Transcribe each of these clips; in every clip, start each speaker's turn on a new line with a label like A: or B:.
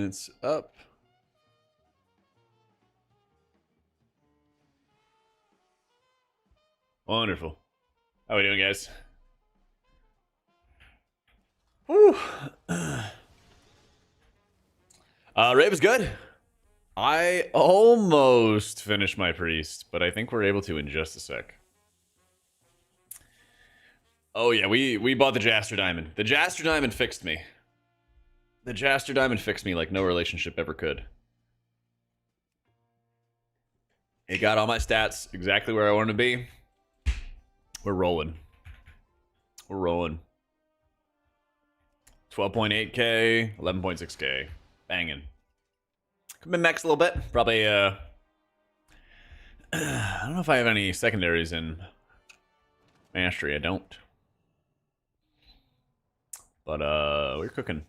A: minutes up. Wonderful. How we doing, guys? Whew. Raid was good. I almost finished my priest, but I think we're able to in just a sec. Oh yeah, we bought the Jaster Diamond. The Jaster Diamond fixed me. The Jaster Diamond fixed me like no relationship ever could. It got all my stats exactly where I wanted to be. We're rolling. We're rolling. 12.8k, 11.6k. Banging. Could be max a little bit. Probably, I don't know if I have any secondaries in Mastery. I don't. But, we're cooking.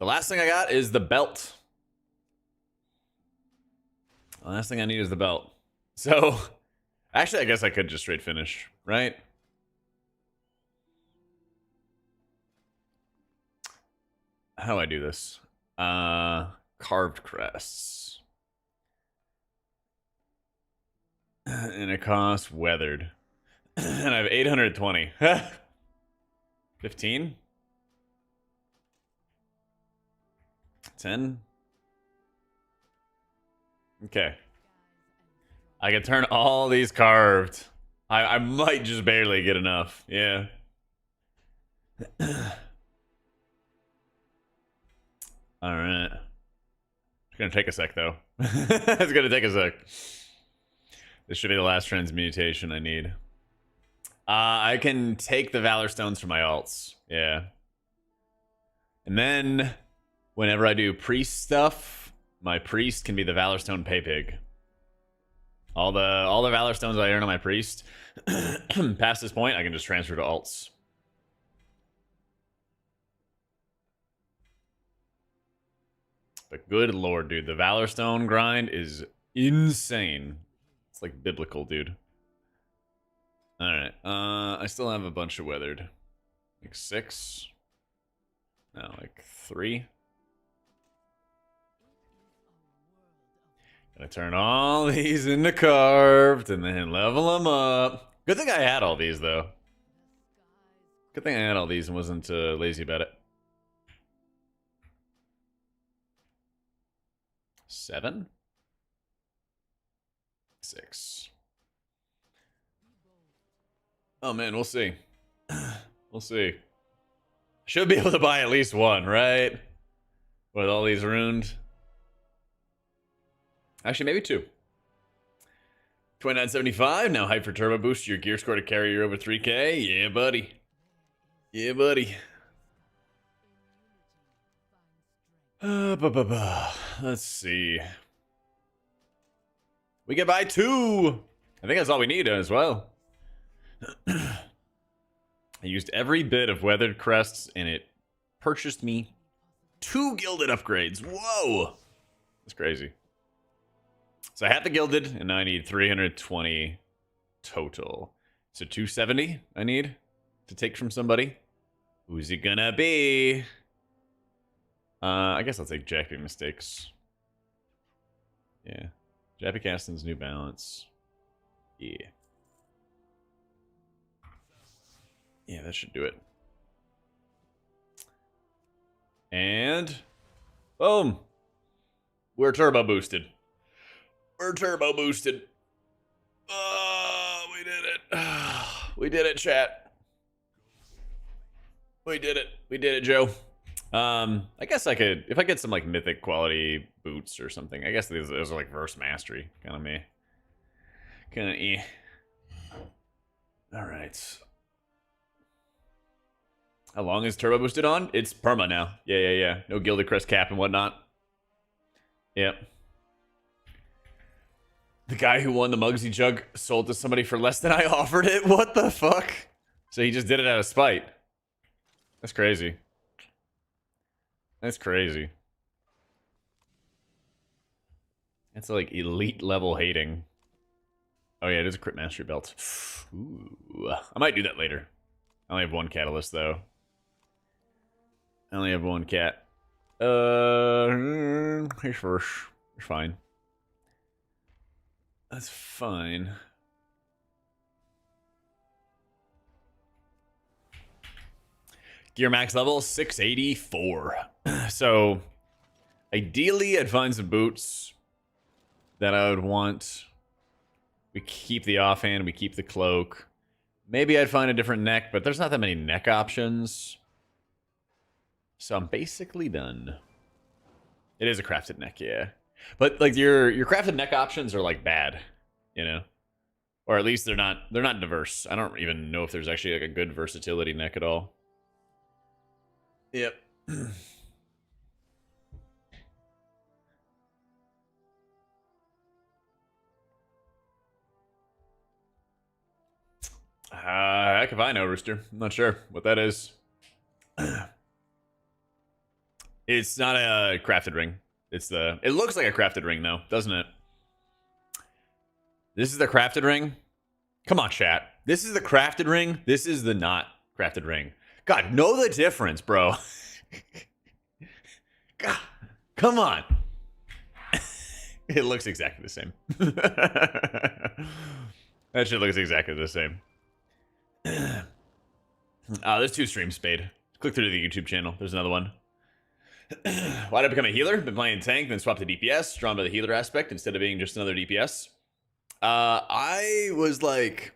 A: The last thing I got is the belt. The last thing I need is the belt. So, actually, I guess I could just straight finish, right? How do I do this? Carved crests. And it costs weathered. And I have 820. 15? 10? Okay. I can turn all these carved. I might just barely get enough. Yeah. Alright. It's gonna take a sec, though. It's gonna take a sec. This should be the last transmutation I need. I can take the Valor Stones for my alts. Yeah. And then, whenever I do priest stuff, my priest can be the Valor Stone pay pig. All the Valor Stones I earn on my priest, past this point, I can just transfer to alts. But good lord, dude, the Valor Stone grind is insane. It's like biblical, dude. Alright, I still have a bunch of weathered. Like 6. No, like 3. Gonna turn all these into carved and then level them up. Good thing I had all these, though. Good thing I had all these and wasn't lazy about it. 7? 6. Oh man, we'll see. We'll see. Should be able to buy at least one, right? With all these ruined. Actually, maybe 2. 2975, now hype for turbo boost your gear score to carry you over 3k. Yeah, buddy. Yeah, buddy. Let's see. We can buy 2. I think that's all we need as well. I used every bit of weathered crests and it purchased me 2 gilded upgrades. Whoa! That's crazy. So I have the gilded and now I need 320 total. So 270 I need to take from somebody. Who's it gonna be? I guess I'll take Jappy Mistakes. Yeah. Jappy Caston's New Balance. Yeah. Yeah, that should do it. And boom. We're turbo boosted. We're turbo boosted. Oh, we did it. We did it, chat. We did it. We did it, Joe. I guess I could, if I get some like mythic quality boots or something. I guess those are like verse mastery, kind of me. Kind of eh. All right. How long is turbo boosted on? It's perma now. Yeah. No gilded crest cap and whatnot. Yep. The guy who won the Muggsy Jug sold to somebody for less than I offered it. What the fuck? So he just did it out of spite. That's crazy. That's crazy. That's like elite level hating. Oh yeah, it is a crit mastery belt. Ooh, I might do that later. I only have 1 catalyst though. I only have 1 cat. Here's first. It's fine. That's fine. Gear max level 684. So, ideally, I'd find some boots that I would want. We keep the offhand, we keep the cloak. Maybe I'd find a different neck, but there's not that many neck options. So I'm basically done. It is a crafted neck, yeah. But like your crafted neck options are like bad, you know? Or at least they're not diverse. I don't even know if there's actually like a good versatility neck at all. Yep. Heck if I know, Rooster. I'm not sure what that is. It's not a crafted ring. It looks like a crafted ring though, doesn't it? This is the crafted ring? Come on, chat. This is the crafted ring. This is the not crafted ring. God, know the difference, bro. God, come on. It looks exactly the same. That shit looks exactly the same. There's 2 streams, Spade. Click through to the YouTube channel. There's another one. Why'd I become a healer? Been playing tank, then swapped to DPS, drawn by the healer aspect instead of being just another DPS. I was like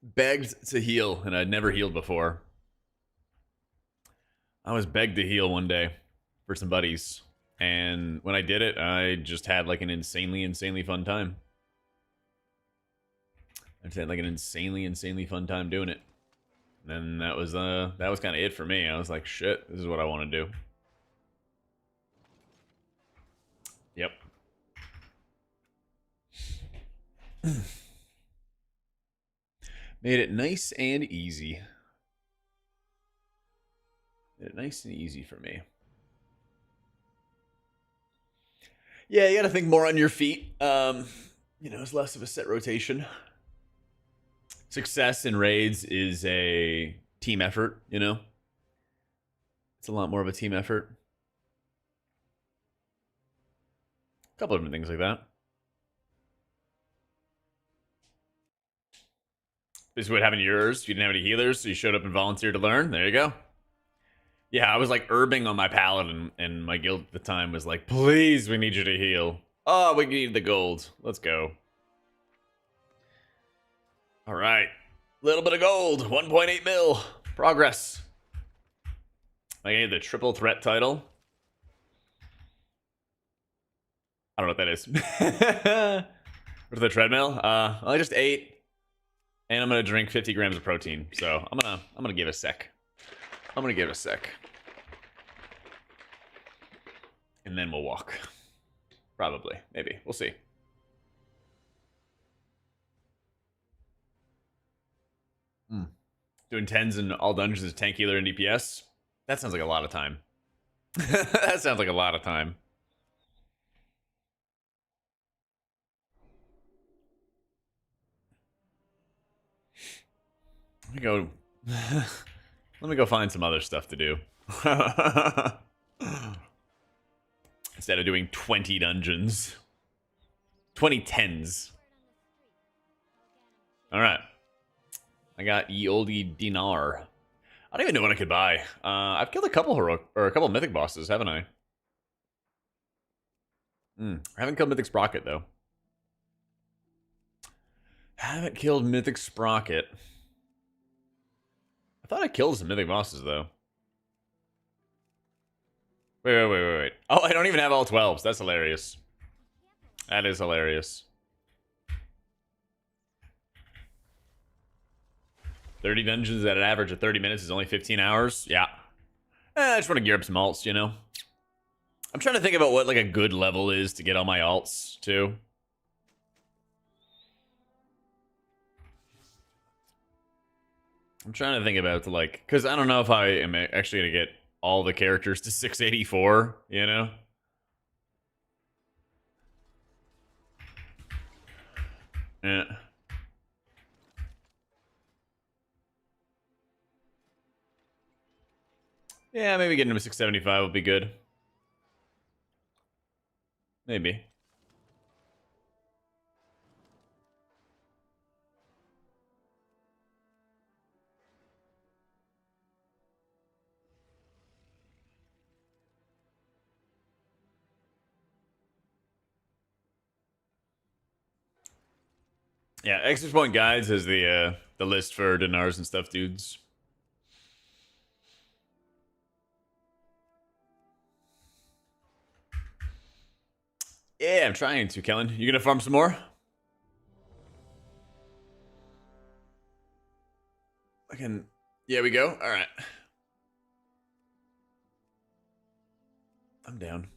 A: begged to heal, and I'd never healed before. I was begged to heal one day for some buddies, and when I did it, I just had like an insanely fun time. I just had like an insanely fun time doing it. And then that was kind of it for me. I was like, shit, this is what I want to do. Yep. Made it nice and easy. Made it nice and easy for me. Yeah, you gotta think more on your feet. You know, it's less of a set rotation. Success in raids is a team effort, you know? It's a lot more of a team effort. A couple of different things like that. This is what happened to yours. You didn't have any healers, so you showed up and volunteered to learn. There you go. Yeah, I was like herbing on my paladin, and my guild at the time was like, please, we need you to heal. Oh, we need the gold. Let's go. All right. Little bit of gold. 1.8 mil. Progress. I gave the triple threat title. I don't know what that is. What's the treadmill? I just ate. And I'm gonna drink 50 grams of protein. So I'm gonna give it a sec. I'm gonna give it a sec. And then we'll walk. Probably. Maybe. We'll see. Doing 10s in all dungeons as tank healer and DPS? That sounds like a lot of time. That sounds like a lot of time. Let me go. Let me go find some other stuff to do. Instead of doing 20 dungeons. 20 10s. Alright. I got ye olde Dinar. I don't even know what I could buy. I've killed a couple heroic or a couple mythic bosses, haven't I? I haven't killed Mythic Sprocket though. Haven't killed Mythic Sprocket. I thought I killed some mythic bosses though. Wait. Oh, I don't even have all 12s. That's hilarious. That is hilarious. 30 dungeons at an average of 30 minutes is only 15 hours. Yeah. I just want to gear up some alts, you know? I'm trying to think about what like a good level is to get all my alts, too. I'm trying to think about like, because I don't know if I am actually going to get all the characters to 684, you know? Yeah. Yeah, maybe getting to 675 would be good. Maybe. Yeah, Exit Point Guides is the list for Dinars and stuff, dudes. Yeah, I'm trying to, Kellen. You gonna farm some more? I can. Yeah, we go. All right. I'm down.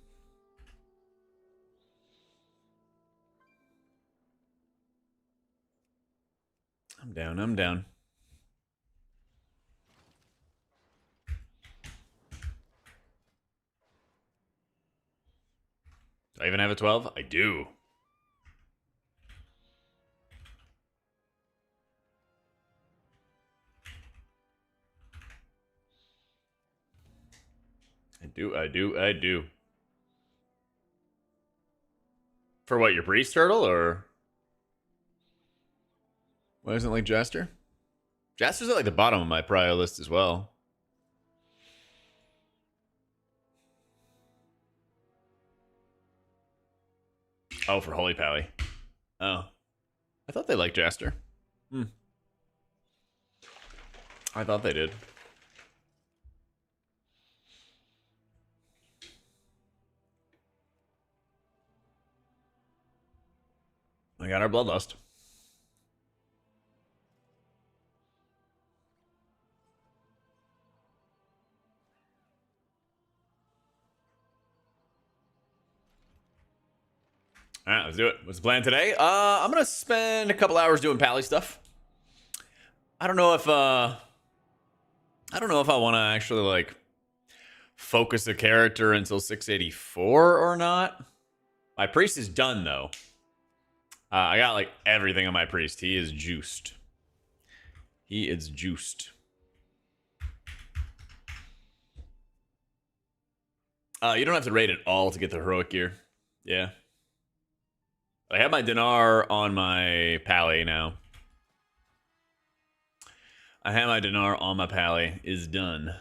A: I'm down. I'm down. Do I even have a 12? I do. I do. For what, your priest turtle, or? Why isn't it like Jaster? Jaster's at like the bottom of my prio list as well. Oh, for Holy Pally. Oh. I thought they liked Jaster. I thought they did. I got our Bloodlust. All right, let's do it. What's the plan today? I'm gonna spend a couple hours doing Pally stuff. I don't know if I want to actually like focus a character until 684 or not. My priest is done though. I got like everything on my priest. He is juiced. He is juiced. You don't have to raid it all to get the heroic gear. Yeah. I have my Dinar on my Pally now. I have my Dinar on my Pally. Is done.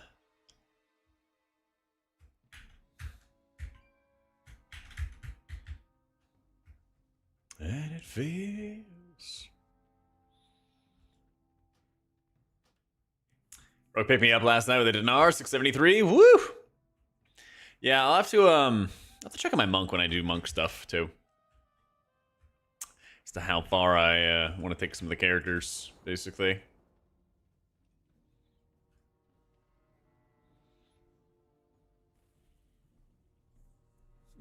A: And it feels. Rogue picked me up last night with a Dinar, 673. Woo! Yeah, I'll have to check on my monk when I do monk stuff too. As to how far I want to take some of the characters, basically.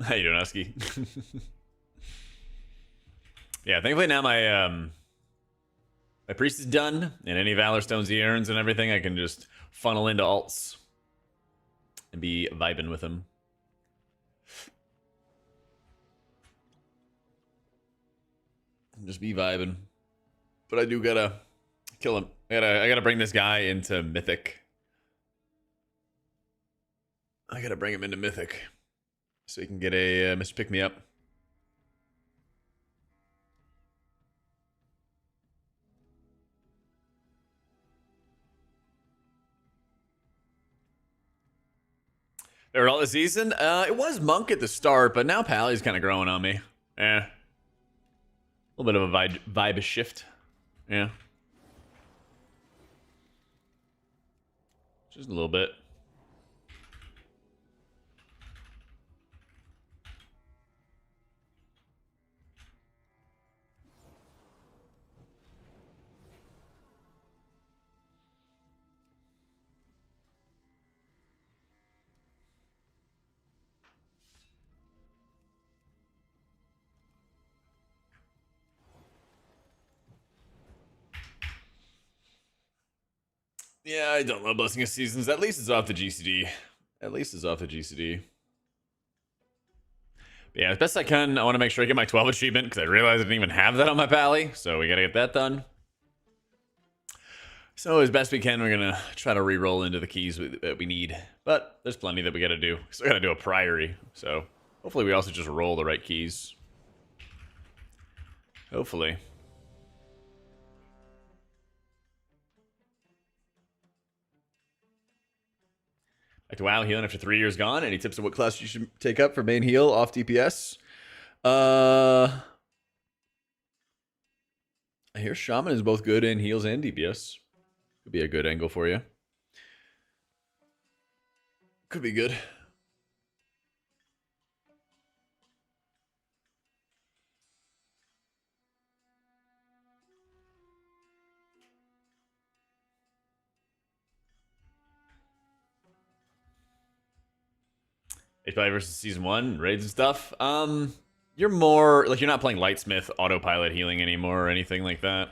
A: How you doing, Husky? Yeah, thankfully now my priest is done, and any Valor Stones he earns and everything, I can just funnel into alts and be vibing with him. Just be vibing. But I do gotta kill him. I gotta bring this guy into Mythic. I gotta bring him into Mythic so he can get a Mr. Pick Me Up. Favorite all this season? It was Monk at the start, but now Pally's kind of growing on me. Yeah. A little bit of a vibe shift. Yeah. Just a little bit. Yeah, I don't love Blessing of Seasons. At least it's off the GCD. At least it's off the GCD. But yeah, as best I can, I want to make sure I get my 12 achievement because I realized I didn't even have that on my Pally. So we got to get that done. So as best we can, we're going to try to re-roll into the keys that we need. But there's plenty that we got to do. Still got to do a Priory, so Hopefully we also just roll the right keys. Hopefully. Back to WoW healing after 3 years gone. Any tips on what class you should take up for main heal off DPS? I hear Shaman is both good in heals and DPS. Could be a good angle for you. Could be good. HPI versus Season 1, raids and stuff. You're more, like, you're not playing Lightsmith autopilot healing anymore or anything like that.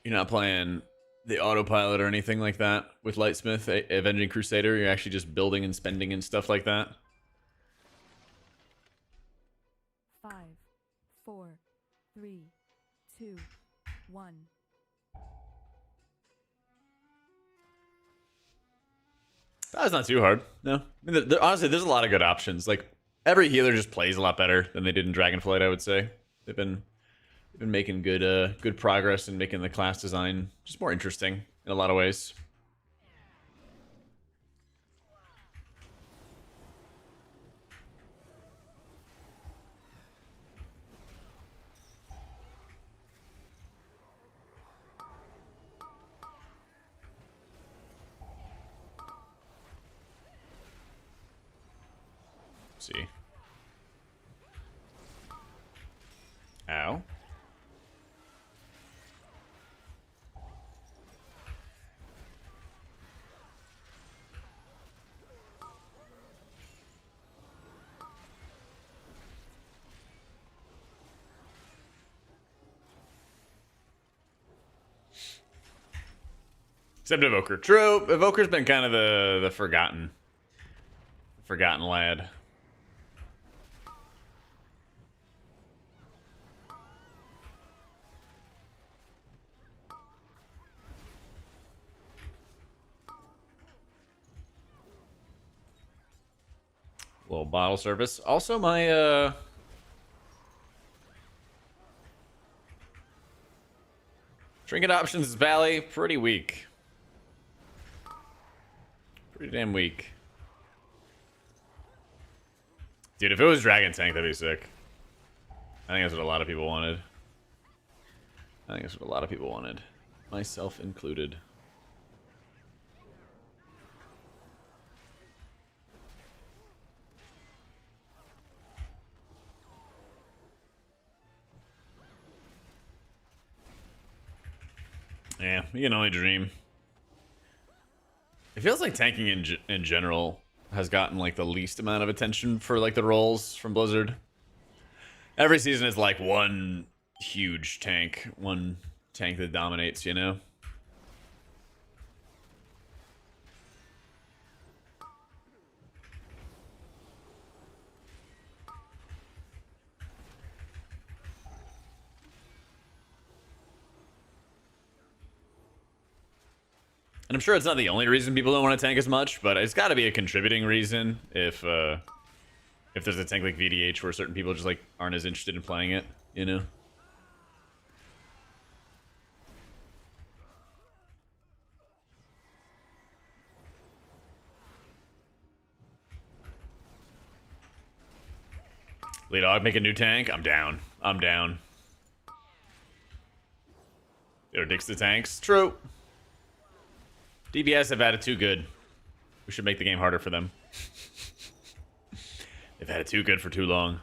A: You're not playing the autopilot or anything like that with Lightsmith, Avenging Crusader. You're actually just building and spending and stuff like that.
B: 5, 4, 3, 2, 1.
A: That's not too hard. No. I mean, honestly, there's a lot of good options. Like, every healer just plays a lot better than they did in Dragonflight, I would say. They've been making good progress and making the class design just more interesting in a lot of ways. Let's see. Ow. Except Evoker. True. Evoker's been kind of the forgotten lad. Little bottle service. Also, my Trinket options Valley pretty weak. Pretty damn weak. Dude, if it was Dragon Tank, that'd be sick. I think that's what a lot of people wanted. Myself included. Yeah, you can only dream. It feels like tanking in general has gotten like the least amount of attention for like the roles from Blizzard. Every season is like one huge tank, one tank that dominates, you know? And I'm sure it's not the only reason people don't want to tank as much, but it's got to be a contributing reason if there's a tank like VDH where certain people just like aren't as interested in playing it, you know? Lead dog, make a new tank? I'm down. I'm down. Yo, dicks the tanks? True. DBS have had it too good. We should make the game harder for them. They've had it too good for too long.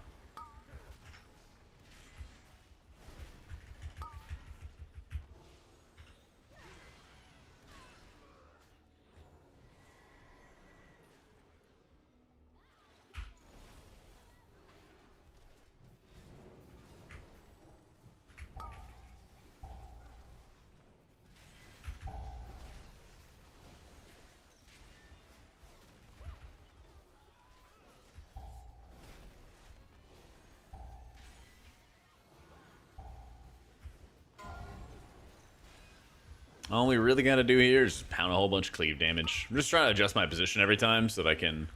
A: All we really gotta do here is pound a whole bunch of cleave damage. I'm just trying to adjust my position every time so that I can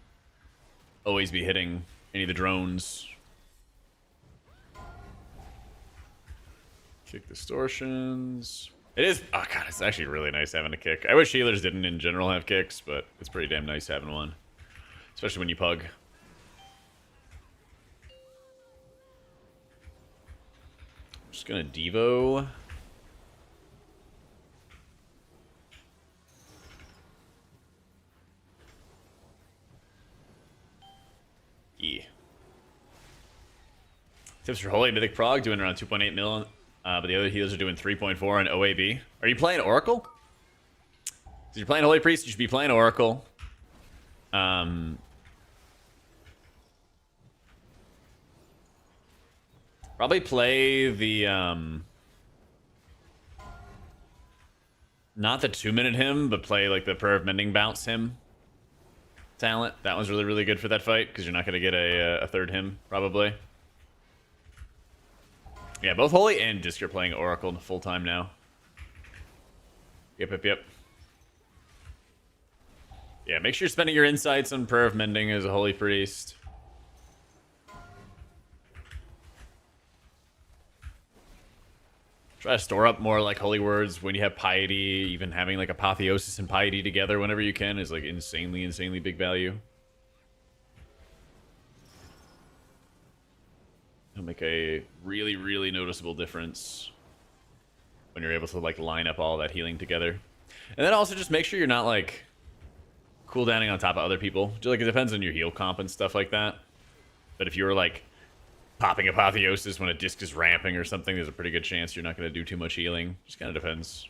A: always be hitting any of the drones. Kick distortions. It is. Oh god, it's actually really nice having a kick. I wish healers didn't in general have kicks, but it's pretty damn nice having one, especially when you pug. I'm just gonna Devo. Yeah. Tips for Holy Mythic Prog doing around 2.8 mil, but the other healers are doing 3.4 on OAB. Are you playing Oracle? If you're playing Holy Priest, you should be playing Oracle. Probably play the not the 2-minute hymn, but play like the Prayer of Mending Bounce hymn talent. That one's really, really good for that fight because you're not going to get a third hymn, probably. Yeah, both Holy and Disc are playing Oracle full time now. Yep. Yeah, make sure you're spending your insights on Prayer of Mending as a Holy Priest. Try to store up more like holy words when you have piety. Even having like apotheosis and piety together whenever you can is like insanely big value. It'll make a really noticeable difference when you're able to like line up all that healing together. And then also just make sure you're not like cooldowning on top of other people. Just like it depends on your heal comp and stuff like that. But if you were like popping apotheosis when a disc is ramping or something, there's a pretty good chance you're not going to do too much healing. Just kind of depends.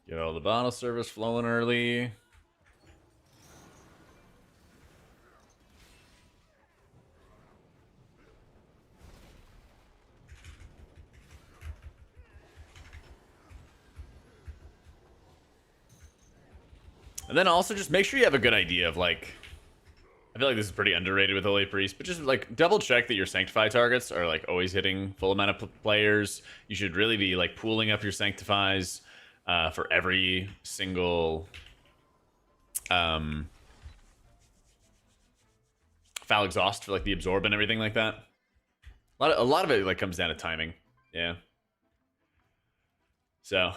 A: Get all the bottle service flowing early. And then also just make sure you have a good idea of like, I feel like this is pretty underrated with Holy Priest, but just like double check that your Sanctify targets are like always hitting full amount of players. You should really be like pooling up your Sanctifies for every single foul exhaust for like the absorb and everything like that. A lot of it like comes down to timing. Yeah. So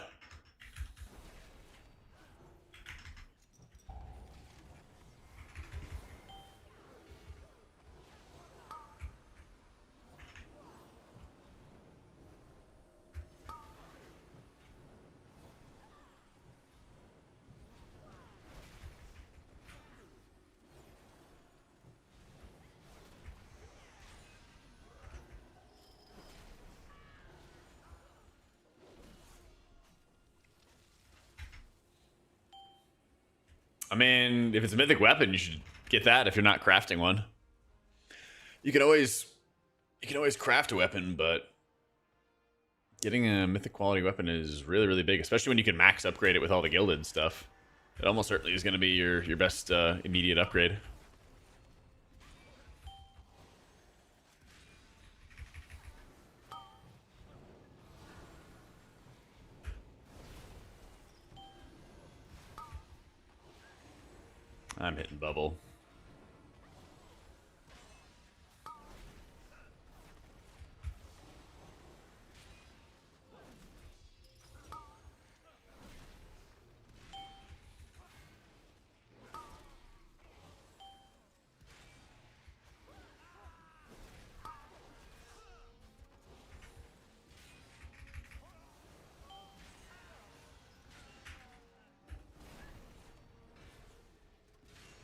A: I mean, if it's a mythic weapon, you should get that if you're not crafting one. You can always craft a weapon, but getting a mythic quality weapon is really big, especially when you can max upgrade it with all the gilded stuff. It almost certainly is going to be your best immediate upgrade. I'm hitting bubble.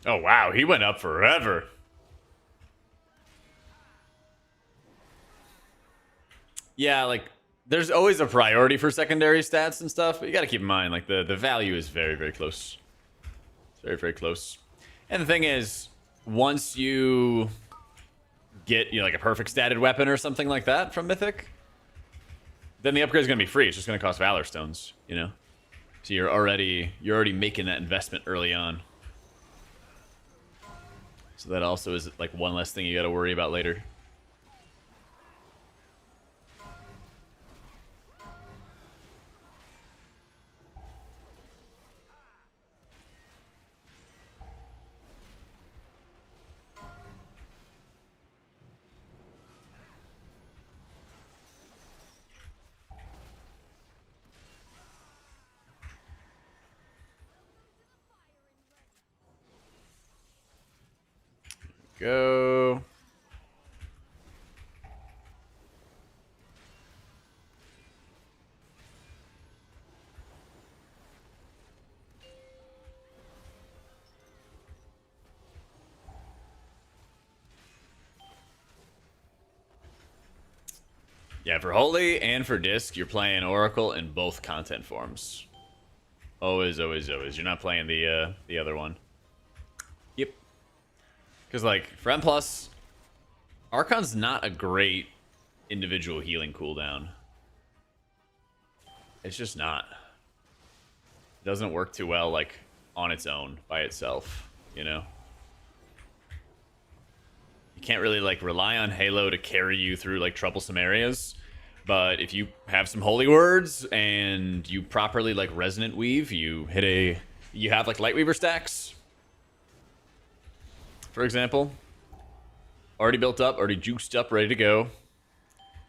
A: Oh, wow. He went up forever. Yeah, like, there's always a priority for secondary stats and stuff, but you got to keep in mind, like, the value is very, very close. It's very, very close. And the thing is, once you get, you know, like a perfect statted weapon or something like that from Mythic, then the upgrade is going to be free. It's just going to cost Valor stones, you know? So you're already making that investment early on. So that also is like one less thing you got to worry about later. Go. Yeah, for Holy and for Disc, you're playing Oracle in both content forms. Always, always, always. You're not playing the other one. Yep. Because, like, for M+, Archon's not a great individual healing cooldown. It's just not. It doesn't work too well, like, on its own, by itself, you know? You can't really, like, rely on Halo to carry you through, like, troublesome areas. But if you have some holy words and you properly, like, resonant weave, you have, like, Lightweaver stacks, for example. Already built up, already juiced up, ready to go.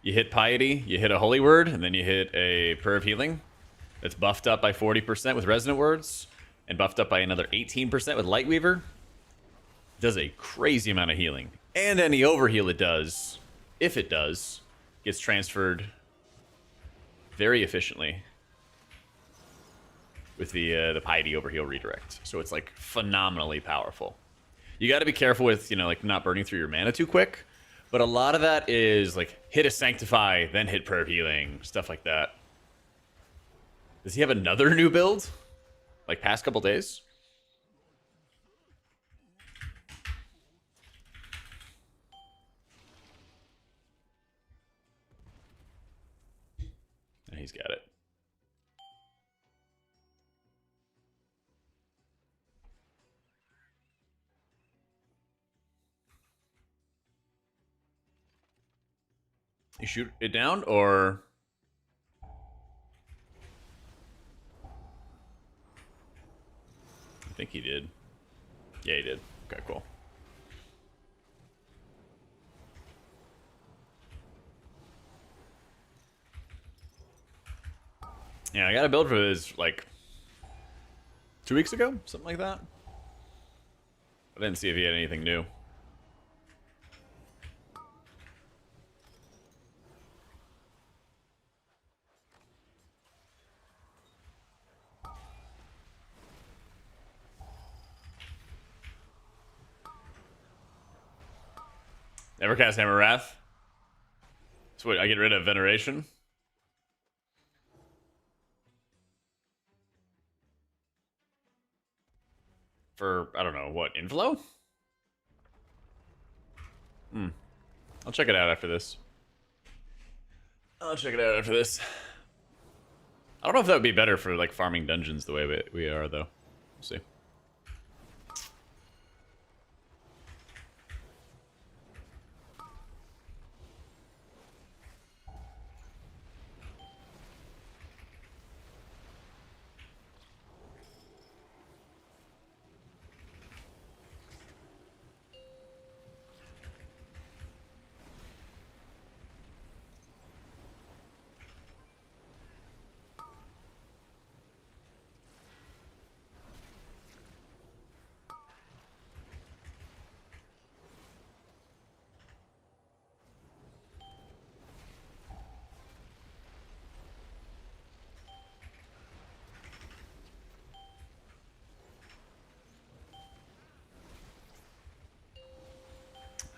A: You hit Piety, you hit a holy word, and then you hit a Prayer of Healing. That's buffed up by 40% with resonant words, and buffed up by another 18% with Lightweaver. Does a crazy amount of healing. And any overheal it does, if it does, gets transferred very efficiently with the Piety overheal redirect. So it's like phenomenally powerful. You got to be careful with, you know, like not burning through your mana too quick. But a lot of that is like hit a Sanctify, then hit Prayer of Healing, stuff like that. Does he have another new build? Like past couple days? And he's got it. You shoot it down, or... I think he did. Yeah, he did. Okay, cool. Yeah, I got a build for this, like, 2 weeks ago? Something like that? I didn't see if he had anything new. Never cast Hammer Wrath. So wait, I get rid of Veneration? For, I don't know, what, inflow? I'll check it out after this. I don't know if that would be better for, like, farming dungeons the way we are, though. We'll see.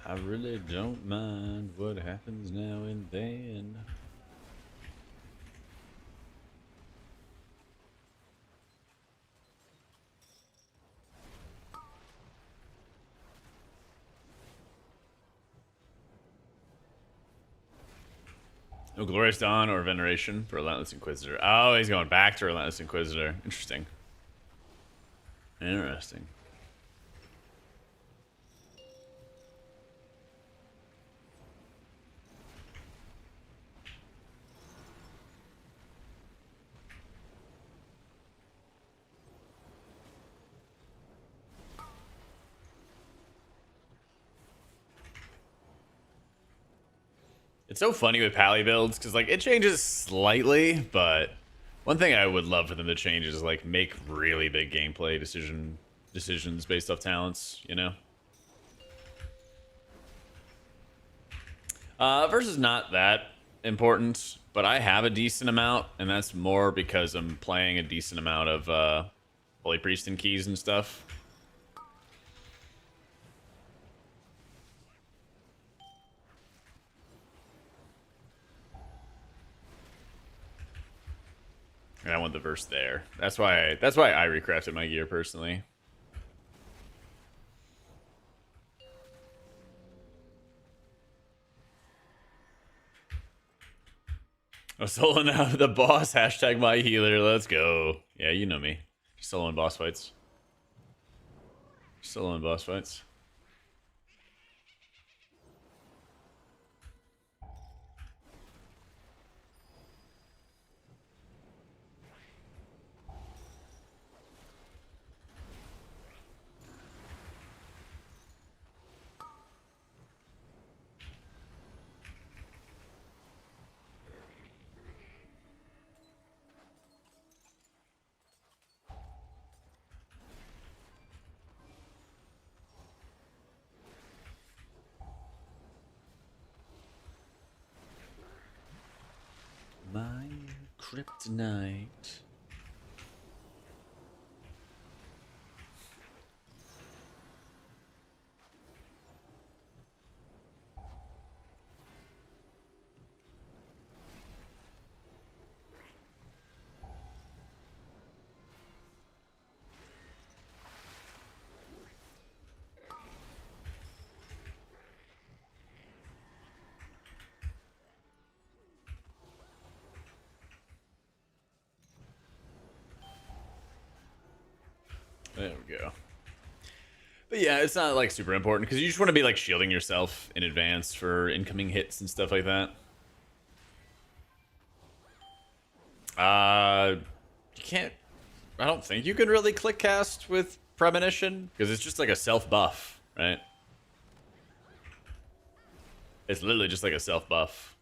A: I really don't mind what happens now and then. No Glorious Dawn or Veneration for Relentless Inquisitor. Oh, he's going back to Relentless Inquisitor. Interesting. Interesting. It's so funny with Pally builds, because, like, it changes slightly, but one thing I would love for them to change is, like, make really big gameplay decisions based off talents, you know? Versus not that important, but I have a decent amount, and that's more because I'm playing a decent amount of Holy Priest and keys and stuff. And I want the verse there. That's why I recrafted my gear personally. Oh, solo now the boss. Hashtag my healer. Let's go. Yeah, you know me. Soloing boss fights. Soloing boss fights. My kryptonite. There we go. But yeah, it's not like super important because you just want to be like shielding yourself in advance for incoming hits and stuff like that. You can't. I don't think you can really click cast with premonition because it's just like a self buff, right? It's literally just like a self buff.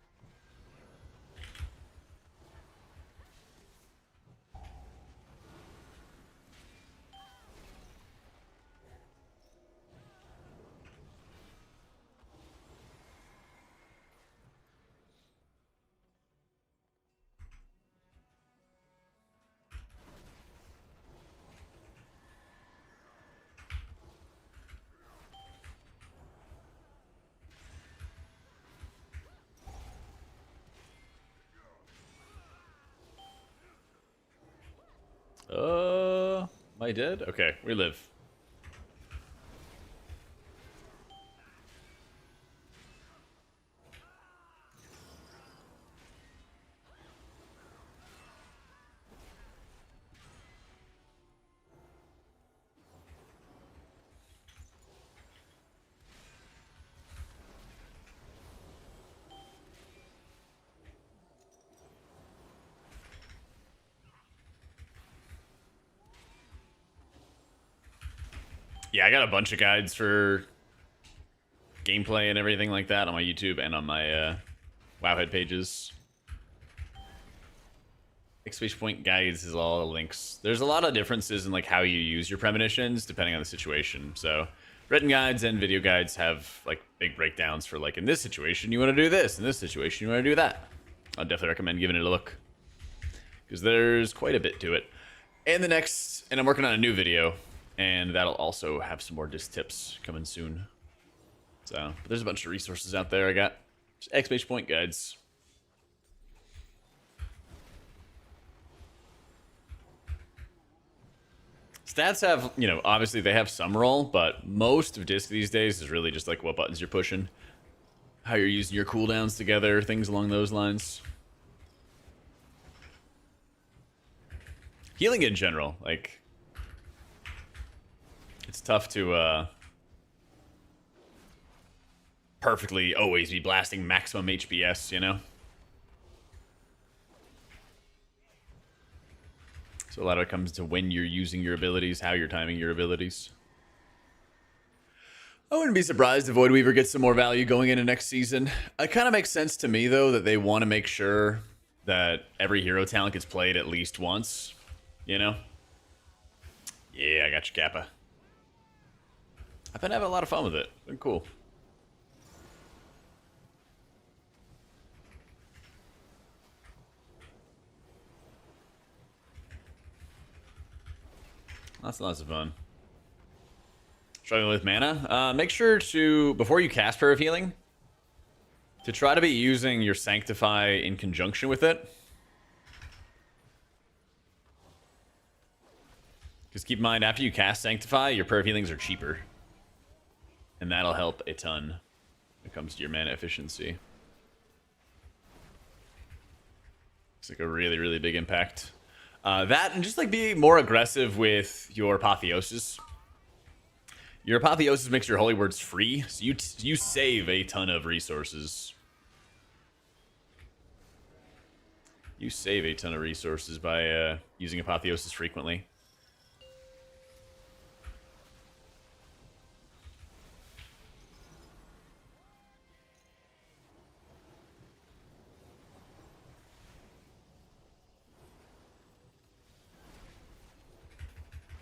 A: Am I dead? Okay, we live. Yeah, I got a bunch of guides for gameplay and everything like that on my YouTube and on my Wowhead pages. Exclamation point guides is all the links. There's a lot of differences in like how you use your premonitions depending on the situation. So written guides and video guides have like big breakdowns for like in this situation you want to do this, in this situation you want to do that. I'd definitely recommend giving it a look because there's quite a bit to it. And I'm working on a new video, and that'll also have some more disc tips coming soon. So, but there's a bunch of resources out there. I got exclamation point guides. Stats have, you know, obviously they have some role, but most of disc these days is really just like what buttons you're pushing. how you're using your cooldowns together, things along those lines. Healing in general, like, it's tough to perfectly always be blasting maximum HPS, you know? So a lot of it comes to when you're using your abilities, how you're timing your abilities. I wouldn't be surprised if Void Weaver gets some more value going into next season. It kind of makes sense to me, though, that they want to make sure that every hero talent gets played at least once, you know? Yeah, I got you, Kappa. I've been having a lot of fun with it. It's been cool. Lots and lots of fun. Struggling with mana? Make sure to, before you cast Prayer of Healing, to try to be using your Sanctify in conjunction with it. Because keep in mind, after you cast Sanctify, your Prayer of Healings are cheaper. And that'll help a ton when it comes to your mana efficiency. It's like a really, really big impact. That, and just like be more aggressive with your Apotheosis. Your Apotheosis makes your Holy Words free, so you save a ton of resources. You save a ton of resources by using Apotheosis frequently.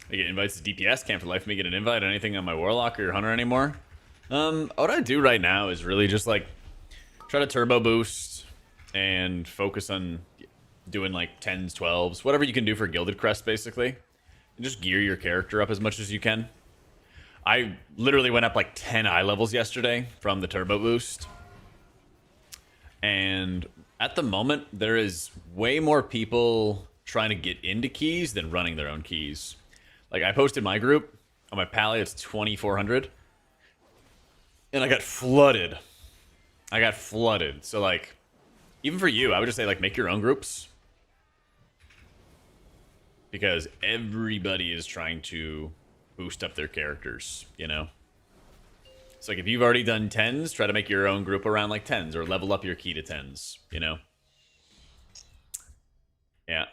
A: I get invites to DPS. Can't for life me get an invite on anything on my Warlock or Hunter anymore. What I do right now is really just like try to turbo boost and focus on doing like 10s, 12s, whatever you can do for Gilded Crest, basically. And just gear your character up as much as you can. I literally went up like 10 eye levels yesterday from the turbo boost. And at the moment, there is way more people trying to get into keys than running their own keys. Like, I posted my group on my Pally, it's 2,400. And I got flooded. So, like, even for you, I would just say, like, make your own groups. Because everybody is trying to boost up their characters, you know? So, like, if you've already done 10s, try to make your own group around, like, 10s. Or level up your key to 10s, you know? Yeah.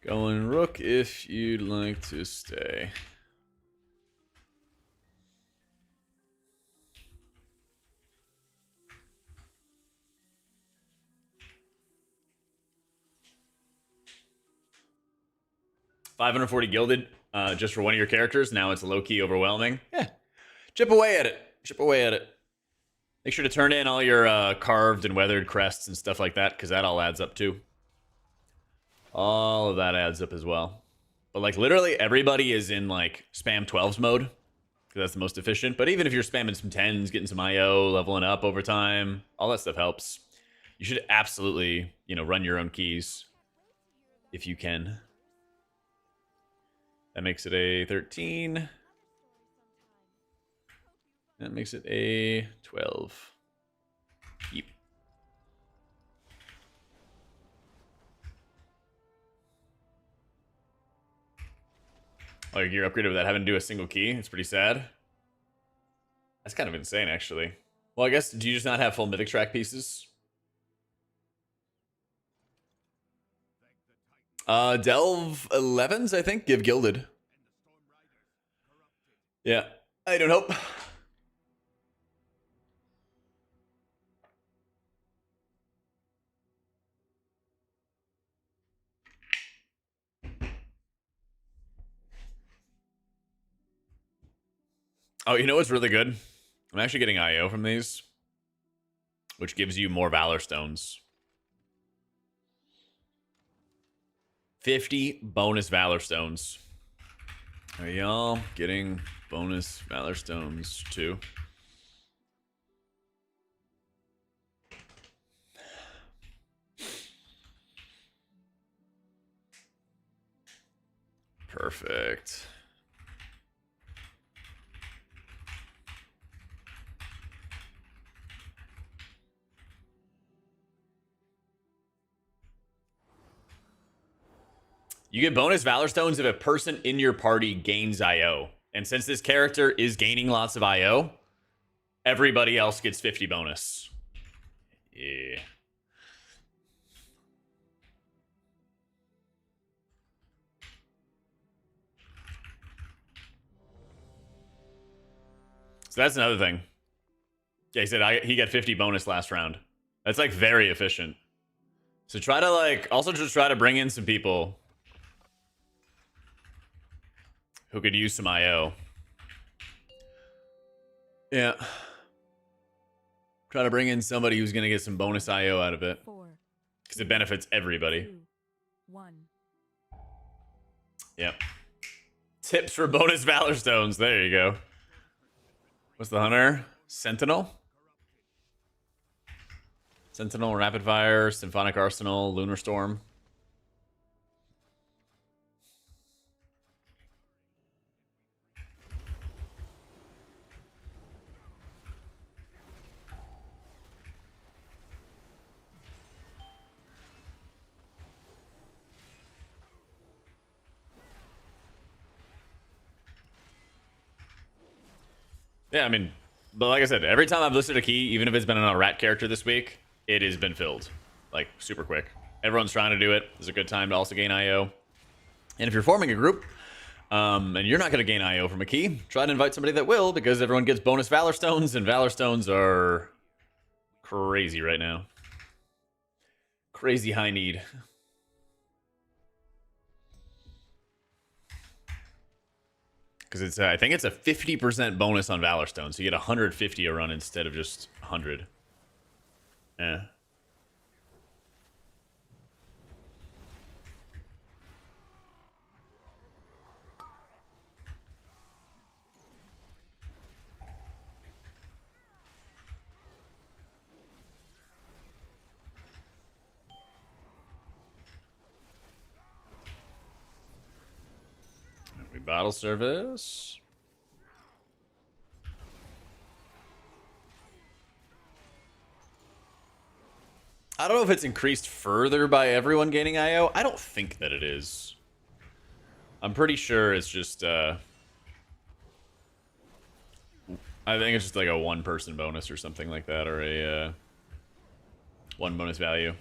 A: Going Rook if you'd like to stay. $540 gilded just for one of your characters. Now it's low-key overwhelming. Yeah. Chip away at it. Chip away at it. Make sure to turn in all your carved and weathered crests and stuff like that, because that all adds up too. All of that adds up as well. But like literally everybody is in like spam 12s mode, because that's the most efficient. But even if you're spamming some 10s, getting some IO, leveling up over time, all that stuff helps. You should absolutely, you know, run your own keys if you can. That makes it a 13. That makes it a 12. Keep. Oh, your gear upgraded without having to do a single key. It's pretty sad. That's kind of insane, actually. Well, I guess, do you just not have full Mythic track pieces? Delve 11s, I think, give gilded. Yeah, I don't hope. Oh, you know what's really good? I'm actually getting IO from these, which gives you more Valor Stones. 50 bonus Valor Stones. Are y'all getting bonus Valor Stones too? Perfect. You get bonus Valor Stones if a person in your party gains IO. And since this character is gaining lots of IO, everybody else gets 50 bonus. Yeah. So that's another thing. Yeah, he said he got 50 bonus last round. That's like very efficient. So try to like also just try to bring in some people who could use some IO. Yeah. Try to bring in somebody who's gonna get some bonus IO out of it. Because it benefits everybody.
B: 2, 1.
A: Yep. Tips for bonus Valor Stones. There you go. What's the hunter? Sentinel? Sentinel, Rapid Fire, Symphonic Arsenal, Lunar Storm. Yeah, I mean, but like I said, every time I've listed a key, even if it's been on a rat character this week, it has been filled. Like, super quick. Everyone's trying to do it. It's a good time to also gain IO. And if you're forming a group, and you're not going to gain IO from a key, try to invite somebody that will, because everyone gets bonus Valor Stones, and Valor Stones are crazy right now. Crazy high need. Because it's, I think it's a 50% bonus on Valor Stone, so you get 150 a run instead of just 100. Yeah. Battle service. I don't know if it's increased further by everyone gaining IO. I don't think that it is. I'm pretty sure it's just I think it's just like a one person bonus or something like that, or a one bonus value.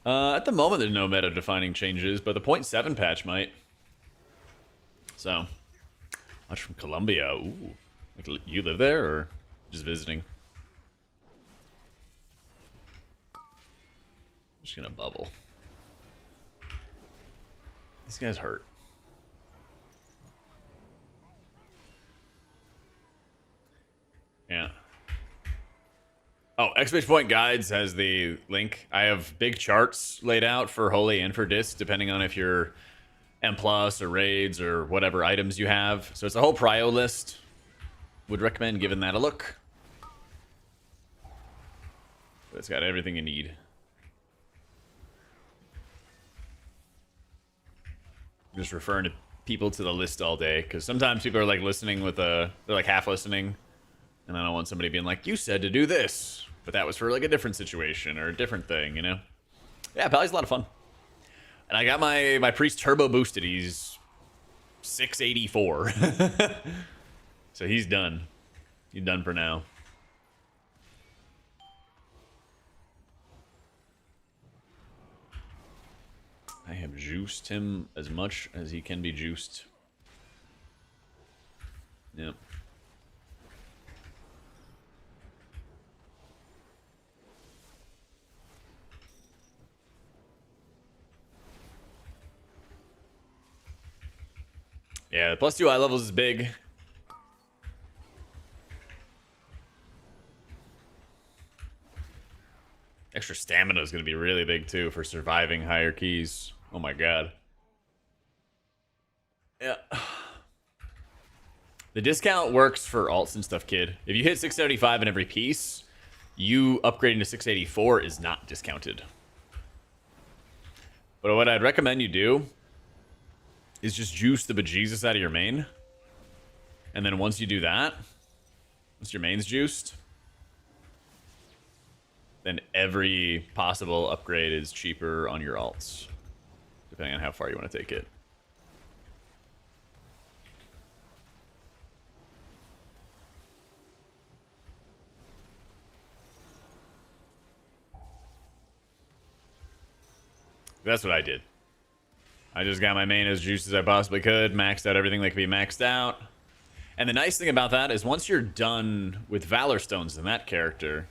A: At the moment there's no meta defining changes, but the 0.7 patch might. So, much from Colombia. Ooh, like you live there or just visiting? Just gonna bubble. This guy's hurt. Yeah. Oh, exclamation point guides has the link. I have big charts laid out for Holy and for Disc, depending on if you're M plus or raids or whatever items you have. So it's a whole prio list. Would recommend giving that a look. But it's got everything you need. Just referring to people to the list all day, because sometimes people are like listening with they're like half listening, and I don't want somebody being like, you said to do this, but that was for like a different situation or a different thing, you know? Yeah, Pally's a lot of fun. And I got my priest turbo boosted. He's 684. So he's done. He's done for now. I have juiced him as much as he can be juiced. Yep. Yeah, the +2 eye levels is big. Extra stamina is going to be really big too for surviving higher keys. Oh my god. Yeah. The discount works for alts and stuff, kid. If you hit 675 in every piece, you upgrading to 684 is not discounted. But what I'd recommend you do is just juice the bejesus out of your main. And then once you do that, once your main's juiced, then every possible upgrade is cheaper on your alts. depending on how far you want to take it. That's what I did. I just got my main as juice as I possibly could, maxed out everything that could be maxed out. And the nice thing about that is once you're done with Valor Stones in that character,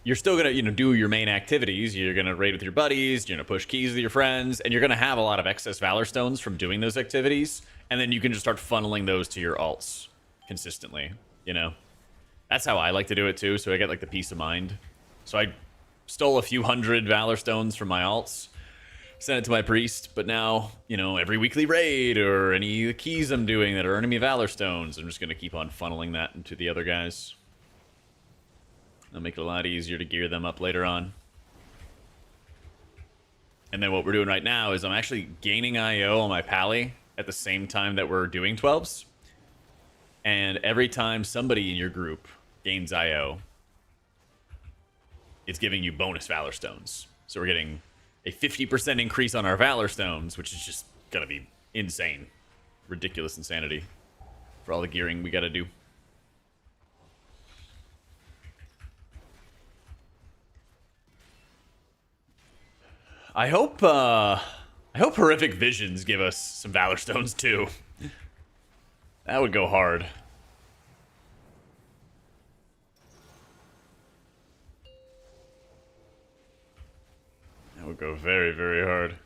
A: you're still gonna, do your main activities. You're gonna raid with your buddies, you're gonna push keys with your friends, and you're gonna have a lot of excess Valor Stones from doing those activities, and then you can just start funneling those to your alts consistently, That's how I like to do it too, so I get like the peace of mind. So I stole a few hundred Valor Stones from my alts, sent it to my priest, but now, every weekly raid or any keys I'm doing that are earning me Valor Stones, I'm just going to keep on funneling that into the other guys. That'll make it a lot easier to gear them up later on. And then what we're doing right now is I'm actually gaining IO on my pally at the same time that we're doing 12s. And every time somebody in your group gains IO, it's giving you bonus Valor Stones. So we're getting a 50% increase on our Valor Stones, which is just gonna be insane. Ridiculous insanity for all the gearing we gotta do. I hope Horrific Visions give us some Valor Stones too. That would go hard. That would go very, very hard.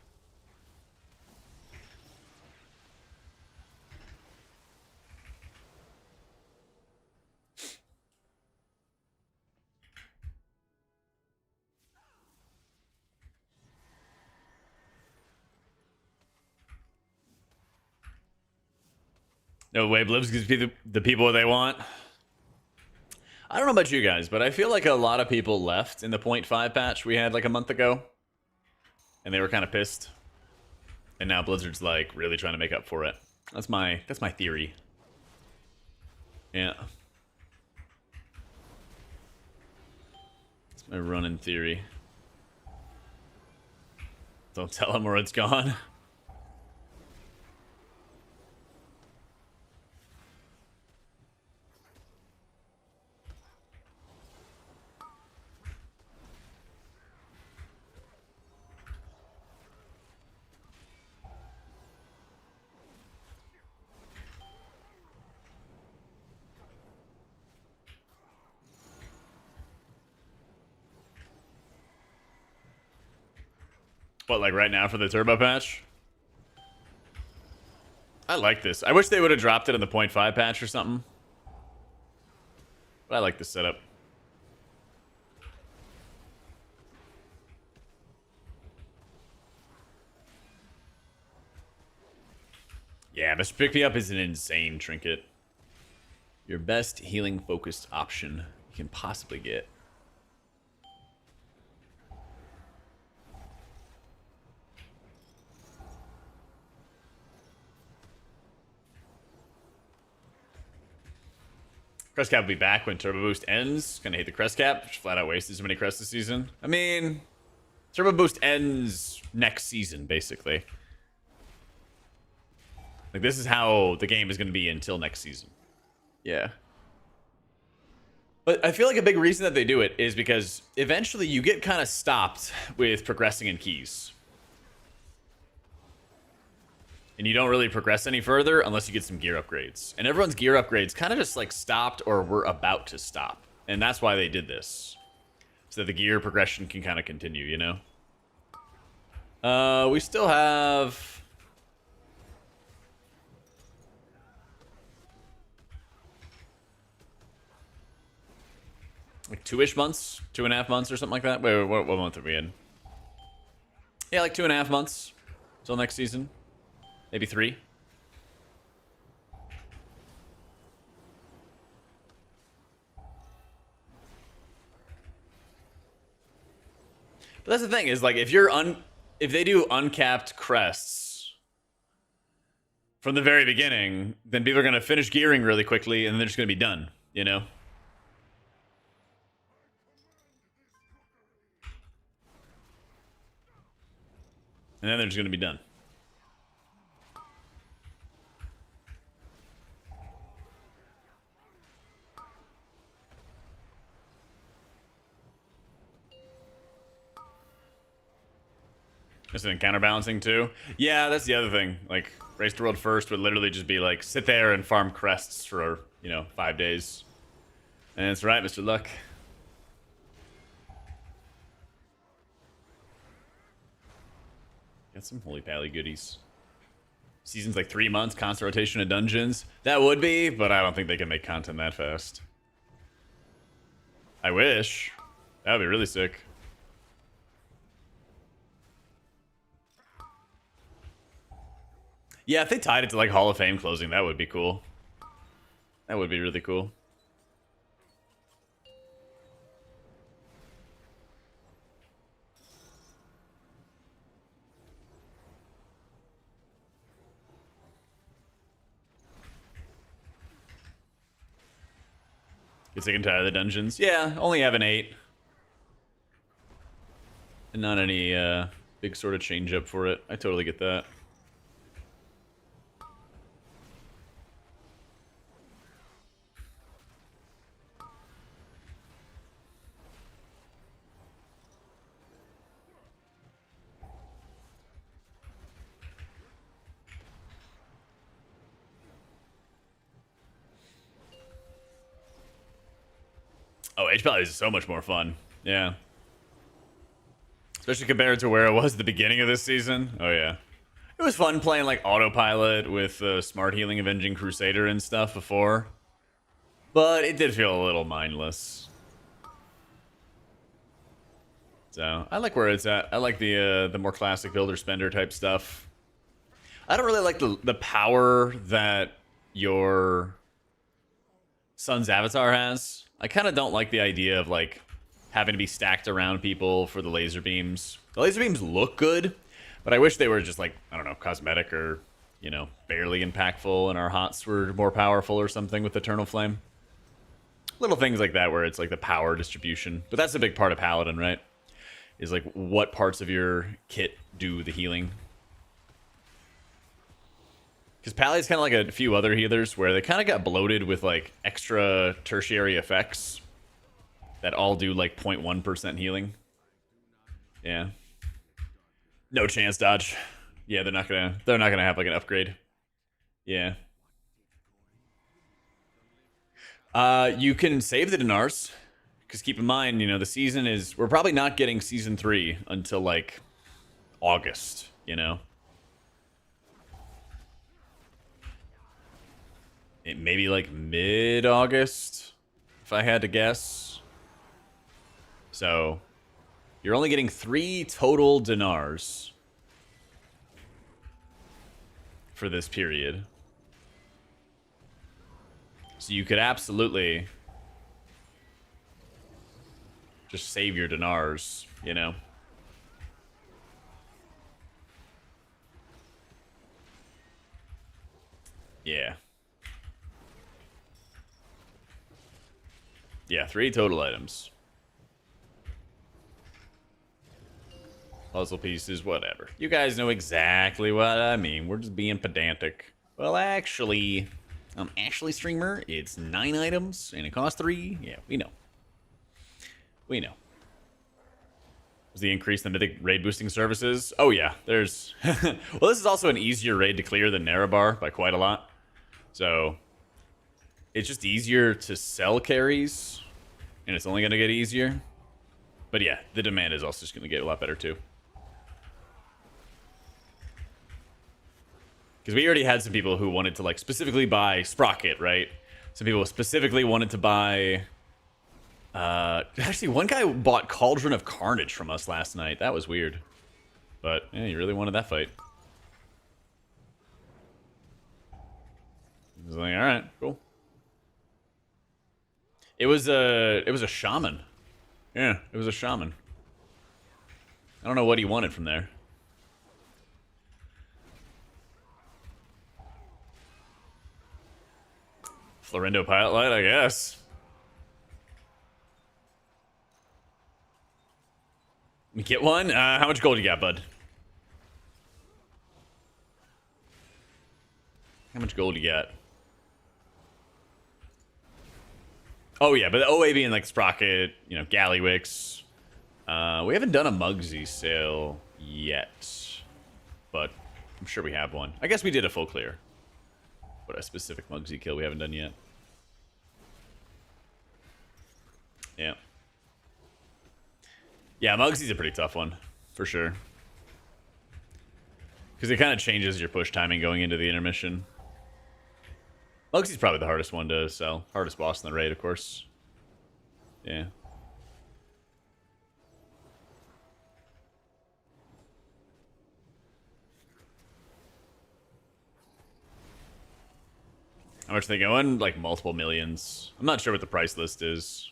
A: No way, Blibs gives the people what they want. I don't know about you guys, but I feel like a lot of people left in the 0.5 patch we had like a month ago. And they were kind of pissed. And now Blizzard's like really trying to make up for it. That's my theory. Yeah. That's my running theory. Don't tell them where it's gone. What, like right now for the turbo patch? I like this. I wish they would have dropped it in the 0.5 patch or something. But I like this setup. Yeah, Mr. Pick Me Up is an insane trinket. Your best healing focused option you can possibly get. Crest cap will be back when Turbo Boost ends. Gonna hate the Crest cap. Just flat out wasted so many crests this season. I mean, Turbo Boost ends next season, basically. Like, this is how the game is gonna be until next season. Yeah. But I feel like a big reason that they do it is because eventually you get kind of stopped with progressing in keys. And you don't really progress any further unless you get some gear upgrades. And everyone's gear upgrades kind of just like stopped or were about to stop. And that's why they did this. So that the gear progression can kind of continue, We still have... like 2-ish months? 2.5 months or something like that? Wait, what month are we in? Yeah, like 2.5 months. Till next season. Maybe 3. But that's the thing, is like if they do uncapped crests from the very beginning, then people are gonna finish gearing really quickly and they're just gonna be done, And then they're just gonna be done. Is it counterbalancing too? Yeah, that's the other thing. Like, Race to World First would literally just be like, sit there and farm crests for, 5 days. And that's right, Mr. Luck. Got some Holy Pally goodies. Season's like 3 months, constant rotation of dungeons. That would be, but I don't think they can make content that fast. I wish. That would be really sick. Yeah, if they tied it to like Hall of Fame closing, that would be cool. That would be really cool. Get sick and tired of the dungeons. Yeah, only have an 8. And not any big sort of change up for it. I totally get that. Oh, Age Pally is so much more fun. Yeah. Especially compared to where it was at the beginning of this season. Oh, yeah. It was fun playing, like, Autopilot with Smart Healing Avenging Crusader and stuff before. But it did feel a little mindless. So, I like where it's at. I like the more classic builder spender type stuff. I don't really like the power that your son's avatar has. I kind of don't like the idea of, like, having to be stacked around people for the laser beams. The laser beams look good, but I wish they were just, like, I don't know, cosmetic or, barely impactful, and our hots were more powerful or something with Eternal Flame. Little things like that where it's, like, the power distribution. But that's a big part of Paladin, right? Is, like, what parts of your kit do the healing. Because Pally's kind of like a few other healers where they kind of got bloated with, like, extra tertiary effects that all do, like, 0.1% healing. Yeah. No chance, Dodge. Yeah, they're not gonna have, like, an upgrade. Yeah. You can save the Dinars. Because keep in mind, the season is... We're probably not getting Season 3 until, like, August, It maybe like mid-August, if I had to guess. So, you're only getting 3 total dinars for this period. So you could absolutely just save your dinars, Yeah. Yeah, 3 total items. Puzzle pieces, whatever. You guys know exactly what I mean. We're just being pedantic. Well, actually, streamer, it's 9 items, and it costs 3. Yeah, we know. We know. Was the increase in the Mythic raid boosting services? Oh, yeah, there's... well, this is also an easier raid to clear than Nerebar by quite a lot. So... it's just easier to sell carries, and it's only going to get easier. But yeah, the demand is also just going to get a lot better too. Because we already had some people who wanted to, like, specifically buy Sprocket, right? Some people specifically wanted to buy... actually, one guy bought Cauldron of Carnage from us last night. That was weird. But, yeah, you really wanted that fight. I was like, alright, cool. It was a shaman. Yeah, it was a shaman. I don't know what he wanted from there. Florindo Pilot Light, I guess. We get one? How much gold you got, bud? How much gold you got? Oh yeah, but the OA being like Sprocket, you know, Gallywix. We haven't done a Mugsy sale yet, but I'm sure we have one. I guess we did a full clear, but a specific Mugsy kill we haven't done yet. Yeah. Yeah, Mugsy's a pretty tough one, for sure. Because it kind of changes your push timing going into the intermission. Mugsy's probably the hardest one to sell. Hardest boss in the raid, of course. Yeah. How much are they going? Like multiple millions. I'm not sure what the price list is.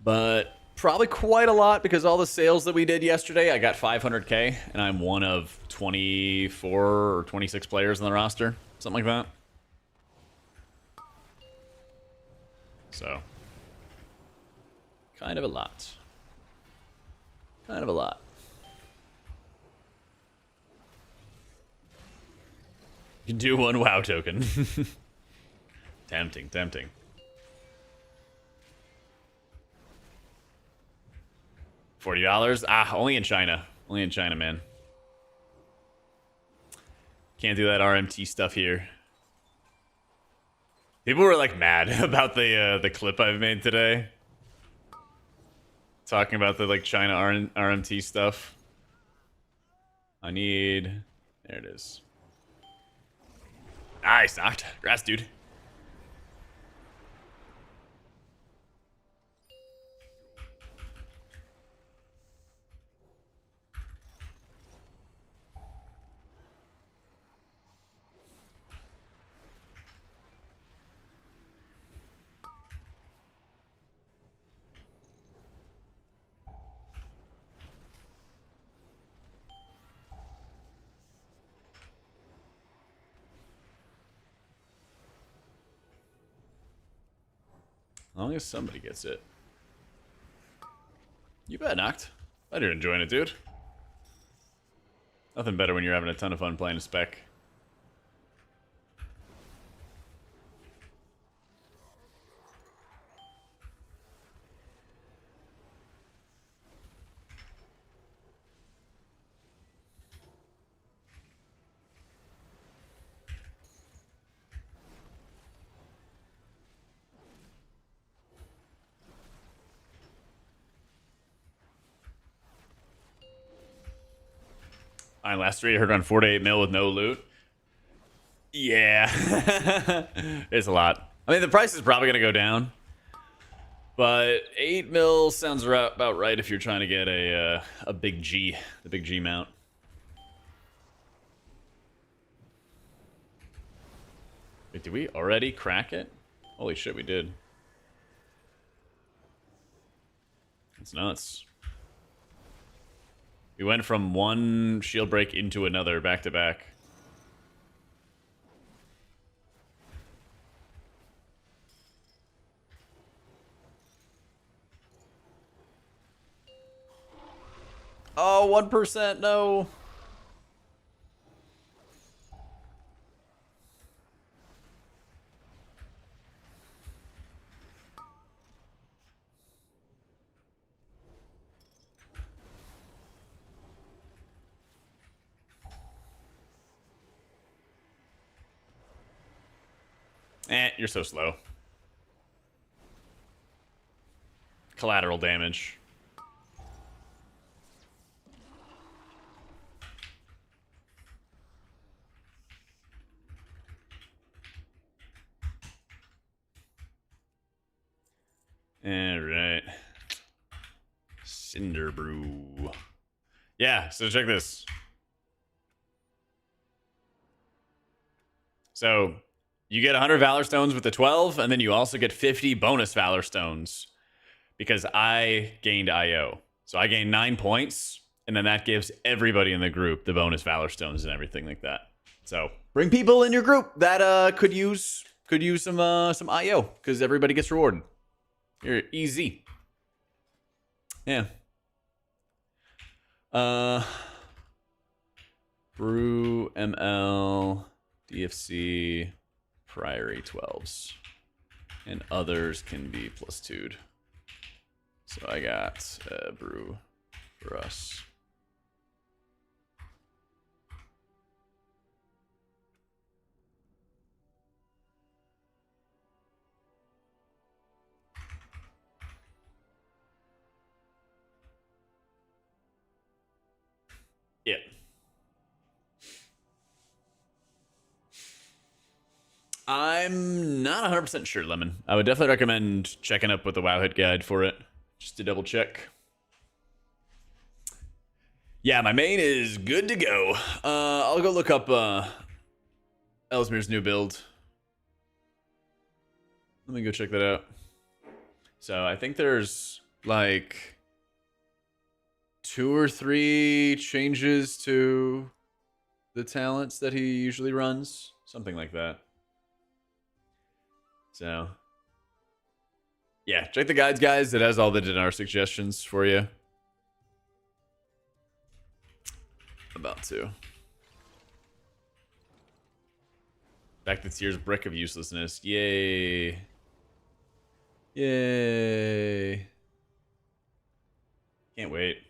A: But probably quite a lot because all the sales that we did yesterday, I got 500k, and I'm one of 24 or 26 players on the roster. Something like that. So, kind of a lot. Kind of a lot. You can do one WoW token. Tempting, tempting. $40? Ah, only in China. Only in China, man. Can't do that RMT stuff here. People were like mad about the clip I've made today, talking about the like China RMT stuff. I need. There it is. Nice, knocked. Grass, dude. As long as somebody gets it. You bet, knocked. I did enjoying it, dude. Nothing better when you're having a ton of fun playing a spec. Last 3 I heard around 4 to 8 mil with no loot. Yeah. It's a lot. I mean, the price is probably going to go down. But 8 mil sounds about right if you're trying to get a big G. The big G mount. Wait, did we already crack it? Holy shit, we did. That's nuts. We went from one shield break into another back to back. Oh, 1%, no. You're so slow. Collateral damage. Alright. Cinder Brew. Yeah, so check this. So, you get 100 Valor Stones with the 12, and then you also get 50 bonus Valor Stones. Because I gained IO. So I gained 9 points, and then that gives everybody in the group the bonus Valor Stones and everything like that. So, bring people in your group that could use some IO, because everybody gets rewarded. You're easy. Yeah. Brew ML, DFC, Priory 12s. And others can be +2'd. So I got brew for us. Yeah. I'm not 100% sure, Lemon. I would definitely recommend checking up with the Wowhead guide for it, just to double check. Yeah, my main is good to go. I'll go look up Ellesmere's new build. Let me go check that out. So I think there's like 2 or 3 changes to the talents that he usually runs. Something like that. So, yeah, check the guides, guys. It has all the Dinar suggestions for you. About to. Back to Tyr's Brick of Uselessness. Yay. Yay. Can't wait.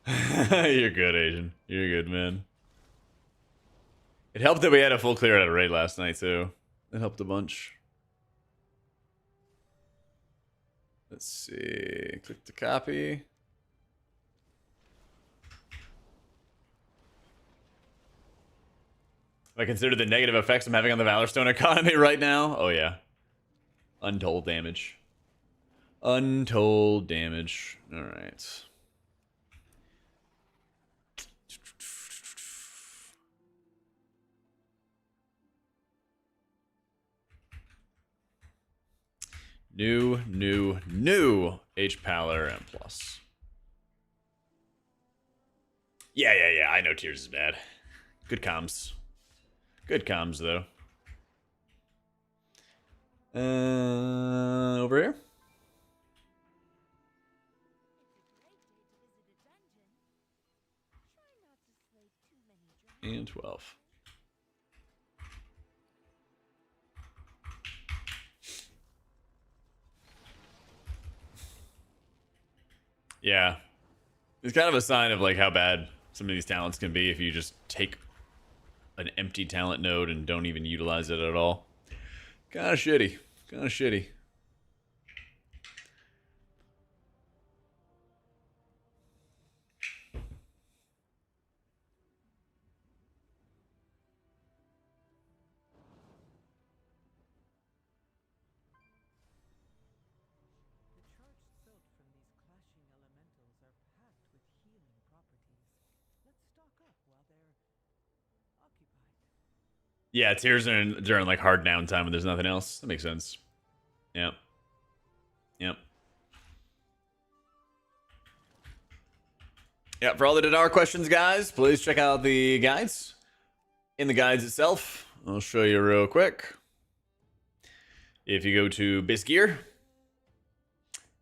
A: You're good, Asian. You're good, man. It helped that we had a full clear out of raid last night, too. It helped a bunch. Let's see. Click to copy. If I consider the negative effects I'm having on the Valorstone economy right now, oh yeah. Untold damage. Untold damage. Alright. New H Paler and plus. Yeah. I know Tears is bad. Good comms. Good comms, though. Over here. And 12. Yeah. It's kind of a sign of like how bad some of these talents can be if you just take an empty talent node and don't even utilize it at all. Kind of shitty. Kind of shitty. Yeah, tears during like hard downtime when there's nothing else. That makes sense. Yep. Yeah, for all the Dinar questions, guys, please check out the guides. In the guides itself, I'll show you real quick. If you go to Bisgear,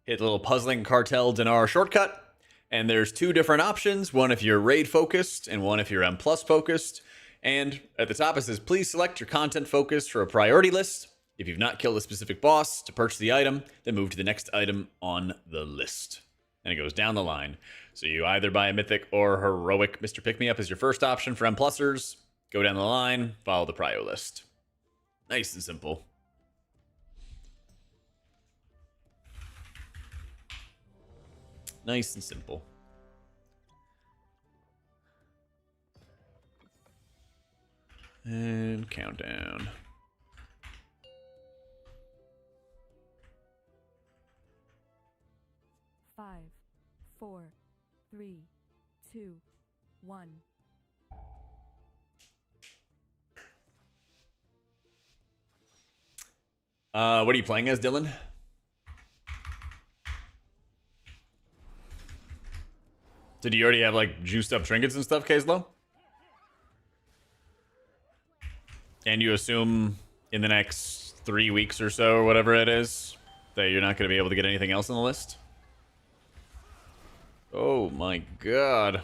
A: hit the little puzzling cartel Dinar shortcut, and there's 2 different options. One if you're raid focused, and one if you're M+ focused. And at the top it says, please select your content focus for a priority list. If you've not killed a specific boss to purchase the item, then move to the next item on the list. And it goes down the line. So you either buy a Mythic or Heroic Mr. Pick-Me-Up as your first option for M+ers. Go down the line, follow the prio list. Nice and simple. Nice and simple. And countdown.
B: Five, 4, 3, 2, 1.
A: What are you playing as, Dylan? So do you already have like juiced up trinkets and stuff, Kazlo? And you assume in the next 3 weeks or so, or whatever it is, that you're not going to be able to get anything else on the list? Oh my god.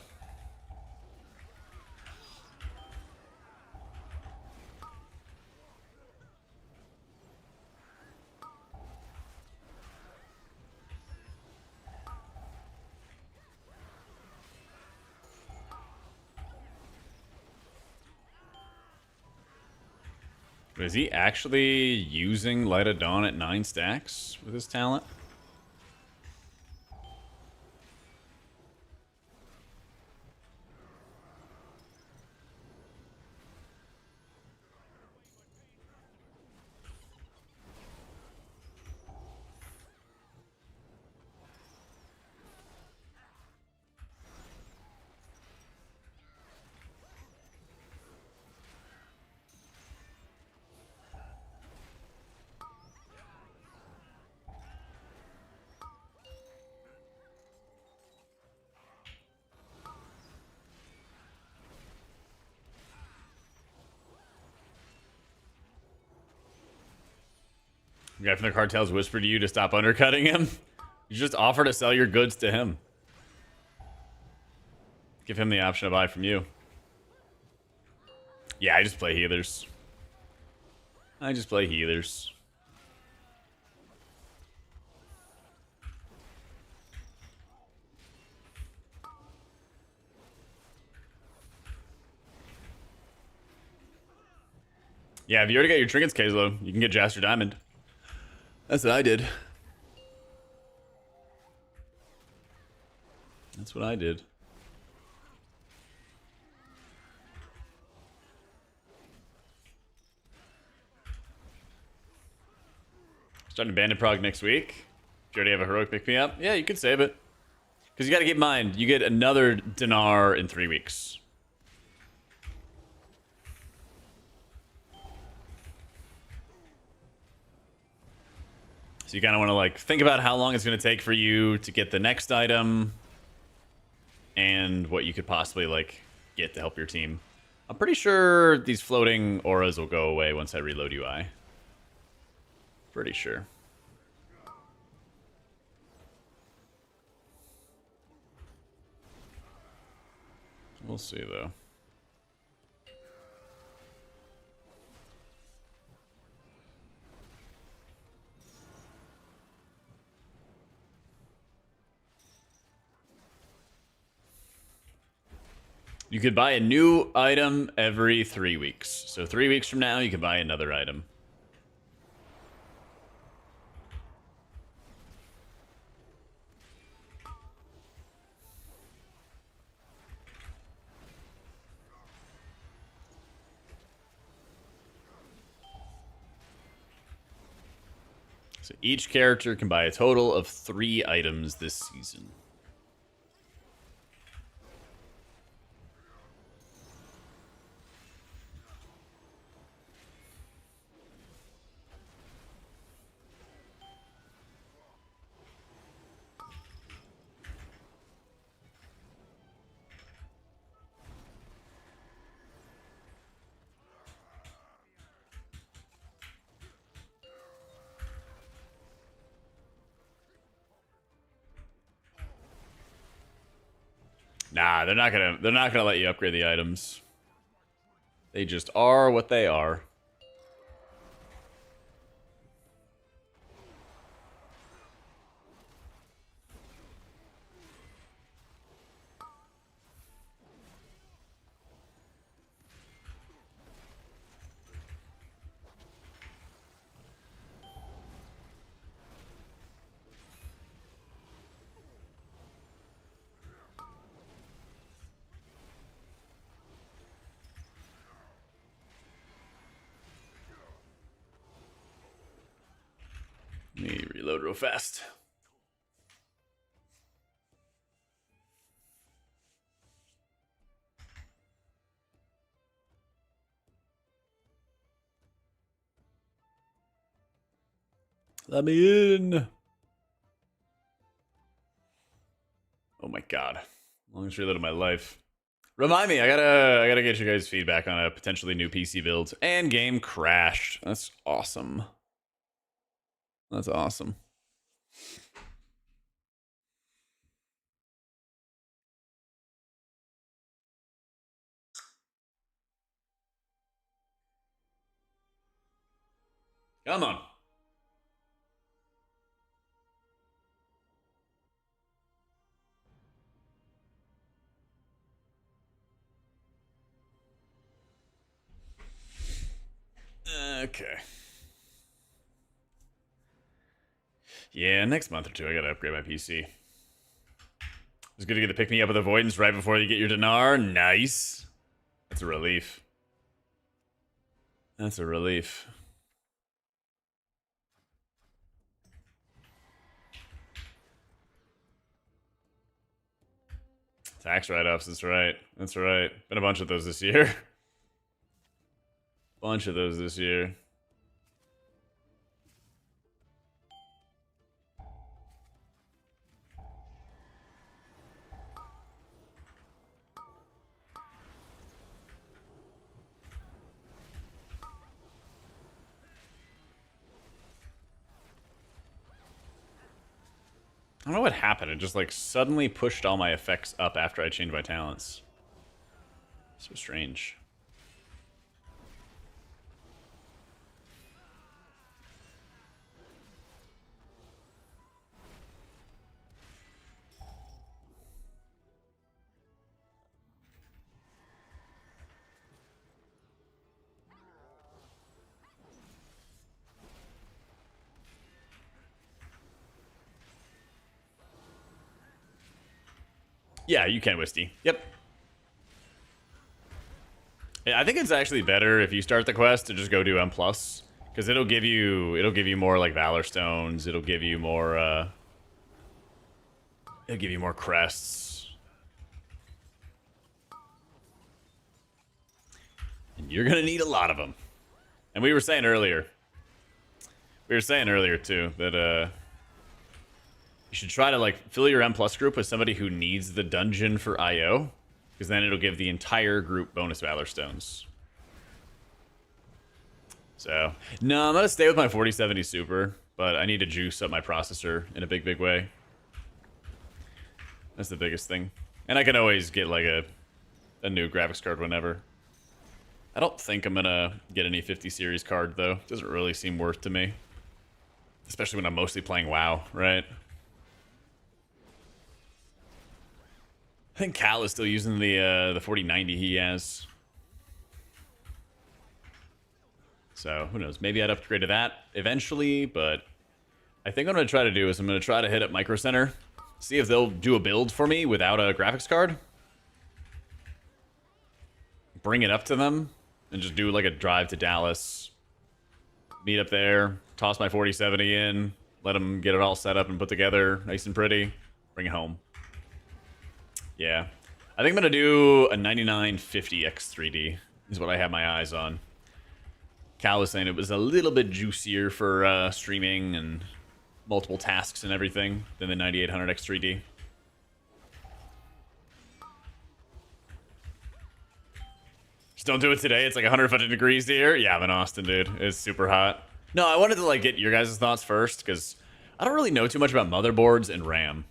A: Is he actually using Light of Dawn at 9 stacks with his talent? The guy from the cartels whispered to you to stop undercutting him. You just offer to sell your goods to him. Give him the option to buy from you. Yeah, I just play healers. I just play healers. Yeah, if you already got your trinkets, Kazlo, you can get Jaster Diamond. That's what I did. That's what I did. Starting Bandit Prog next week. Do you already have a heroic pick me up? Yeah, you could save it. Because you got to keep in mind, you get another Dinar in 3 weeks. So you kind of want to like think about how long it's going to take for you to get the next item and what you could possibly like get to help your team. I'm pretty sure these floating auras will go away once I reload UI. Pretty sure. We'll see though. You could buy a new item every 3 weeks. So 3 weeks from now, you can buy another item. So each character can buy a total of 3 items this season. Nah, they're not gonna let you upgrade the items. They just are what they are. Let me reload real fast. Let me in. Oh my god. Longest reload of my life. Remind me, I gotta get you guys' feedback on a potentially new PC build. And game crashed. That's awesome. That's awesome. Come on. Okay. Yeah, next month or two, I gotta upgrade my PC. It's good to get the pick-me-up with Avoidance right before you get your Dinar. Nice. That's a relief. That's a relief. Tax write-offs, that's right. That's right. Been a bunch of those this year. Bunch of those this year. I don't know what happened. It just like suddenly pushed all my effects up after I changed my talents. So strange. Yeah, you can, Wisty. Yep. Yeah, I think it's actually better if you start the quest to just go do M+, because it'll give you more like Valor stones. It'll give you more crests. And you're gonna need a lot of them. And we were saying earlier too that you should try to like fill your M+ group with somebody who needs the dungeon for IO, because then it'll give the entire group bonus Valor stones. So, no, I'm gonna stay with my 4070 Super, but I need to juice up my processor in a big way. That's the biggest thing. And I can always get like a new graphics card whenever. I don't think I'm gonna get any 50 series card though. Doesn't really seem worth to me. Especially when I'm mostly playing WoW, right? I think Cal is still using the 4090 he has. So, who knows? Maybe I'd upgrade to that eventually, but I think what I'm going to try to do is I'm going to try to hit up Micro Center, see if they'll do a build for me without a graphics card. Bring it up to them, and just do like a drive to Dallas. Meet up there, toss my 4070 in, let them get it all set up and put together, nice and pretty, bring it home. Yeah. I think I'm going to do a 9950 X3D, is what I have my eyes on. Cal was saying it was a little bit juicier for streaming and multiple tasks and everything than the 9800 X3D. Just don't do it today. It's like 150 degrees here. Yeah, I'm in Austin, dude. It's super hot. No, I wanted to like get your guys' thoughts first, because I don't really know too much about motherboards and RAM.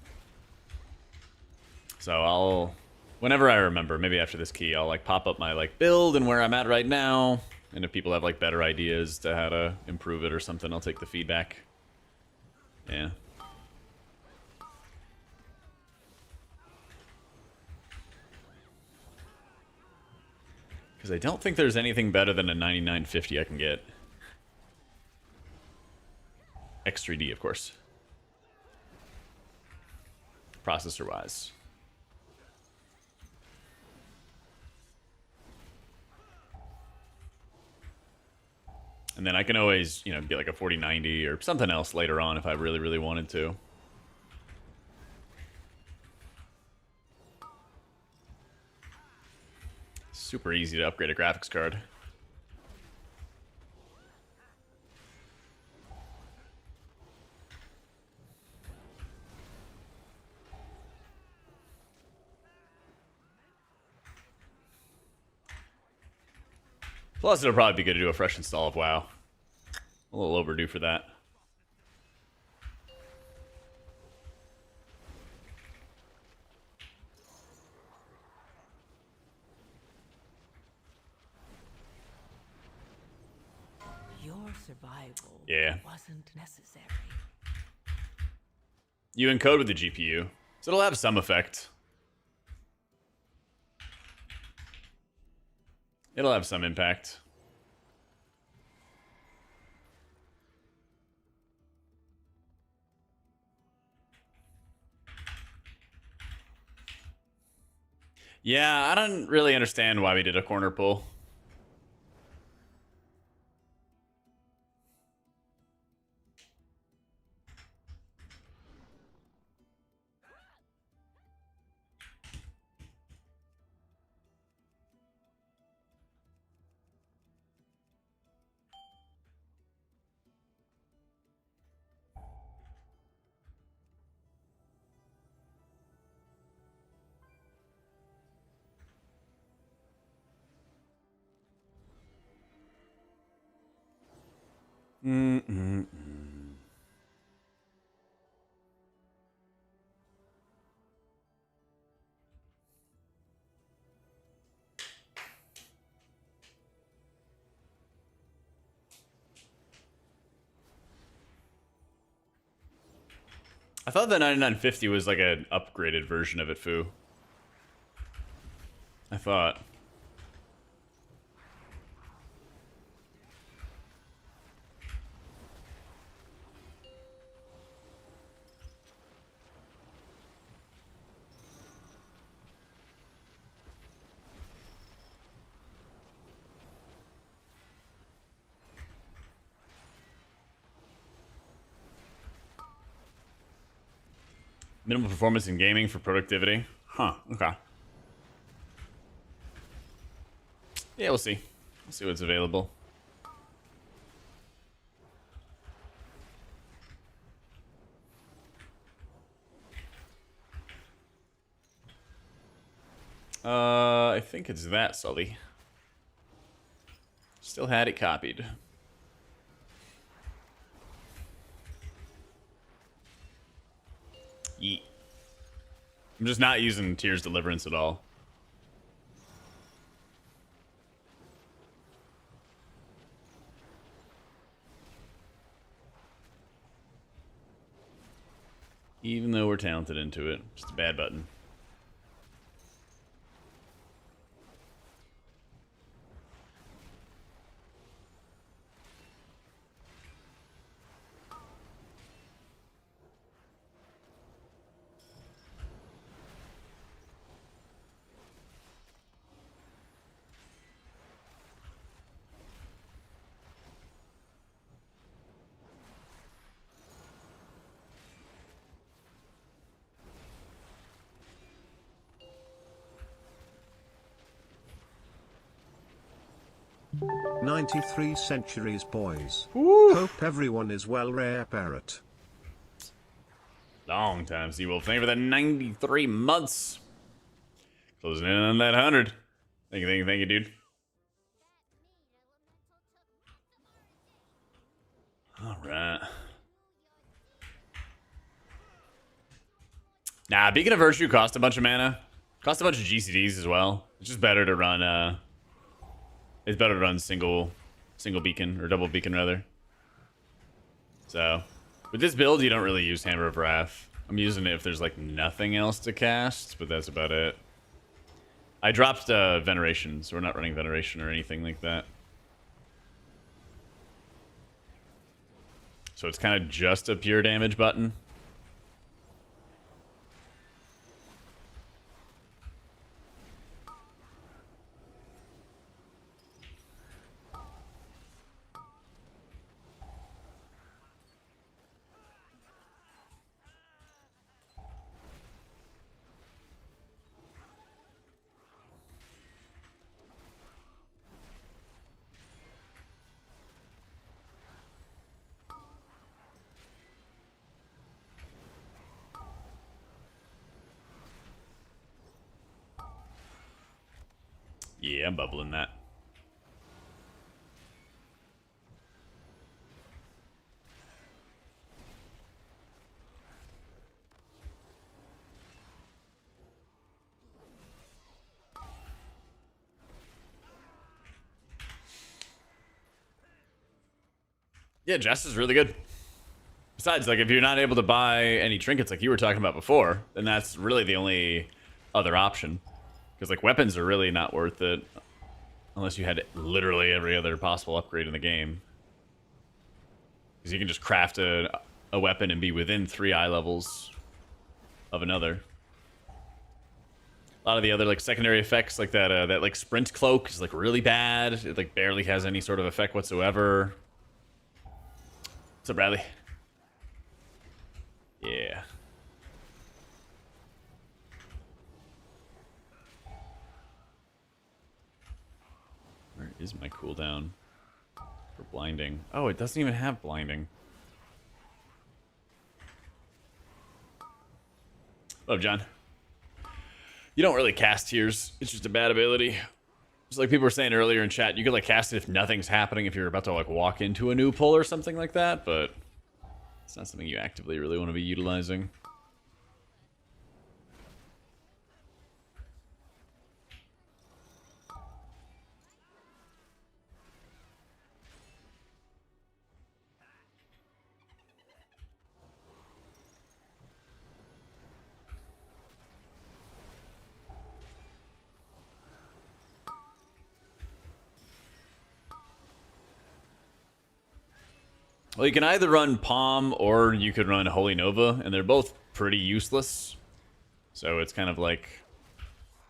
A: So I'll, whenever I remember, maybe after this key, I'll like pop up my like build and where I'm at right now. And if people have like better ideas to how to improve it or something, I'll take the feedback. Yeah. Because I don't think there's anything better than a 9950 I can get. X3D, of course. Processor-wise. And then I can always, you know, get like a 4090 or something else later on if I really, really wanted to. Super easy to upgrade a graphics card. Plus, it'll probably be good to do a fresh install of WoW. A little overdue for that.
C: Your survival wasn't necessary.
A: You encode with the GPU, so it'll have some effect. It'll have some impact. Yeah, I don't really understand why we did a corner pull. Mm-mm-mm. I thought the 9950 was like an upgraded version of it, Foo. I thought. Minimal performance in gaming for productivity. Huh, okay. Yeah, we'll see. We'll see what's available. I think it's that, Sully. Still had it copied. Yeet. I'm just not using Tears Deliverance at all. Even though we're talented into it. Just a bad button.
D: "93 centuries, boys.
A: Woo.
D: Hope everyone is well, Rare Parrot."
A: Long time, Seawolf. Thank you for the 93 months. Closing in on that 100. Thank you, dude. Alright. Nah, Beacon of Virtue cost a bunch of mana. Cost a bunch of GCDs as well. It's just better to run, it's better to run single beacon, or double beacon rather. So, with this build, you don't really use Hammer of Wrath. I'm using it if there's like nothing else to cast, but that's about it. I dropped Veneration, so we're not running Veneration or anything like that. So it's kind of just a pure damage button. Yeah, I'm bubbling that. Yeah, Jess is really good. Besides, like, if you're not able to buy any trinkets like you were talking about before, then that's really the only other option. Because, like, weapons are really not worth it. Unless you had literally every other possible upgrade in the game. Because you can just craft a weapon and be within 3 eye levels of another. A lot of the other like secondary effects, like that like sprint cloak, is like really bad. It like barely has any sort of effect whatsoever. What's up, Bradley? Yeah. Where is my cooldown for blinding? Oh, it doesn't even have blinding. Oh, John. You don't really cast tears. It's just a bad ability. Just like people were saying earlier in chat, you could like cast it if nothing's happening, if you're about to like walk into a new pull or something like that, but it's not something you actively really want to be utilizing. Well, you can either run Palm or you could run Holy Nova, and they're both pretty useless. So it's kind of like,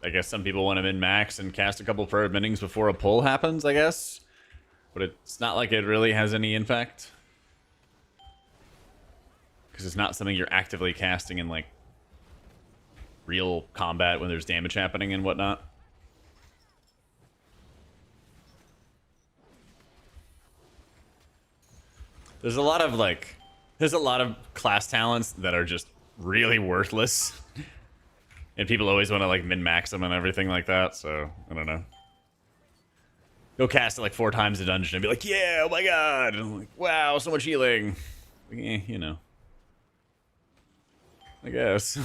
A: I guess some people want to min-max and cast a couple prayer bendings before a pull happens, I guess. But it's not like it really has any impact. Because it's not something you're actively casting in, like, real combat when there's damage happening and whatnot. There's a lot of class talents that are just really worthless. And people always want to like min-max them and everything like that, so I don't know. Go cast it like 4 times a dungeon and be like, yeah, oh my god! And I'm like, wow, so much healing. You know. I guess.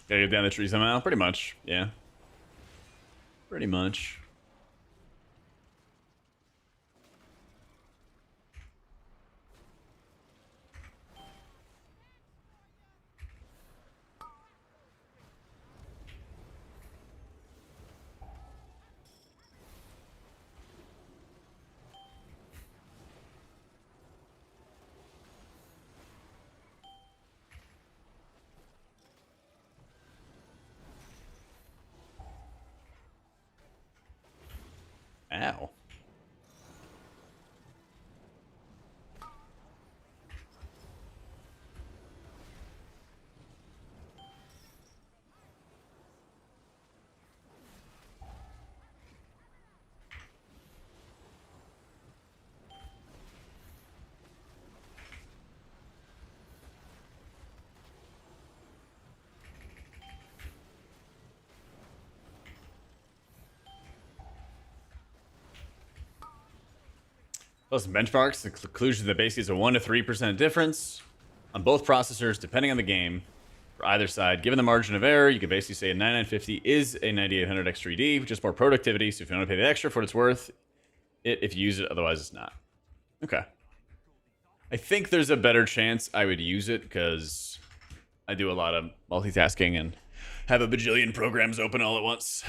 A: Gotta get down the tree somehow? Pretty much, yeah. Pretty much. Ow. Plus benchmarks, the conclusion that basically is a 1 to 3% difference on both processors, depending on the game, for either side. Given the margin of error, you could basically say a 9950 is a 9800 X3D, which is more productivity, so if you want to pay the extra for what it's worth, if you use it, otherwise it's not. Okay. I think there's a better chance I would use it, because I do a lot of multitasking and have a bajillion programs open all at once.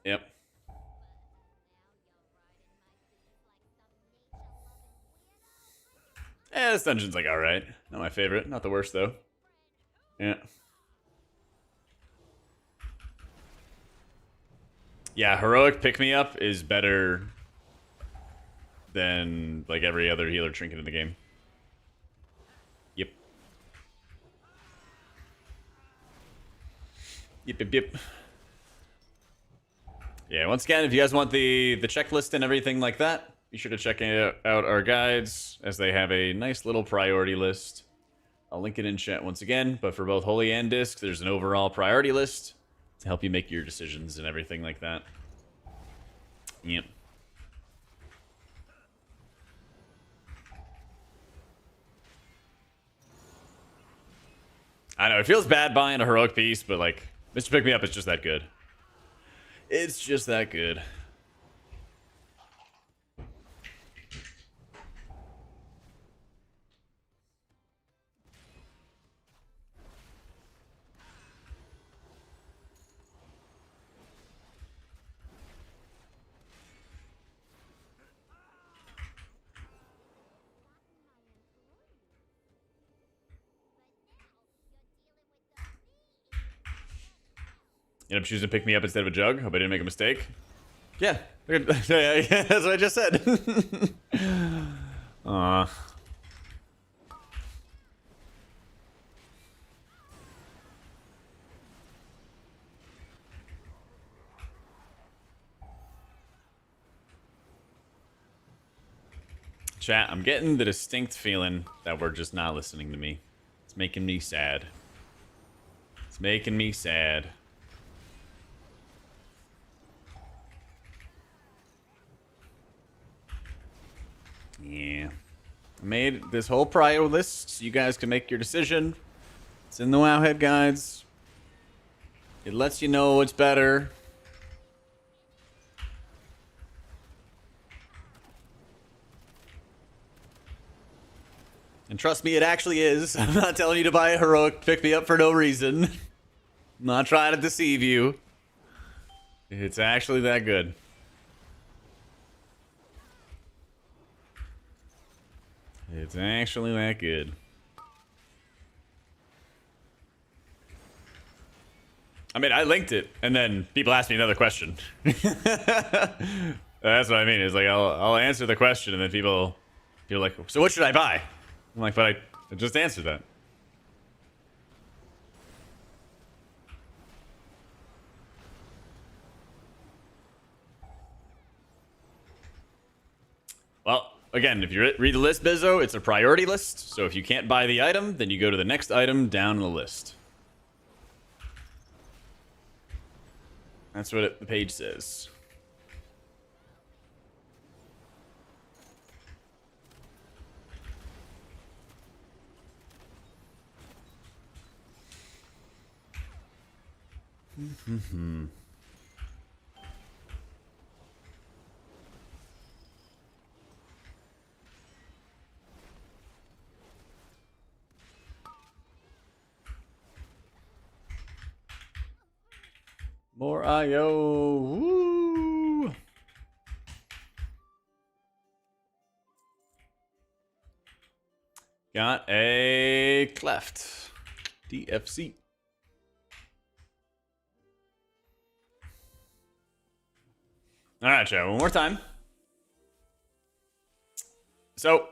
A: Yep. This dungeon's like alright. Not my favorite. Not the worst, though. Yeah. Yeah, heroic pick-me-up is better than, like, every other healer trinket in the game. Yep. Yep. Yeah, once again, if you guys want the checklist and everything like that, be sure to check out our guides, as they have a nice little priority list. I'll link it in chat once again, but for both Holy and Disc, there's an overall priority list to help you make your decisions and everything like that. Yep. I know, it feels bad buying a heroic piece, but like, Mr. Pick Me Up is just that good. It's just that good. End up choosing to pick me up instead of a jug. Hope I didn't make a mistake. Yeah. That's what I just said. Aw. Chat, I'm getting the distinct feeling that we're just not listening to me. It's making me sad. It's making me sad. Yeah. I made this whole prio list so you guys can make your decision. It's in the Wowhead guides. It lets you know what's better. And trust me, it actually is. I'm not telling you to buy a heroic pick me up for no reason. I'm not trying to deceive you. It's actually that good. It's actually that good. I mean, I linked it, and then people asked me another question. That's what I mean. It's like, I'll answer the question, and then people are like, so what should I buy? I'm like, but I just answered that. Well, again, if you read the list, Bizzo, it's a priority list. So if you can't buy the item, then you go to the next item down the list. That's what the page says. More IO. Woo! Got a cleft. DFC. All right, chat. One more time. So,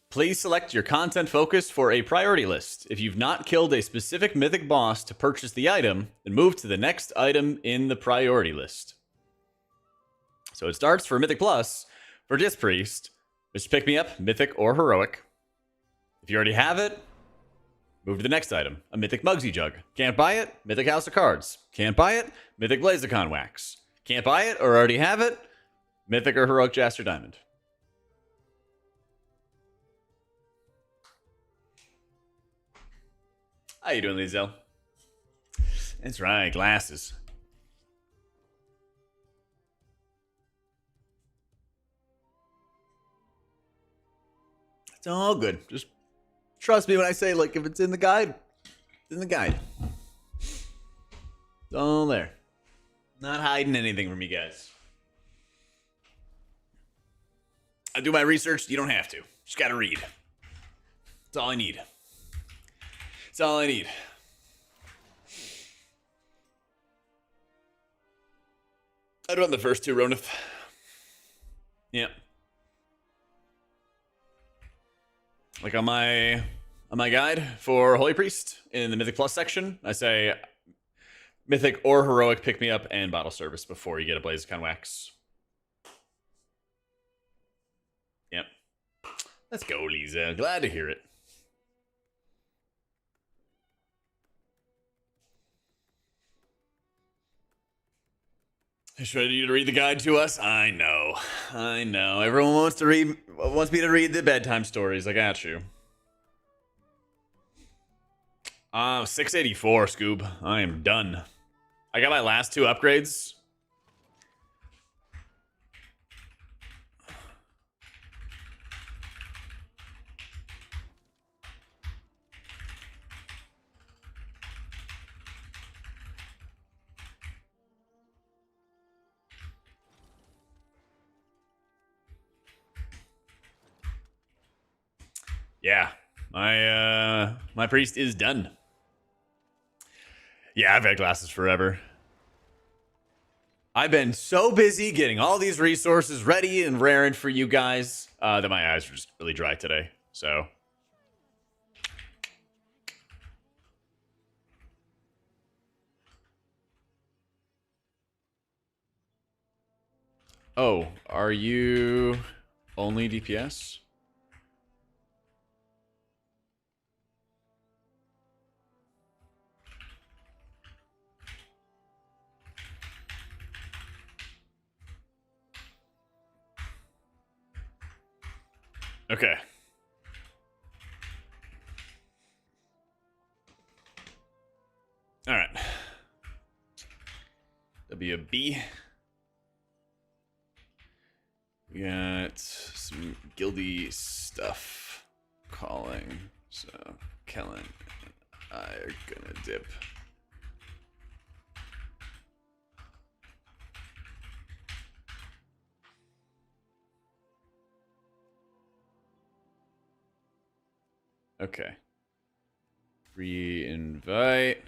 A: please select your content focus for a priority list. If you've not killed a specific mythic boss to purchase the item, then move to the next item in the priority list. So it starts for Mythic Plus for Disc Priest, which pick me up, Mythic or Heroic. If you already have it, move to the next item, a Mythic Mugsy Jug. Can't buy it? Mythic House of Cards. Can't buy it? Mythic Blazicon Wax. Can't buy it or already have it? Mythic or Heroic Jaster Diamond. How you doing, Lizelle? That's right, glasses. It's all good. Just trust me when I say, like, if it's in the guide, it's in the guide. It's all there. Not hiding anything from you guys. I do my research. You don't have to. Just gotta read. That's all I need. That's all I need. I'd run the first two, Ronith. Yeah. Like on my guide for Holy Priest in the Mythic Plus section, I say Mythic or Heroic pick me up and bottle service before you get a Blazicon Wax. Yep. Let's go, Lisa. Glad to hear it. I just wanted you to read the guide to us. I know. Everyone wants me to read the bedtime stories. I got you. 684, Scoob. I am done. I got my last two upgrades. Yeah, my priest is done. Yeah, I've had glasses forever. I've been so busy getting all these resources ready and raring for you guys that my eyes are just really dry today. So. Oh, are you only DPS? Okay. All right. WB. We got some guildy stuff calling. So Kellen and I are gonna dip. Okay. Re-invite.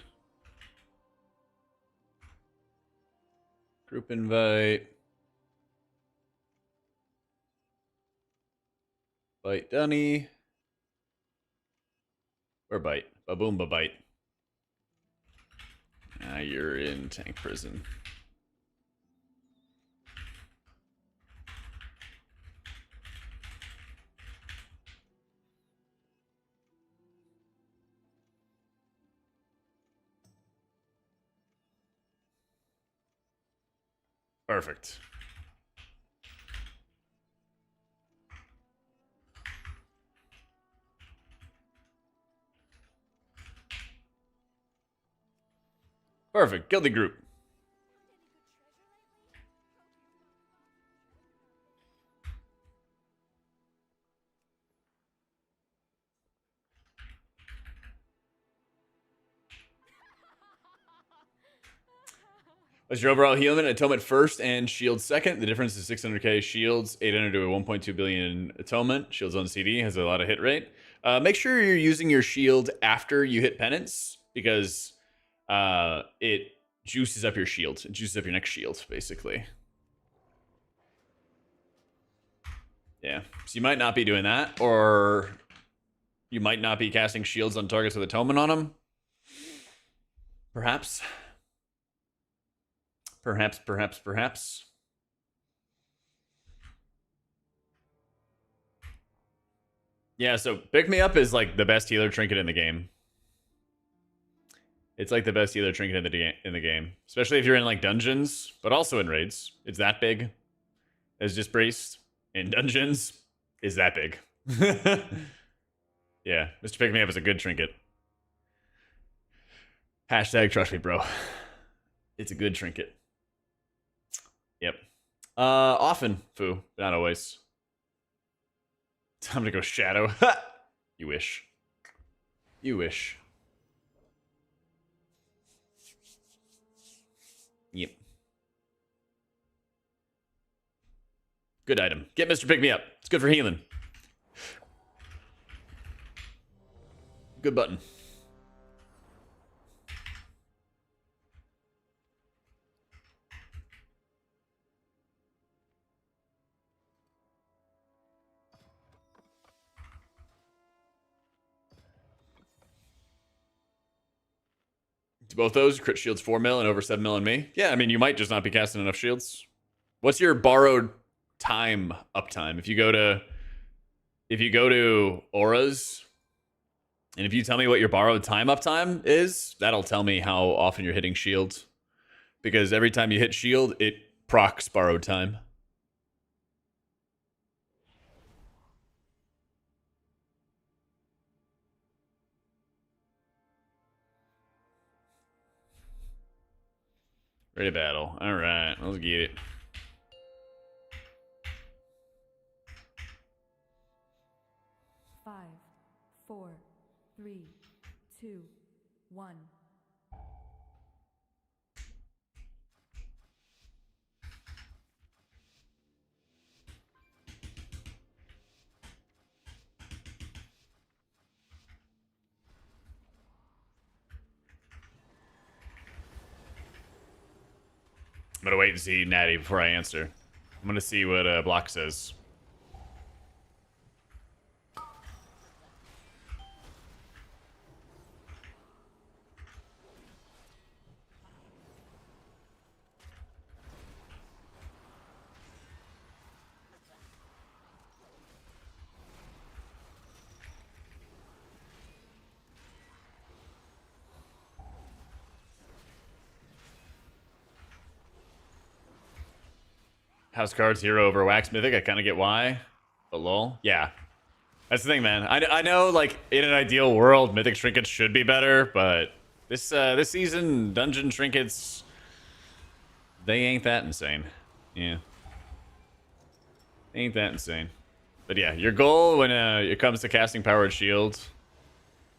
A: Group invite. Bite Dunny. Or bite. Ba-boom, bite. Ah, you're in tank prison. Perfect. Perfect. Guilty group. What's your overall heal limit? Atonement first and shield second. The difference is 600k shields, 800 to a 1.2 billion atonement. Shields on CD has a lot of hit rate. Make sure you're using your shield after you hit penance because it juices up your shield. It juices up your next shield, basically. Yeah. So you might not be doing that, or you might not be casting shields on targets with atonement on them. Perhaps. Perhaps. Yeah, so Pick Me Up is like the best healer trinket in the game. It's like the best healer trinket in the game. Especially if you're in like dungeons, but also in raids. It's that big. As just Priest in dungeons is that big. Yeah, Mr. Pick Me Up is a good trinket. Hashtag trust me, bro. It's a good trinket. Yep. Often, Foo, but not always. Time to go Shadow. You wish. You wish. Yep. Good item. Get Mr. Pick Me Up. It's good for healing. Good button. Do both those crit shields 4 mil and over 7 mil on me? Yeah, I mean, you might just not be casting enough shields. What's your borrowed time uptime? If you go to auras, and if you tell me what your borrowed time uptime is, that'll tell me how often you're hitting shield. Because every time you hit shield, it procs borrowed time. Ready to battle. All right, let's get it.
B: Five, 4, 3, 2, 1.
A: gonna wait and see Natty before I answer. I'm gonna see what Block says. House cards hero over wax mythic. I kind of get why, but lol. Yeah, that's the thing, man. I know, like, in an ideal world, mythic trinkets should be better, but this season, dungeon trinkets, they ain't that insane. Yeah, ain't that insane. But yeah, your goal when it comes to casting powered shield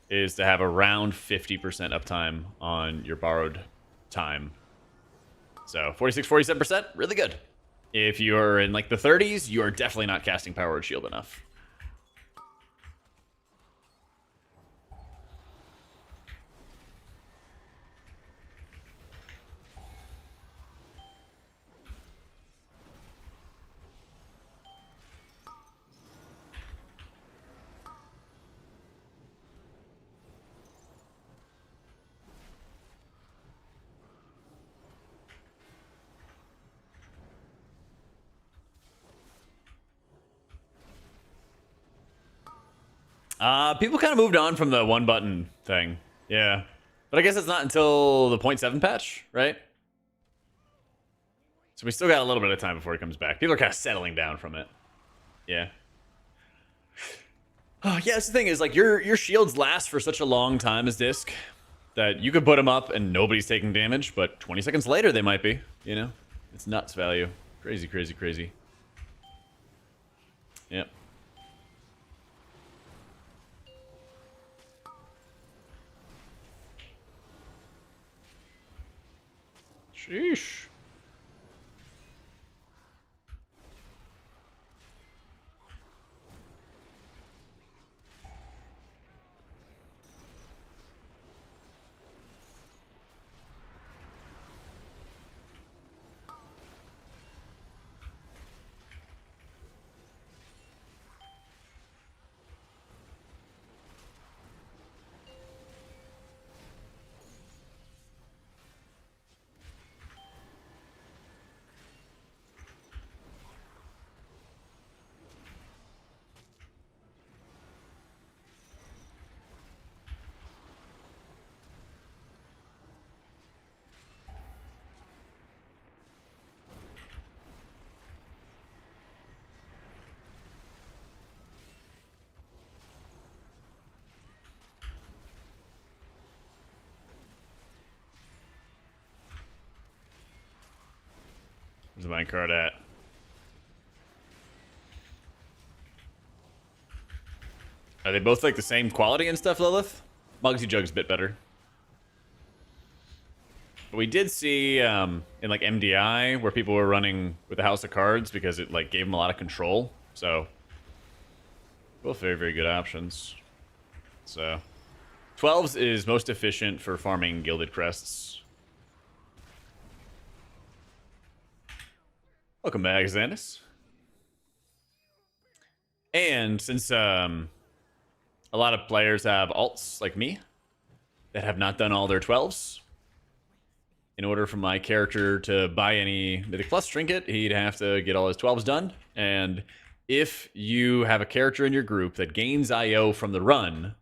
A: is to have around 50% uptime on your borrowed time. So 46, 47%, really good. If you're in like the 30s, you are definitely not casting powered shield enough. People kind of moved on from the one button thing. Yeah. But I guess it's not until the 0.7 patch, right? So we still got a little bit of time before it comes back. People are kind of settling down from it. Yeah. Oh, yeah, that's the thing is, like, your shields last for such a long time as disc that you could put them up and nobody's taking damage, but 20 seconds later they might be, you know? It's nuts value. Crazy, crazy, crazy. Yep. Sheesh. Where's my card at? Are they both like the same quality and stuff, Lilith? Mugsy Jug's a bit better. But we did see in like MDI where people were running with the House of Cards because it like gave them a lot of control. So both very, very good options. So 12s is most efficient for farming Gilded Crests. Welcome back, Xanis. And since a lot of players have alts like me that have not done all their 12s, in order for my character to buy any Mythic Plus trinket, he'd have to get all his 12s done. And if you have a character in your group that gains IO from the run,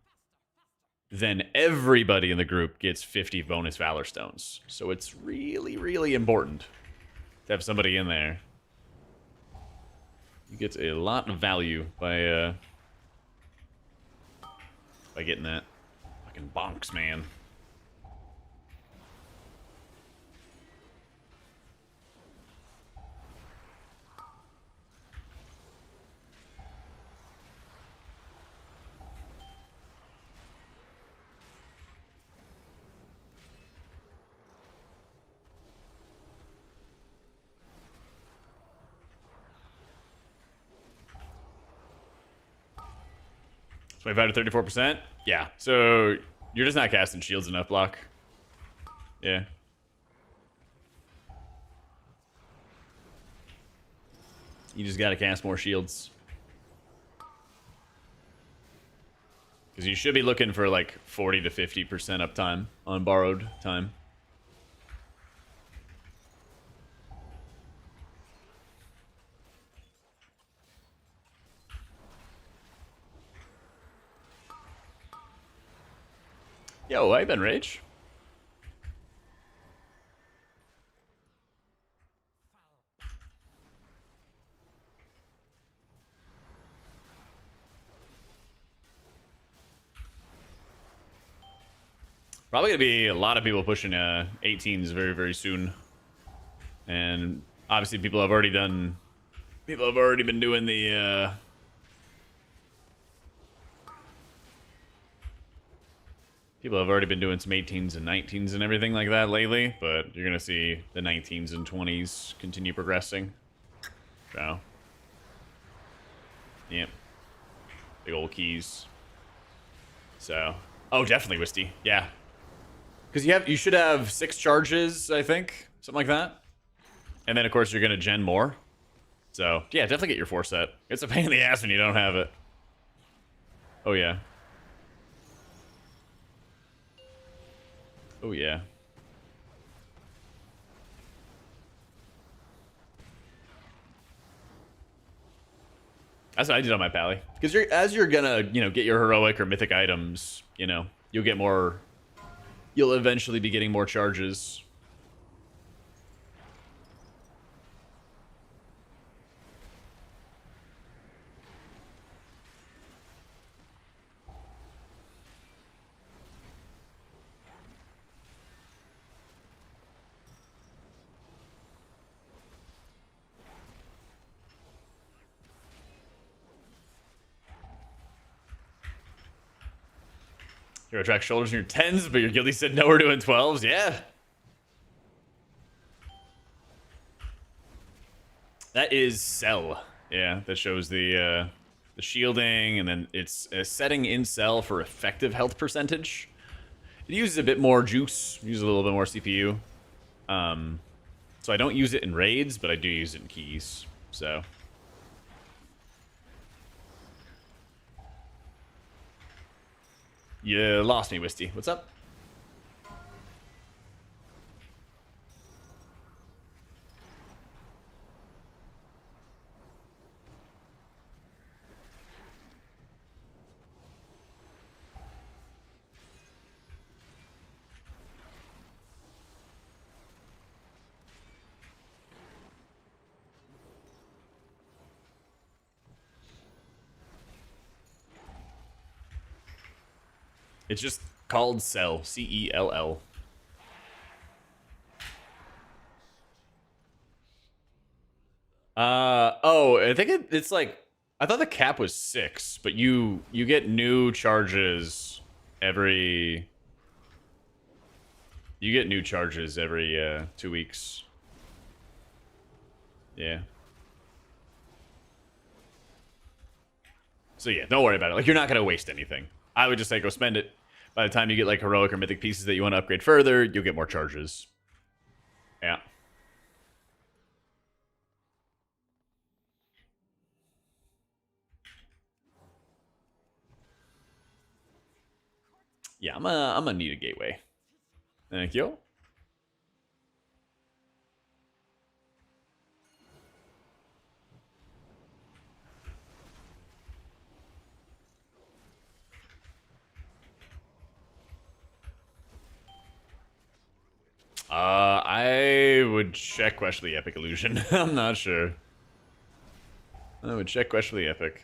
A: then everybody in the group gets 50 bonus Valor Stones. So it's really, really important to have somebody in there. You get a lot of value by getting that. Fucking bonks, man. So 25 to 34%? Yeah. So you're just not casting shields enough, Block. Yeah. You just gotta cast more shields. Because you should be looking for like 40 to 50% uptime on borrowed time. Yo, I've been Rage. Probably gonna be a lot of people pushing 18s very, very soon. And obviously people have already done... People have already been doing the... People have already been doing some 18s and 19s and everything like that lately, but you're gonna see the 19s and 20s continue progressing. So... Yep. Big old keys. So... Oh, definitely, Wisty. Yeah. Because you should have 6 charges, I think. Something like that. And then, of course, you're going to gen more. So, yeah, definitely get your 4 set. It's a pain in the ass when you don't have it. Oh, yeah. Oh, yeah. That's what I did on my pally. Because as you're gonna, get your heroic or mythic items, you'll get more... You'll eventually be getting more charges. You attract shoulders in your 10s, but your guildie said no, we're doing 12s. Yeah. That is Cell. Yeah, that shows the shielding, and then it's a setting in Cell for effective health percentage. It uses a bit more juice, uses a little bit more CPU. So I don't use it in raids, but I do use it in keys. So... You lost me, Wisty. What's up? It's just called Cell. C-E-L-L. Oh, I think it's like... I thought the cap was 6, but you get new charges every... You get new charges every 2 weeks. Yeah. So yeah, don't worry about it. Like, you're not going to waste anything. I would just say go spend it. By the time you get like heroic or mythic pieces that you want to upgrade further, you'll get more charges. Yeah. Yeah, I'm gonna need a gateway. Thank you. I would check Quest for the Epic Illusion. I'm not sure. I would check Quest for the Epic.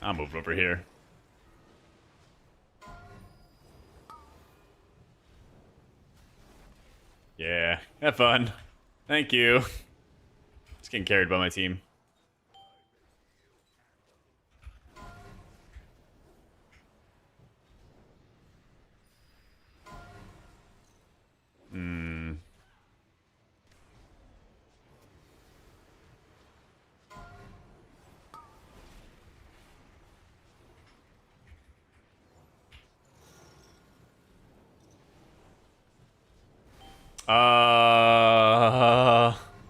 A: I'll move over here. Yeah, have fun. Thank you. Just getting carried by my team.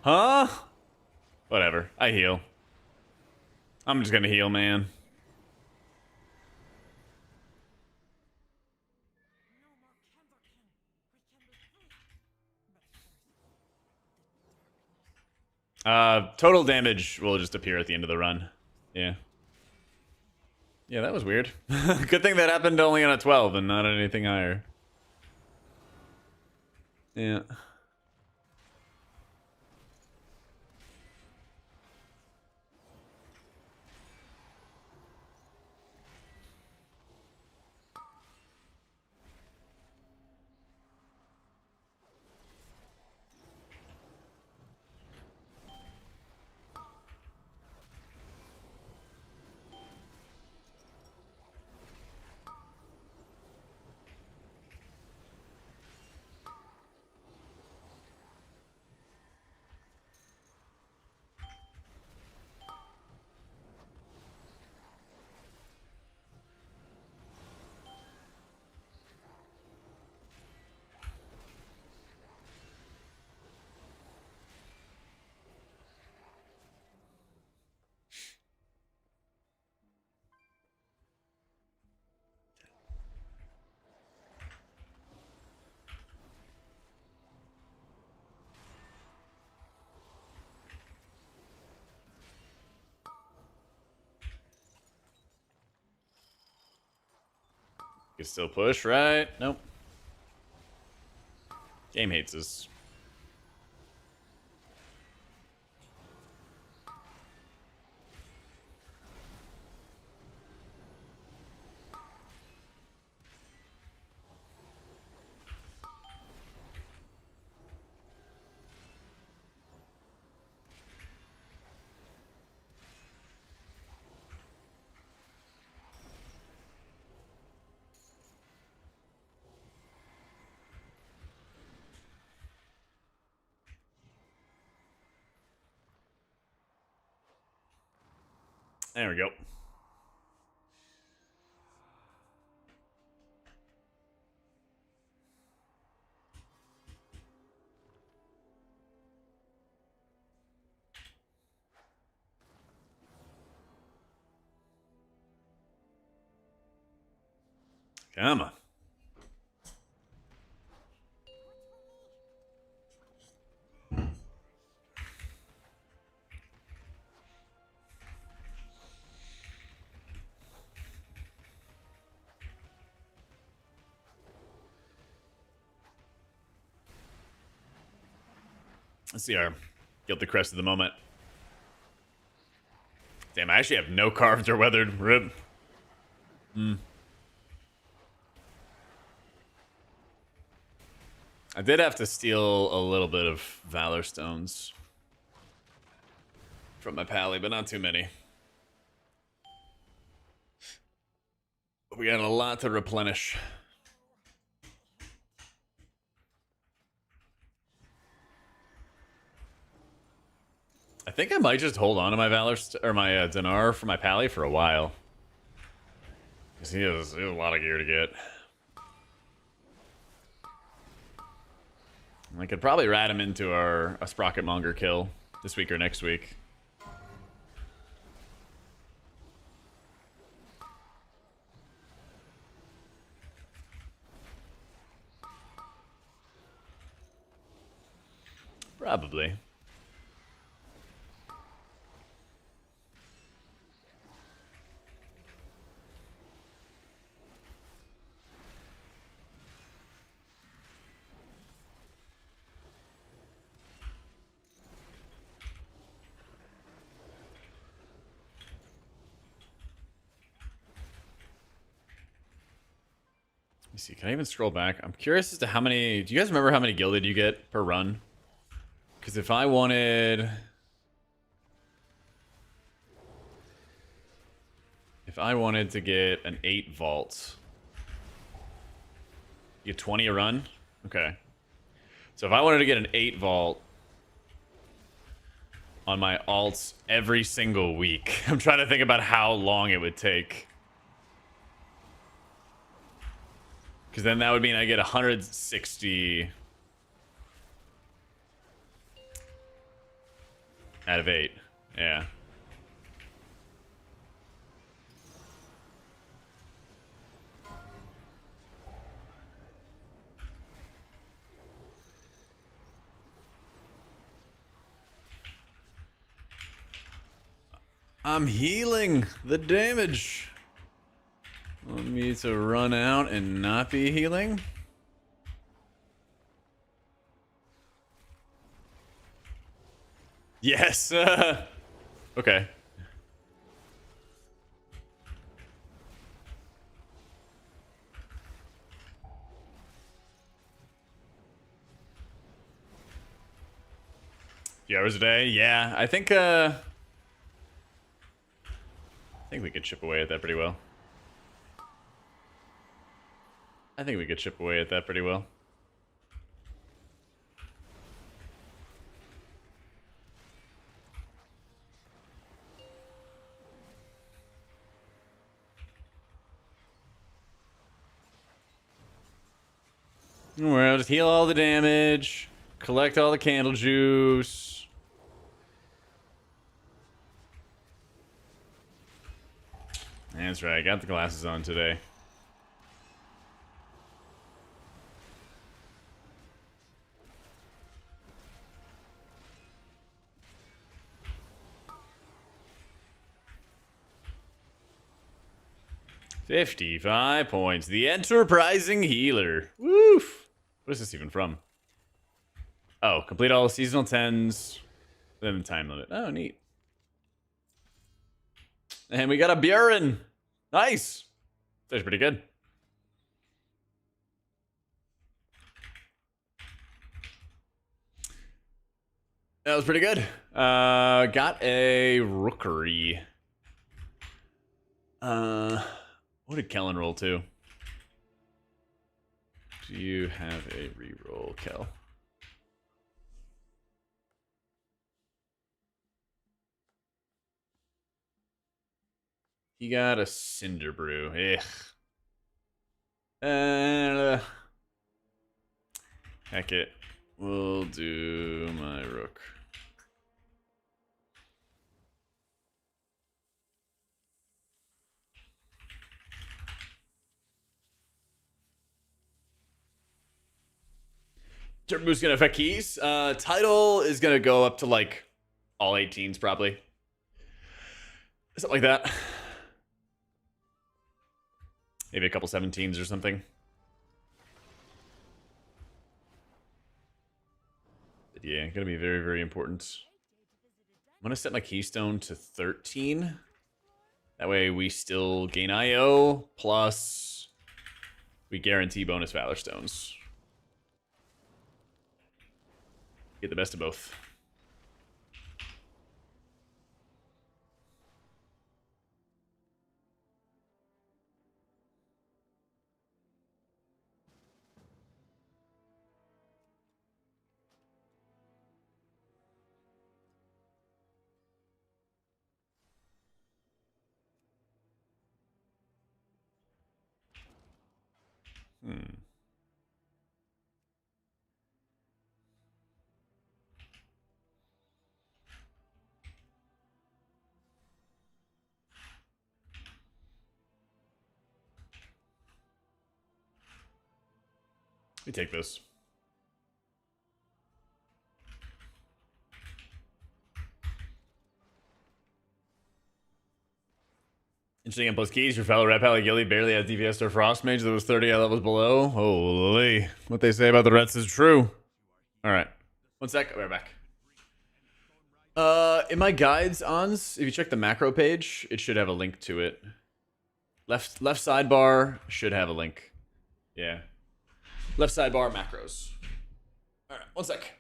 A: Huh? Whatever. I heal. I'm just gonna heal, man. Total damage will just appear at the end of the run. Yeah. Yeah, that was weird. Good thing that happened only on a 12 and not anything higher. Yeah. You can still push, right? Nope. Game hates us. There we go. Come on. Let's see our guilty crest of the moment. Damn, I actually have no carved or weathered. Rip. I did have to steal a little bit of Valor stones from my pally, but not too many. We got a lot to replenish. I think I might just hold on to my Valor or my Dinar for my pally for a while. Because he has a lot of gear to get. I could probably rat him into a Sprocket Monger kill this week or next week. Probably. me see. Can I even scroll back? I'm curious as to how many... Do you guys remember how many gilded you get per run? Because if I wanted... If I wanted to get an 8 vault... You get 20 a run? Okay. So if I wanted to get an 8 vault... on my alts every single week. I'm trying to think about how long it would take. Because then that would mean I get 160 out of 8. Yeah. I'm healing the damage. Want me to run out and not be healing? Yes. Okay. Few hours a day? Yeah, I think we could chip away at that pretty well. I think we could chip away at that pretty well. Alright, I'll just heal all the damage, collect all the candle juice. That's right, I got the glasses on today. $55 points. The enterprising healer. Woof. What is this even from? Oh, complete all seasonal 10s within the time limit. Oh, neat. And we got a Buren. Nice. That's pretty good. That was pretty good. Got a rookery. What did Kellen roll to? Do you have a reroll, Kel? He got a Cinder Brew. Ugh. Heck it. We'll do my rook. Turbo Boost gonna affect keys. Title is gonna go up to like all 18s probably. Something like that. Maybe a couple 17s or something. But yeah, gonna be very, very important. I'm gonna set my keystone to 13. That way we still gain IO, plus we guarantee bonus Valor Stones. Get the best of both. Let me take this. Interesting M plus keys. Your fellow Red Pally Gilly barely has DPS or Frost Mage that was 30 levels below. Holy. What they say about the Reds is true. Alright. 1 sec. I'll be right back. In my guides, Ons, if you check the macro page, it should have a link to it. Left sidebar should have a link. Yeah. Left sidebar macros. All right, one sec.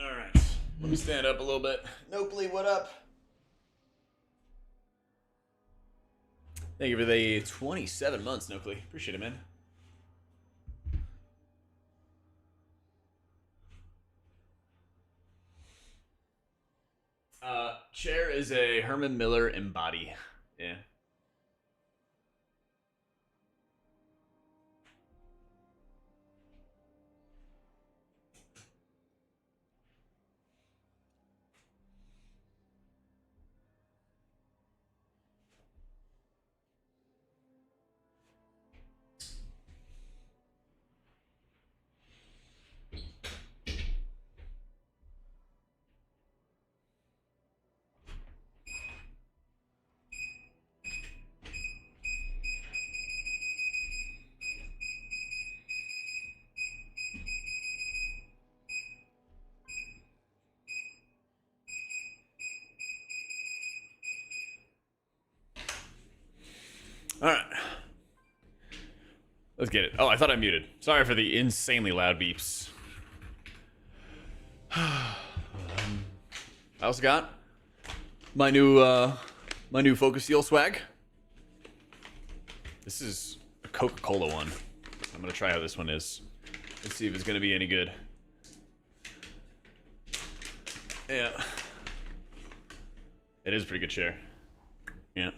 A: All right. Let me stand up a little bit. Nopley, what up? Thank you for the 27 months, Nokley. Appreciate it, man. Chair is a Herman Miller embody. Yeah. All right. Let's get it. Oh, I thought I muted. Sorry for the insanely loud beeps. I also got my new Focus Seal swag. This is a Coca-Cola one. I'm gonna try how this one is. Let's see if it's gonna be any good. Yeah. It is a pretty good share. Yeah.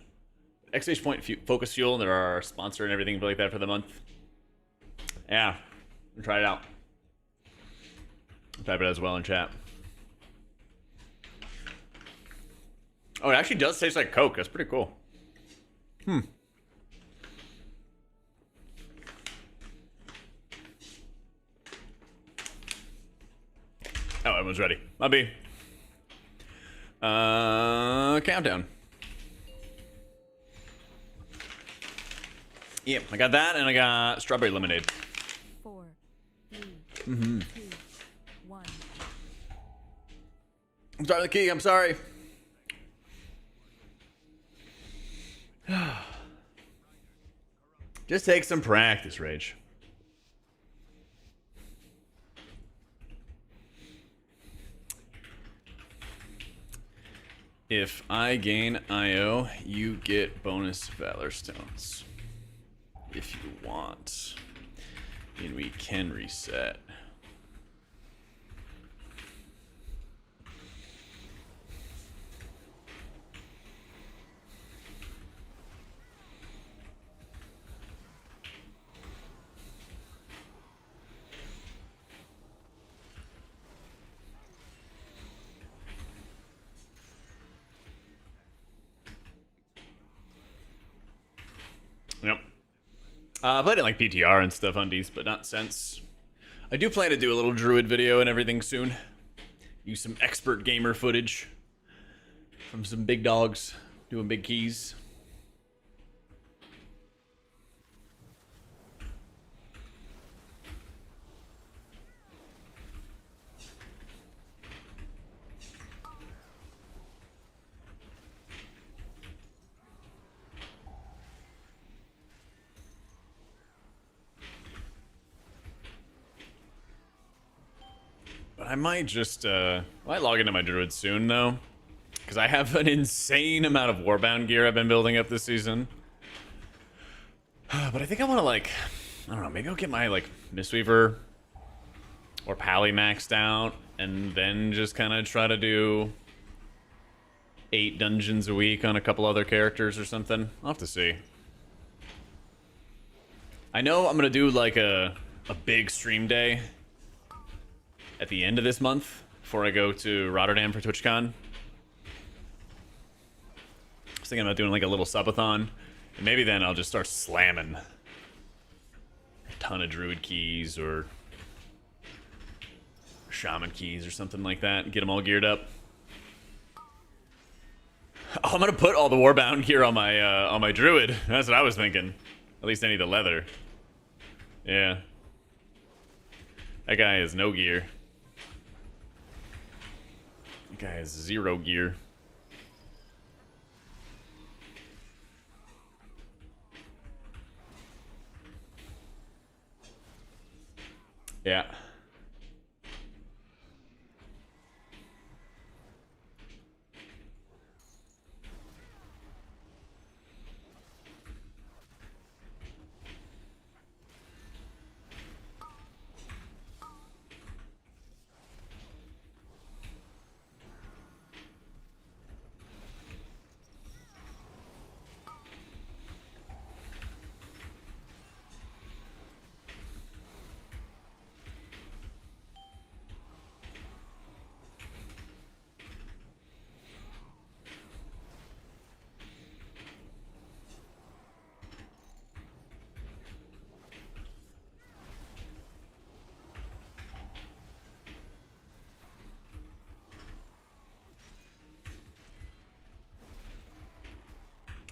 A: XH Point Focus Fuel, they're our sponsor and everything like that for the month. Yeah. Try it out. Type it as well in chat. Oh, it actually does taste like Coke. That's pretty cool. Oh, everyone's ready. I'll be. Countdown. Yep, I got that, and I got strawberry lemonade.
B: 4, 3, 2, 1.
A: I'm sorry, the key. I'm sorry. Just take some practice, Rage. If I gain IO, you get bonus Valor stones. If you want. And we can reset. Yep. I played it like PTR and stuff on D's, but not since. I do plan to do a little druid video and everything soon. Use some expert gamer footage from some big dogs doing big keys. I might just, might log into my druids soon, though. Because I have an insane amount of warbound gear I've been building up this season. But I think I want to, like, I don't know, maybe I'll get my, like, Mistweaver or Pally maxed out. And then just kind of try to do 8 dungeons a week on a couple other characters or something. I'll have to see. I know I'm going to do, like, a big stream day at the end of this month before I go to Rotterdam for TwitchCon. I was thinking about doing like a little subathon, and maybe then I'll just start slamming a ton of druid keys or shaman keys or something like that and get them all geared up. Oh, I'm gonna put all the warbound gear on my druid. That's what I was thinking. At least I need the leather. Yeah. That guy has no gear. That guy has 0 gear. Yeah.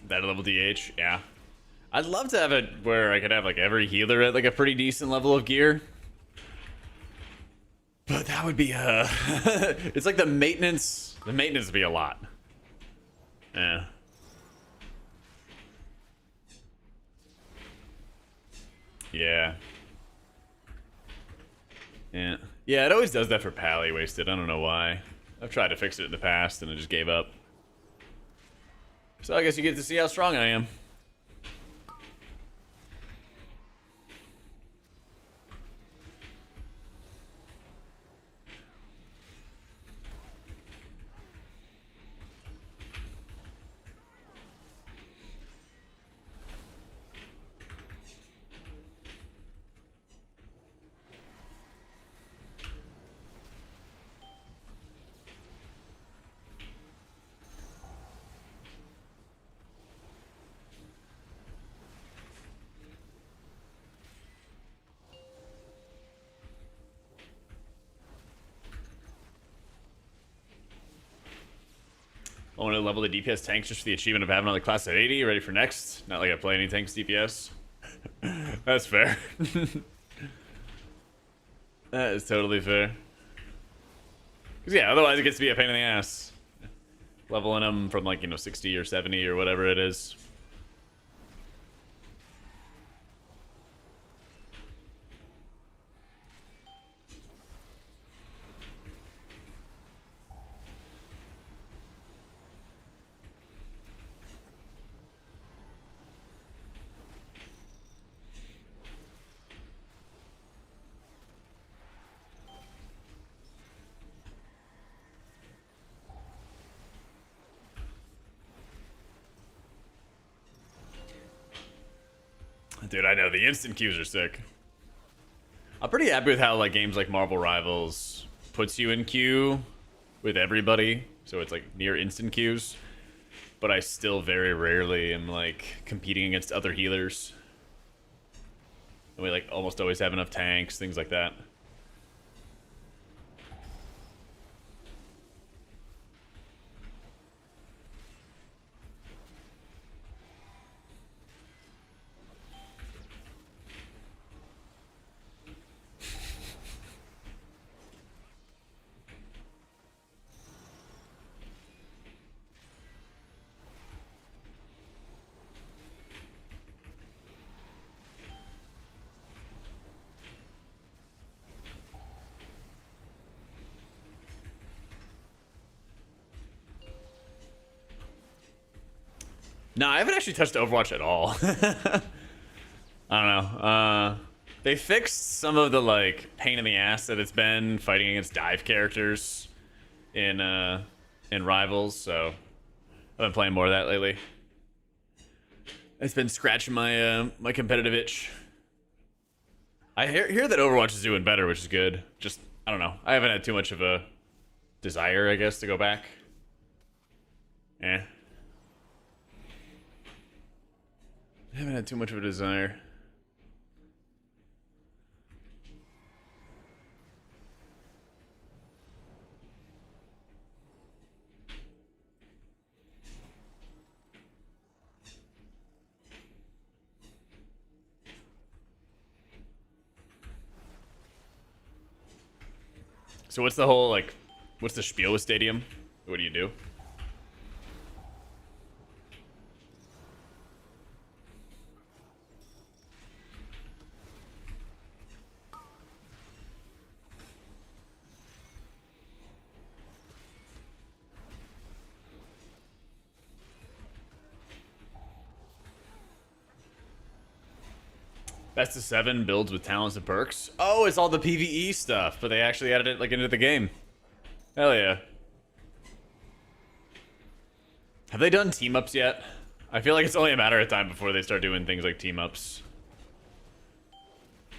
A: That level DH, yeah. I'd love to have it where I could have like every healer at like a pretty decent level of gear. But that would be it's like the maintenance would be a lot. Yeah. Yeah. Yeah. Yeah, it always does that for Pally wasted. I don't know why. I've tried to fix it in the past and I just gave up. So I guess you get to see how strong I am. I want to level the DPS tanks just for the achievement of having another class at 80. Ready for next? Not like I play any tanks DPS. That's fair. That is totally fair. Because yeah, otherwise it gets to be a pain in the ass. Leveling them from like, 60 or 70 or whatever it is. Dude, I know, the instant queues are sick. I'm pretty happy with how like games like Marvel Rivals puts you in queue with everybody, so it's like near instant queues. but I still very rarely am like competing against other healers. And we like almost always have enough tanks, things like that. No, I haven't actually touched Overwatch at all. I don't know. They fixed some of the like pain in the ass that it's been fighting against dive characters in Rivals, so I've been playing more of that lately. It's been scratching my my competitive itch. I hear that Overwatch is doing better, which is good. Just I don't know. I haven't had too much of a desire, I guess, to go back. Eh. I haven't had too much of a desire. So what's the whole, like, what's the spiel with Stadium? What do you do? Best of 7 builds with talents and perks. Oh, it's all the PvE stuff, but they actually added it like into the game. Hell yeah. Have they done team ups yet? I feel like it's only a matter of time before they start doing things like team ups.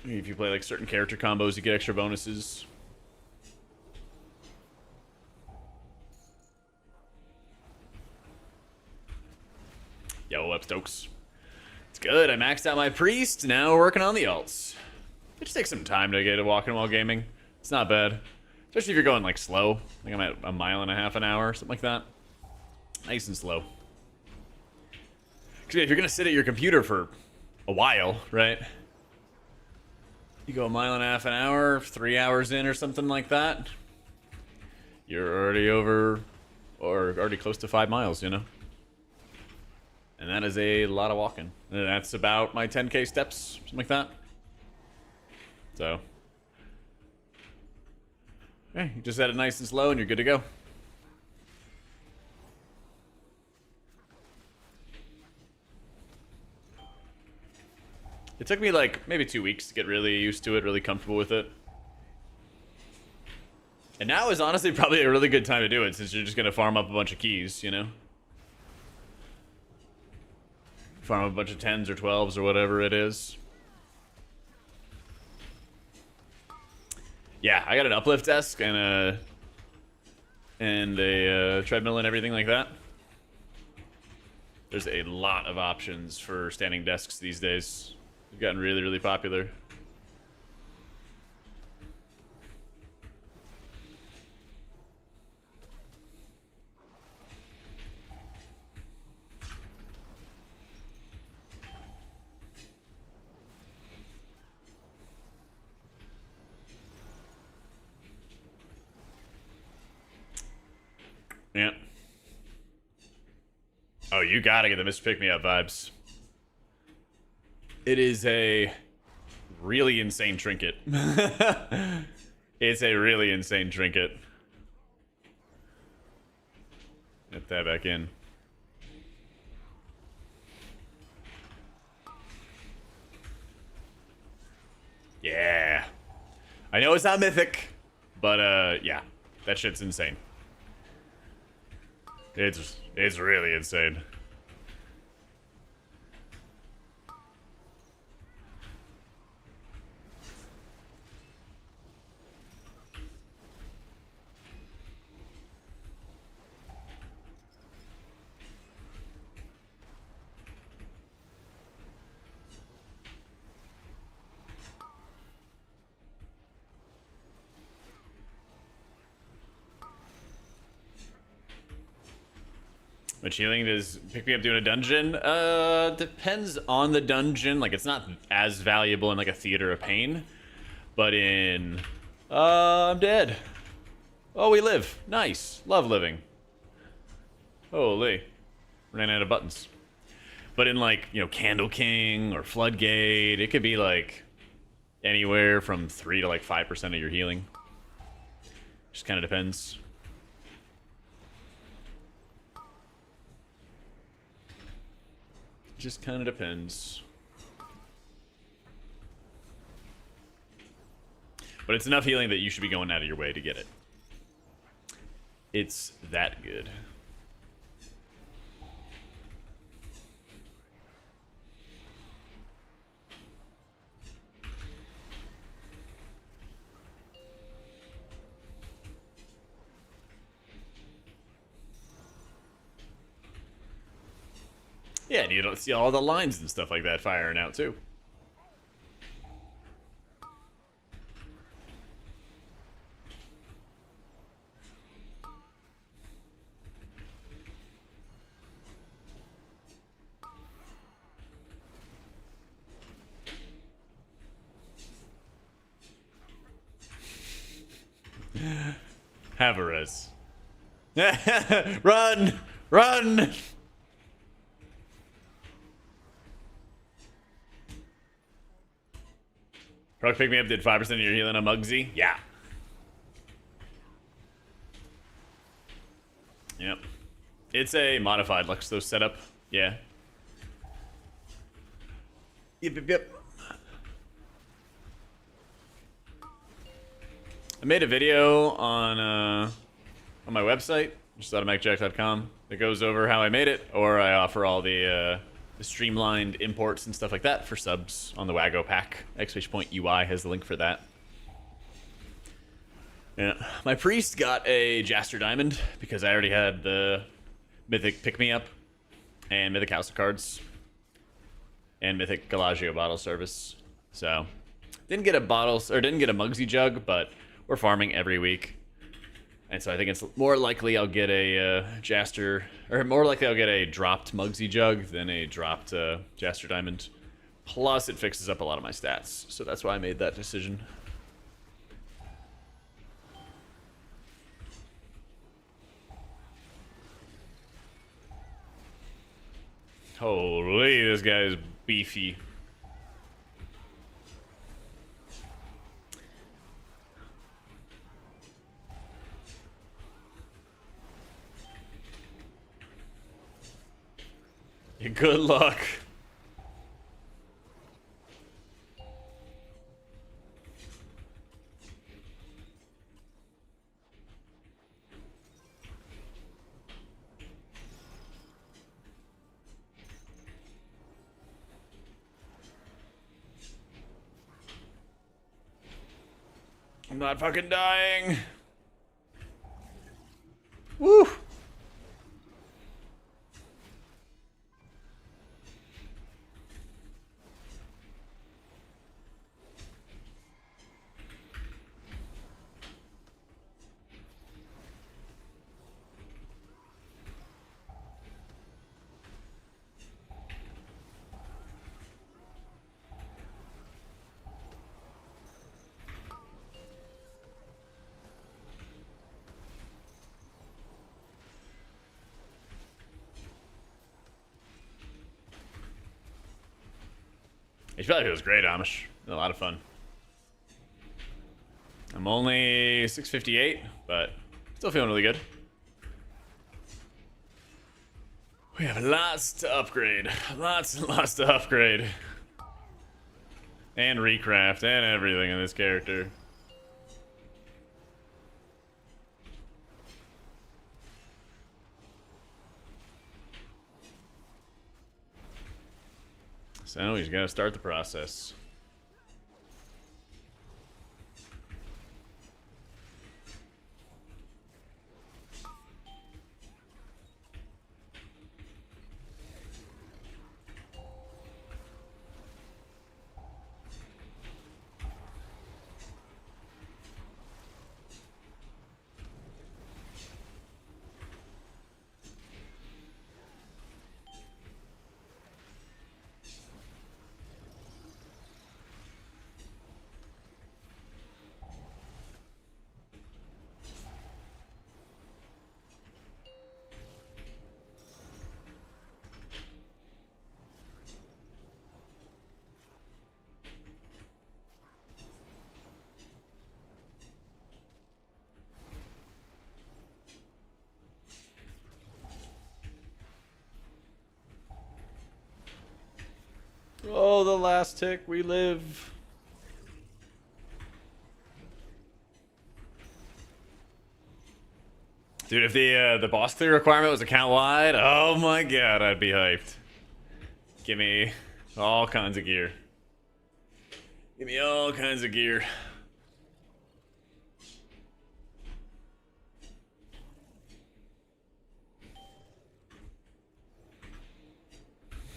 A: If you play like certain character combos, you get extra bonuses. Yo, up Stokes. It's good. I maxed out my priest. Now we're working on the alts. It just takes some time to get it walking while gaming. It's not bad. Especially if you're going like slow. I think I'm at 1.5 miles an hour, something like that. Nice and slow. Because if you're going to sit at your computer for a while, right? You go 1.5 miles an hour, 3 hours in or something like that. You're already over, or already close to 5 miles, you know? And that is a lot of walking. And that's about my 10k steps, something like that. So, yeah, you just set it nice and slow and you're good to go. It took me like maybe 2 weeks to get really used to it, really comfortable with it. And now is honestly probably a really good time to do it since you're just going to farm up a bunch of keys, you know? Farm a bunch of 10s or 12s or whatever it is. Yeah, I got an uplift desk and a treadmill and everything like that. There's a lot of options for standing desks these days. They've gotten really, really popular. Yeah. Oh, you gotta get the Mr. Pick Me Up vibes. It is a really insane trinket. It's a really insane trinket. Get that back in. Yeah. I know it's not Mythic, but yeah. That shit's insane. It's really insane. Which healing does pick me up doing a dungeon? Depends on the dungeon. Like, it's not as valuable in, like, a Theater of Pain. But in... I'm dead. Oh, we live. Nice. Love living. Holy. Ran out of buttons. But in, like, you know, Candle King or Floodgate, it could be, like, anywhere from 3 to, like, 5% of your healing. Just kind of depends. Just kind of depends. But it's enough healing that you should be going out of your way to get it. It's that good. Yeah, and you don't see all the lines and stuff like that firing out too. Havarez. Run! Run! Prog Pick Me Up did 5% of your healing on Muggsy? Yeah. Yep. It's a modified Luxthos setup. Yeah. Yep. I made a video on my website, just AutomaticJak.com, that goes over how I made it, or I offer all the streamlined imports and stuff like that for subs on the Wago pack. !UI has the link for that. Yeah, my priest got a Jaster Diamond because I already had the Mythic Pick Me Up and Mythic House of Cards and Mythic Galagio bottle service. So didn't get a Muggsy jug, but we're farming every week. And so I think it's more likely I'll get a Jaster, or more likely I'll get a dropped Muggsy jug than a dropped Jaster Diamond. Plus, it fixes up a lot of my stats, so that's why I made that decision. Holy, this guy is beefy. Good luck. I'm not fucking dying. Woo! It probably feels great, Amish. A lot of fun. I'm only 658, but still feeling really good. We have lots to upgrade. Lots and lots to upgrade. And recraft and everything in this character. So he's got to start the process. Oh, the last tick. We live. Dude, if the boss clear requirement was account wide, oh my god, I'd be hyped. Give me all kinds of gear. Give me all kinds of gear.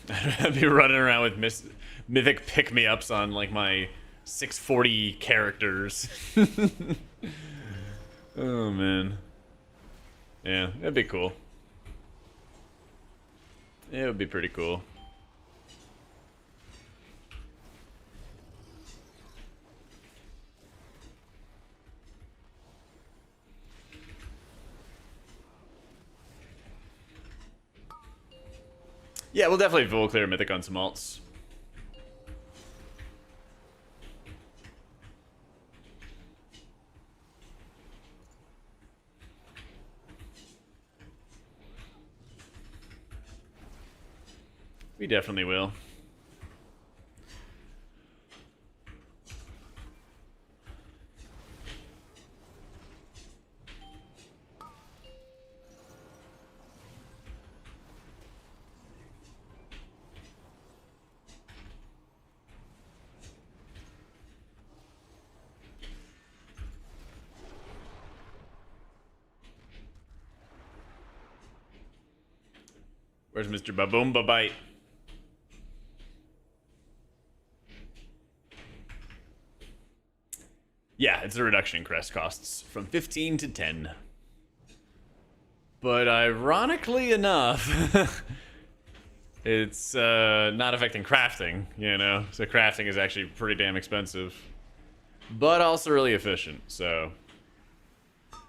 A: I'd be running around with Mythic pick-me-ups on like my 640 characters. Oh man. Yeah, that'd be cool. It would be pretty cool. Yeah, we'll definitely full clear Mythic on some alts. We definitely will. Where's Mr. Baboomba Bite? Yeah, it's a reduction in crest costs from 15 to 10. But ironically enough, it's not affecting crafting, you know? So crafting is actually pretty damn expensive. But also really efficient, so...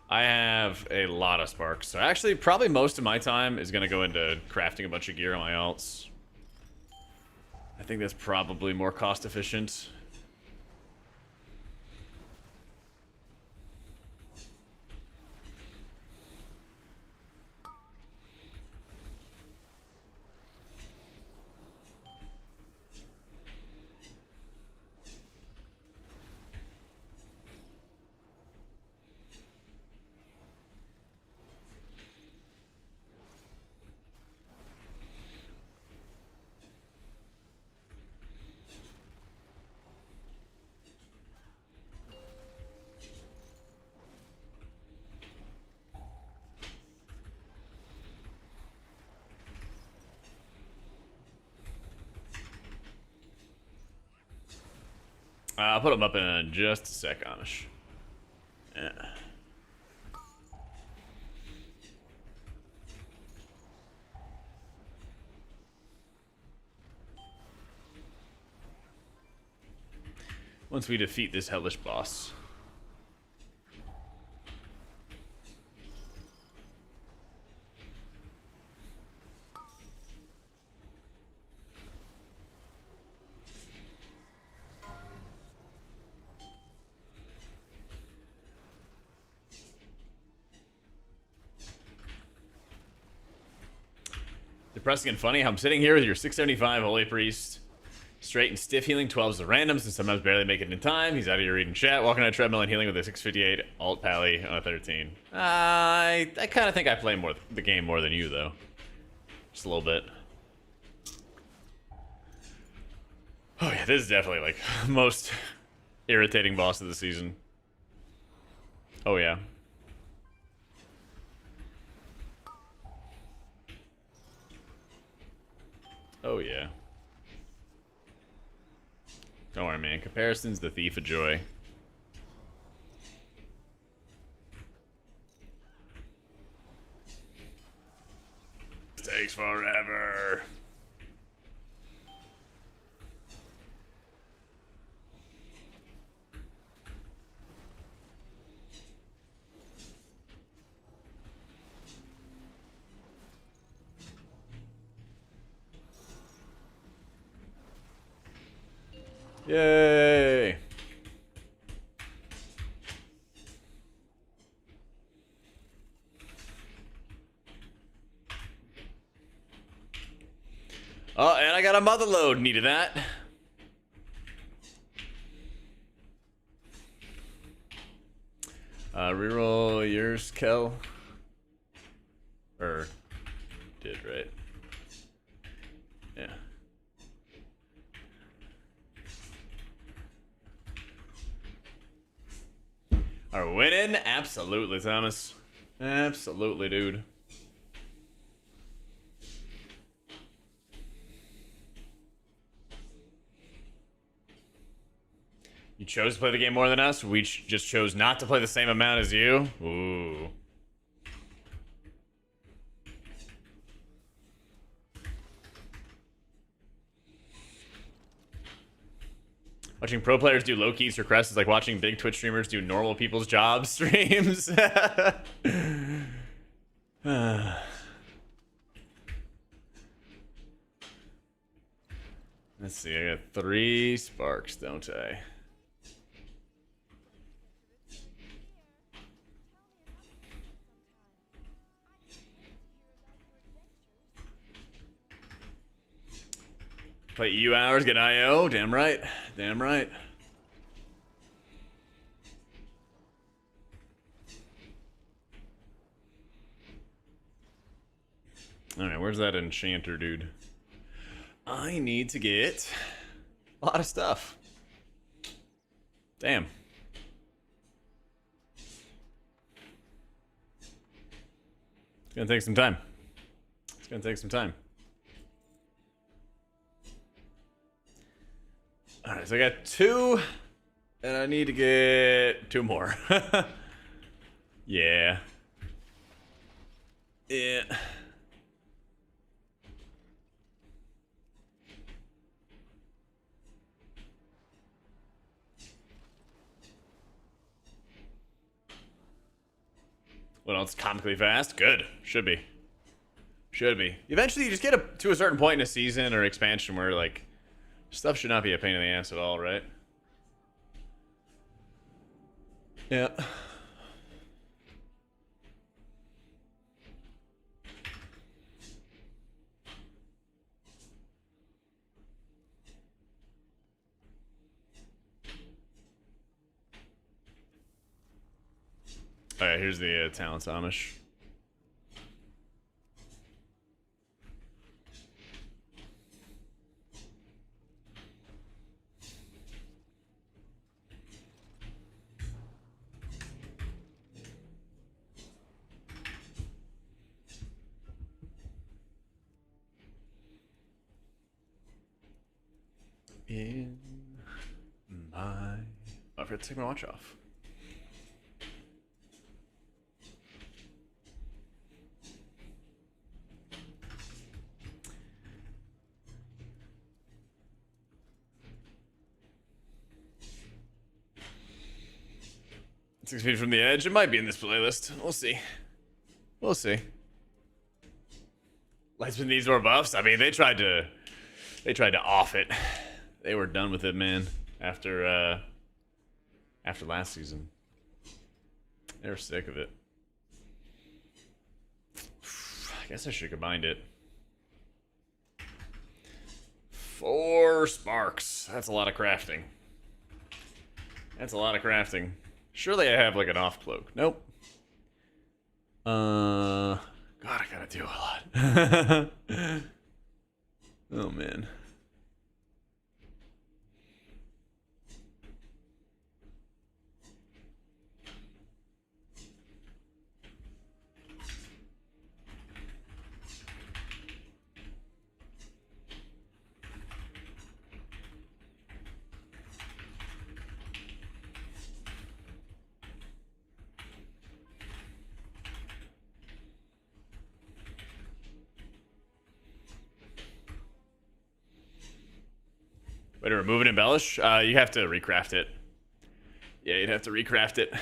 A: I have a lot of sparks. So actually, probably most of my time is going to go into crafting a bunch of gear on my alts. I think that's probably more cost efficient. I'll put them up in just a sec, Amish. Yeah. Once we defeat this hellish boss. Depressing and funny how I'm sitting here with your 675 Holy Priest. Straight and stiff healing, 12's the randoms, and sometimes barely make it in time. He's out of your reading chat, walking on a treadmill and healing with a 658 alt pally on a 13. I kind of think I play the game more than you, though. Just a little bit. Oh yeah, this is definitely like most irritating boss of the season. Oh yeah. Oh yeah. Don't worry, man. Comparison's the thief of joy. This takes forever. Yay! Oh, and I got a mother load. Needed that. Reroll yours, Kel. Or did, right? Yeah. Are we winning? Absolutely, Thomas. Absolutely, dude. You chose to play the game more than us. We just chose not to play the same amount as you. Ooh. Watching pro players do low keys for crests is like watching big Twitch streamers do normal people's job streams. Let's see, I got 3 sparks, don't I? Play EU hours, get IO. Damn right. Damn right. Alright, where's that enchanter dude? I need to get a lot of stuff. Damn. It's gonna take some time. It's gonna take some time. Alright, so I got 2, and I need to get 2 more. Yeah. Yeah. What else? Comically fast? Good. Should be. Should be. Eventually, you just get to a certain point in a season or expansion where, like, stuff should not be a pain in the ass at all, right? Yeah. Alright, here's the talents Amish. In my... Oh, I forgot to take my watch off. Six feet from the edge. It might be in this playlist. We'll see. We'll see. Lightsman needs more buffs. I mean, they tried to off it. They were done with it, man. After last season, they were sick of it. I guess I should have combined it. 4 sparks. That's a lot of crafting. That's a lot of crafting. Surely I have like an off cloak. Nope. God, I gotta do a lot. Oh man. Way to remove and embellish? You have to recraft it. Yeah, you'd have to recraft it.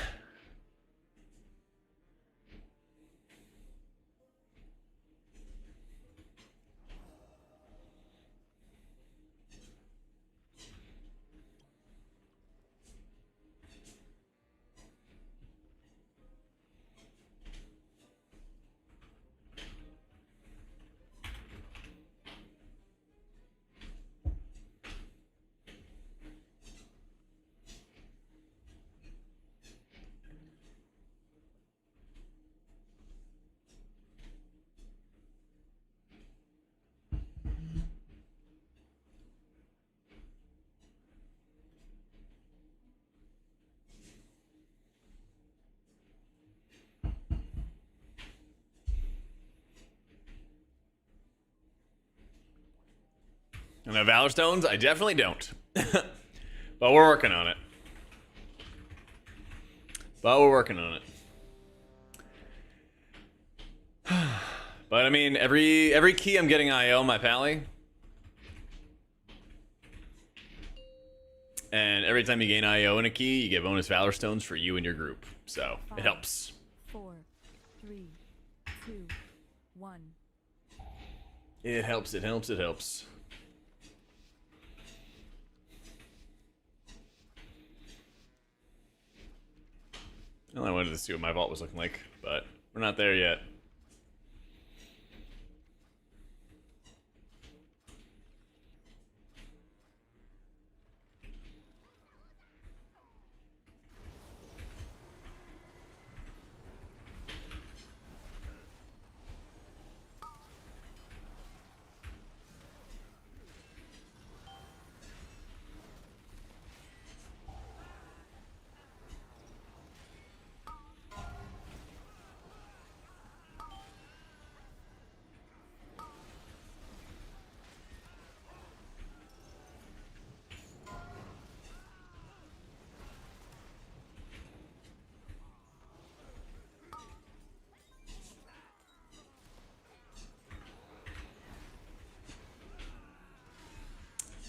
A: And the Valor Stones, I definitely don't. But we're working on it. But I mean, every key I'm getting IO my pally. And every time you gain IO in a key, you get bonus Valor Stones for you and your group. So, it helps.
B: 4, 3, 2, 1.
A: It helps. Well, I wanted to see what my vault was looking like, but we're not there yet.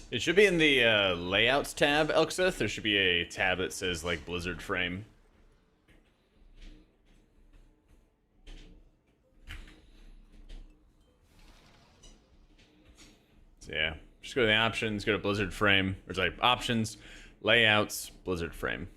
A: It should be in the layouts tab, Elksith. There should be a tab that says like Blizzard frame. So yeah, just go to the options, go to Blizzard frame. Or it's like options, layouts, Blizzard frame.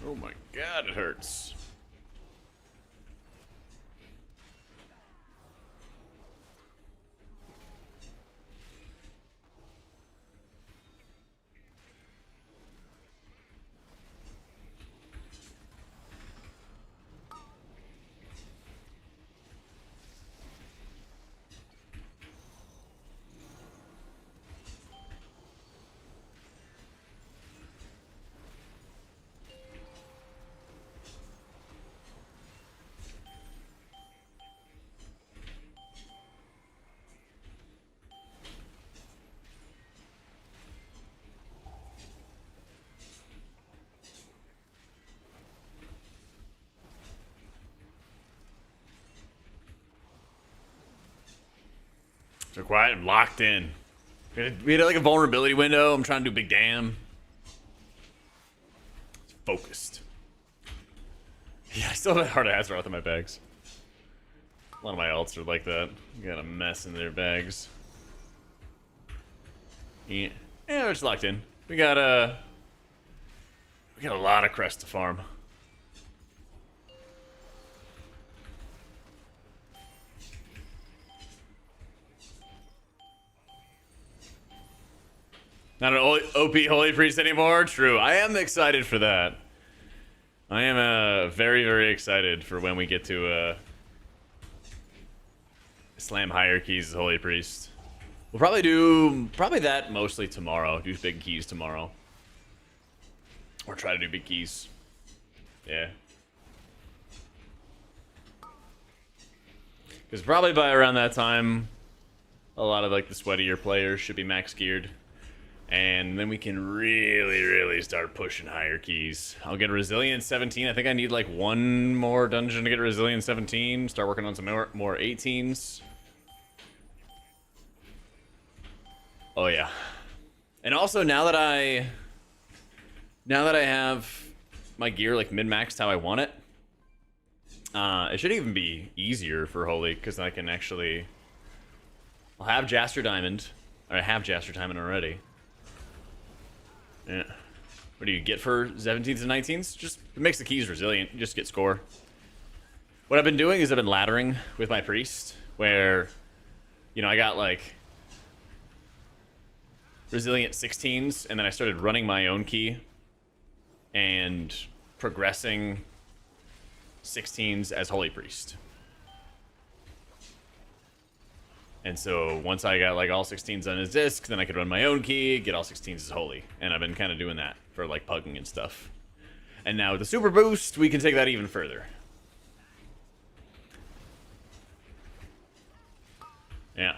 A: Oh my god, it hurts. So quiet and locked in. We had like a vulnerability window. I'm trying to do big damn. It's focused. Yeah, I still have a hard Azeroth in my bags. A lot of my alts are like that. Got a mess in their bags. Yeah, we're just locked in. We got a lot of crest to farm. Not an OP Holy Priest anymore? True. I am excited for that. I am very, very excited for when we get to slam hierarchies as Holy Priest. We'll probably do that mostly tomorrow. Do big keys tomorrow. Or try to do big keys. Yeah. Because probably by around that time, a lot of like the sweatier players should be max geared. And then we can really, really start pushing higher keys. I'll get Resilience 17. I think I need like one more dungeon to get Resilience 17. Start working on some more 18s. Oh yeah. And also now that I have my gear like min-maxed how I want it, it should even be easier for Holy because I can actually. I'll have Jaster Diamond, or I have Jaster Diamond already. Yeah. What do you get for 17s and 19s? Just it makes the keys resilient. You just get score. What I've been doing is I've been laddering with my priest, where, you know, I got like resilient 16s, and then I started running my own key and progressing 16s as holy priest. And so once I got like all 16s on his disc, then I could run my own key, get all 16s as holy. And I've been kind of doing that for like pugging and stuff. And now with the super boost, we can take that even further. Yeah.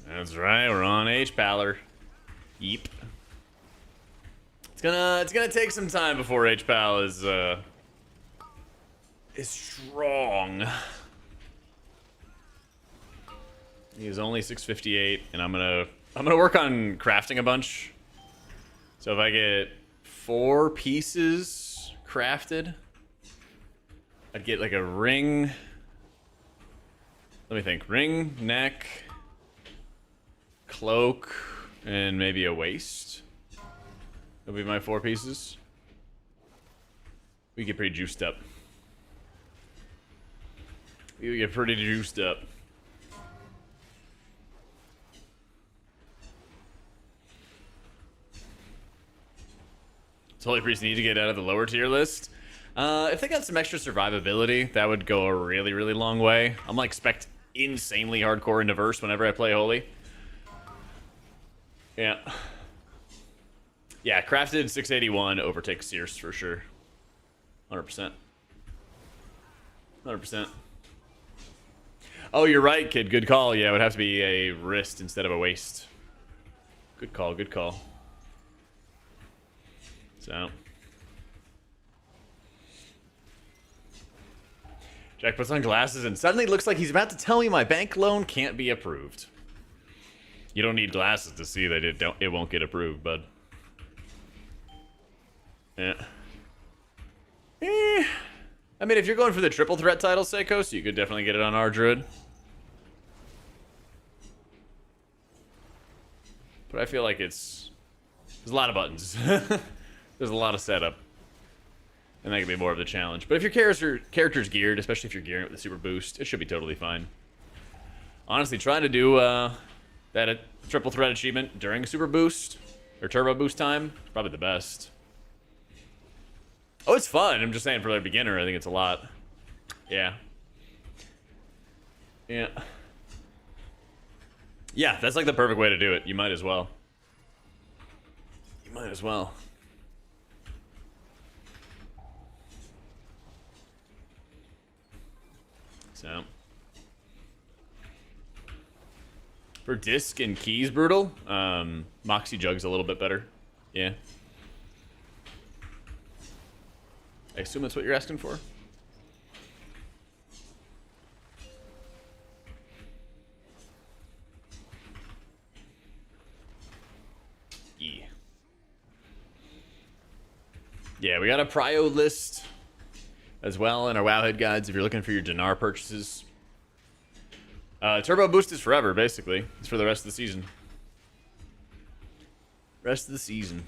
A: That's right, we're on H-Paler. Yeep. It's gonna take some time before H-Pal is strong. He's only 658, and I'm gonna work on crafting a bunch. So if I get 4 pieces crafted, I'd get like a ring. Let me think. Ring, neck, cloak, and maybe a waist. That'll be my 4 pieces. We get pretty juiced up. We get pretty juiced up. Does Holy Priest need to get out of the lower tier list? If they got some extra survivability, that would go a really, really long way. I'm like spec insanely hardcore and diverse whenever I play Holy. Yeah. Yeah, crafted 681 overtakes Sears for sure. 100%. 100%. Oh, you're right, kid. Good call. Yeah, it would have to be a wrist instead of a waist. Good call, good call. So. Jack puts on glasses and suddenly looks like he's about to tell me my bank loan can't be approved. You don't need glasses to see that it won't get approved, bud. Yeah. I mean, if you're going for the triple threat title, Seikos, you could definitely get it on our druid. But I feel like there's a lot of buttons. There's a lot of setup. And that could be more of the challenge. But if your character's geared, especially if you're gearing it with the super boost, it should be totally fine. Honestly, trying to do that triple threat achievement during super boost or turbo boost time is probably the best. Oh, it's fun. I'm just saying for a beginner, I think it's a lot. Yeah. Yeah. Yeah, that's like the perfect way to do it. You might as well. You might as well. So. For disc and keys, brutal. Moxie Jug's a little bit better. Yeah. I assume that's what you're asking for? Yeah. Yeah, we got a prio list as well in our Wowhead guides if you're looking for your Dinar purchases. Turbo boost is forever, basically. It's for the rest of the season. Rest of the season.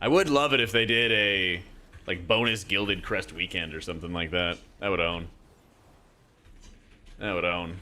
A: I would love it if they did a like bonus Gilded Crest weekend or something like that. That would own. That would own.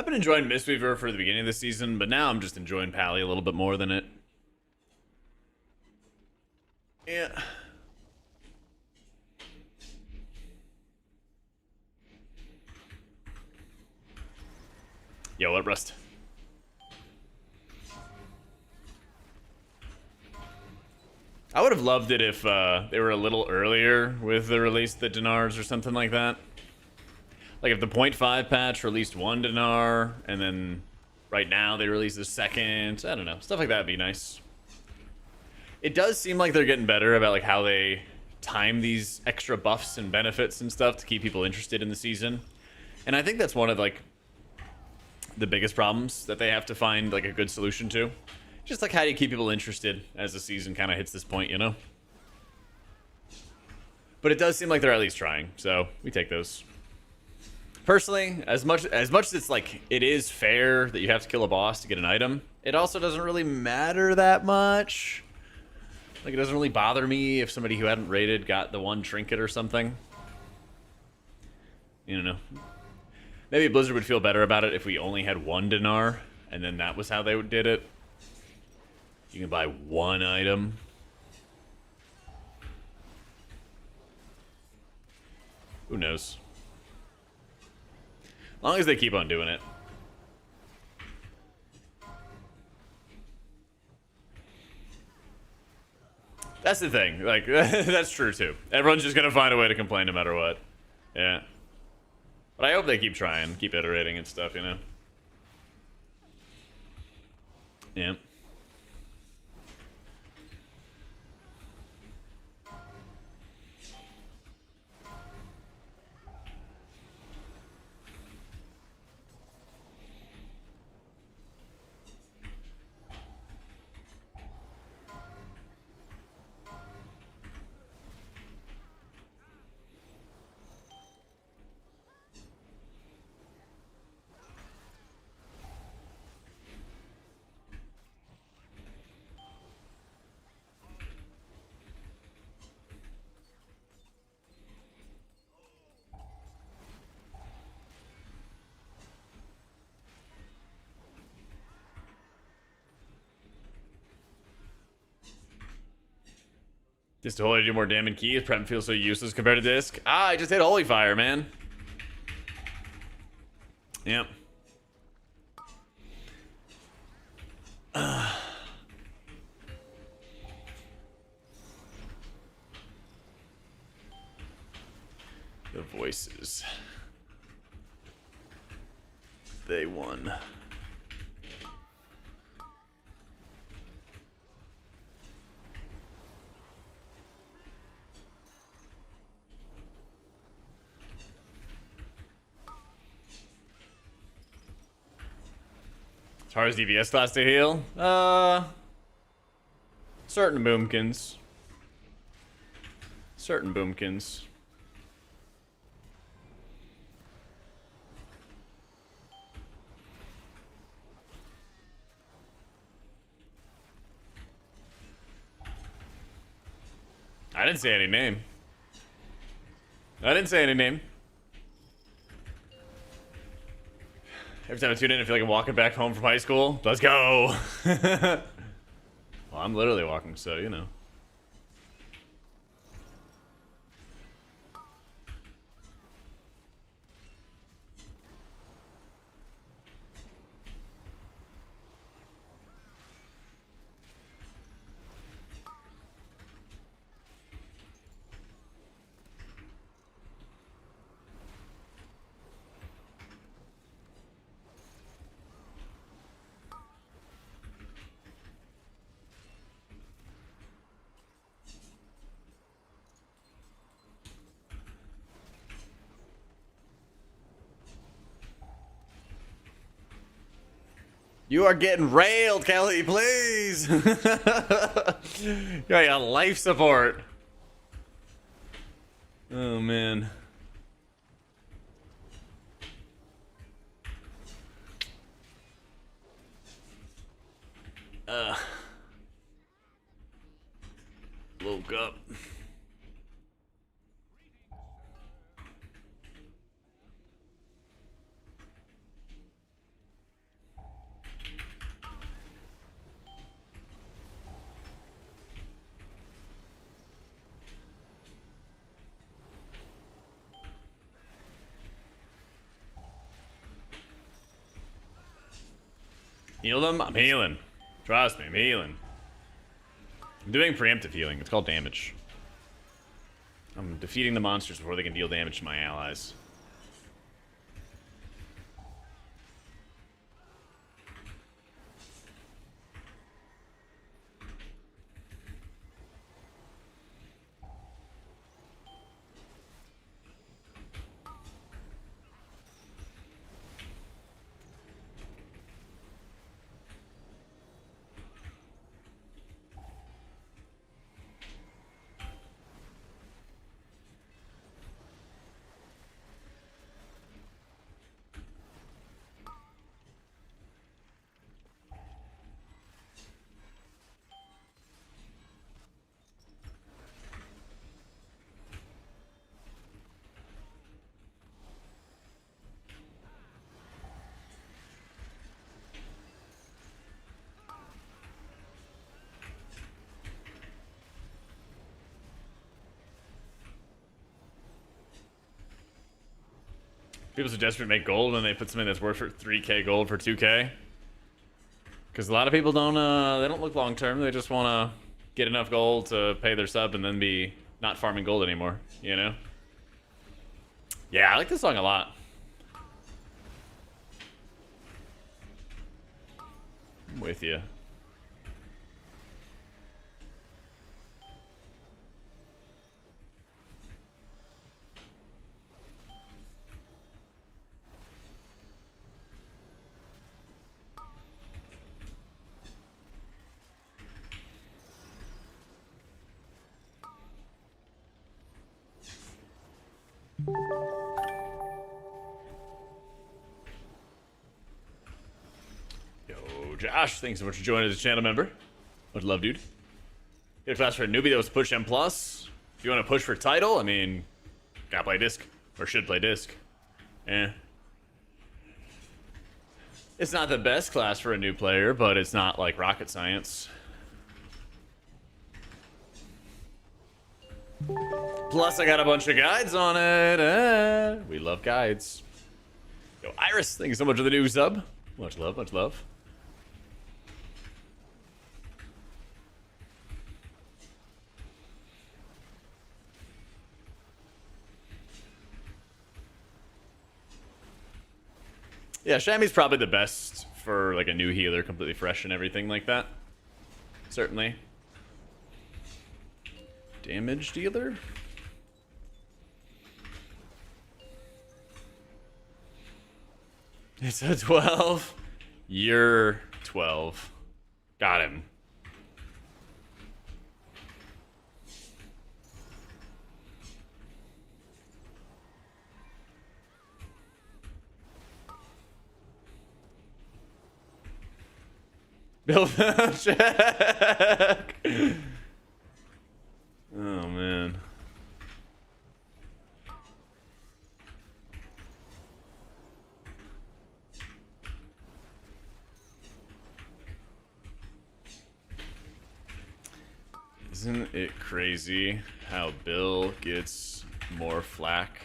A: been enjoying Mistweaver for the beginning of the season, but now I'm just enjoying Pally a little bit more than it. Yeah. Yo, what, Rust? I would have loved it if they were a little earlier with the release of the Dinars or something like that. Like if the 0.5 patch released one Dinar, and then right now they release the second. I don't know. Stuff like that would be nice. It does seem like they're getting better about like how they time these extra buffs and benefits and stuff to keep people interested in the season. And I think that's one of like the biggest problems that they have to find like a good solution to. Just like how do you keep people interested as the season kind of hits this point, you know? But it does seem like they're at least trying, so we take those. Personally, as much as it's like it is fair that you have to kill a boss to get an item, it also doesn't really matter that much. Like it doesn't really bother me if somebody who hadn't raided got the one trinket or something. You know. Maybe Blizzard would feel better about it if we only had one Dinar, and then that was how they did it. You can buy one item. Who knows? As long as they keep on doing it. That's the thing. Like, that's true too. Everyone's just gonna find a way to complain no matter what. Yeah. But I hope they keep trying, keep iterating and stuff, you know? Yeah. Just to hold you more damn in keys, Prem feels so useless compared to disc. Ah, I just hit Holy Fire, man. Yep. The voices. They won. As far as DPS class to heal, certain boomkins. Certain boomkins. I didn't say any name. I didn't say any name. Every time I tune in, I feel like I'm walking back home from high school. Let's go! Well, I'm literally walking, so, you know. You are getting railed, Kelly, please. You got life support. Oh, man. Woke up. Heal them? I'm healing. Trust me, I'm healing. I'm doing preemptive healing. It's called damage. I'm defeating the monsters before they can deal damage to my allies. People suggest we make gold when they put something that's worth for 3k gold for 2k. Because a lot of people don't, they don't look long term. They just want to get enough gold to pay their sub and then be not farming gold anymore, you know? Yeah, I like this song a lot. I'm with you. Yo, Josh, thanks so much for joining as a channel member. Much love, dude. Get a class for a newbie that was push M+. If you want to push for title, I mean, gotta play disc. Or should play disc. Eh. It's not the best class for a new player, but it's not like rocket science. Plus, I got a bunch of guides on it. We love guides. Yo, Iris, thank you so much for the new sub. Much love, much love. Yeah, Shammy's probably the best for like a new healer, completely fresh and everything like that. Certainly. Damage dealer? It's a 12. You're 12. Got him. Build check. Oh man. Isn't it crazy how Bill gets more flack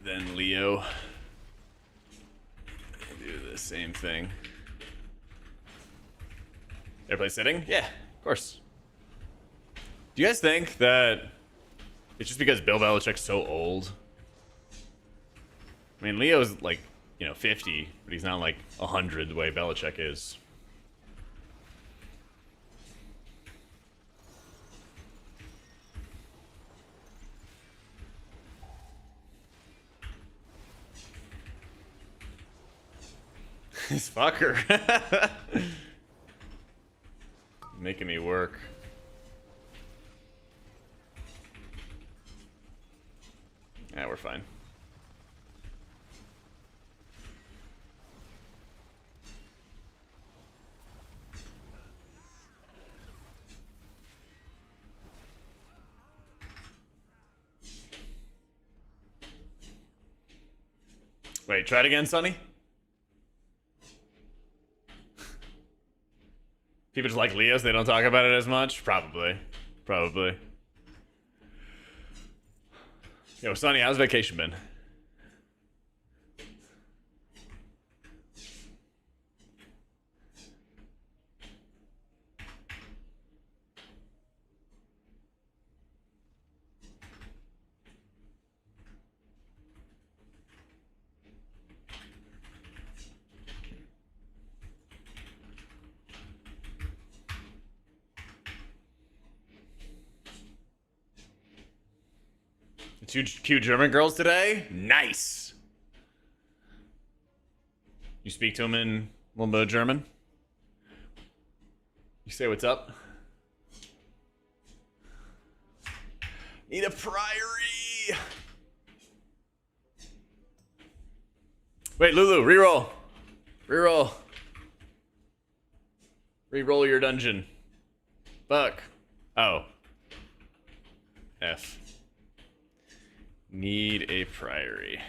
A: than Leo? They do the same thing. Airplane sitting? Yeah, of course. Do you guys think that it's just because Bill Belichick's so old? I mean, Leo's like, 50, but he's not like 100 the way Belichick is. This fucker. Making me work. Yeah, we're fine. Wait, try it again, Sonny? People just like Leos, they don't talk about it as much? Probably. Probably. Yo, Sonny, how's vacation been? Two cute German girls today? Nice. You speak to them in a little bit of German? You say what's up? Need a priory. Wait, Lulu, reroll. Reroll. Reroll your dungeon. Fuck. Oh. F. Need a priory.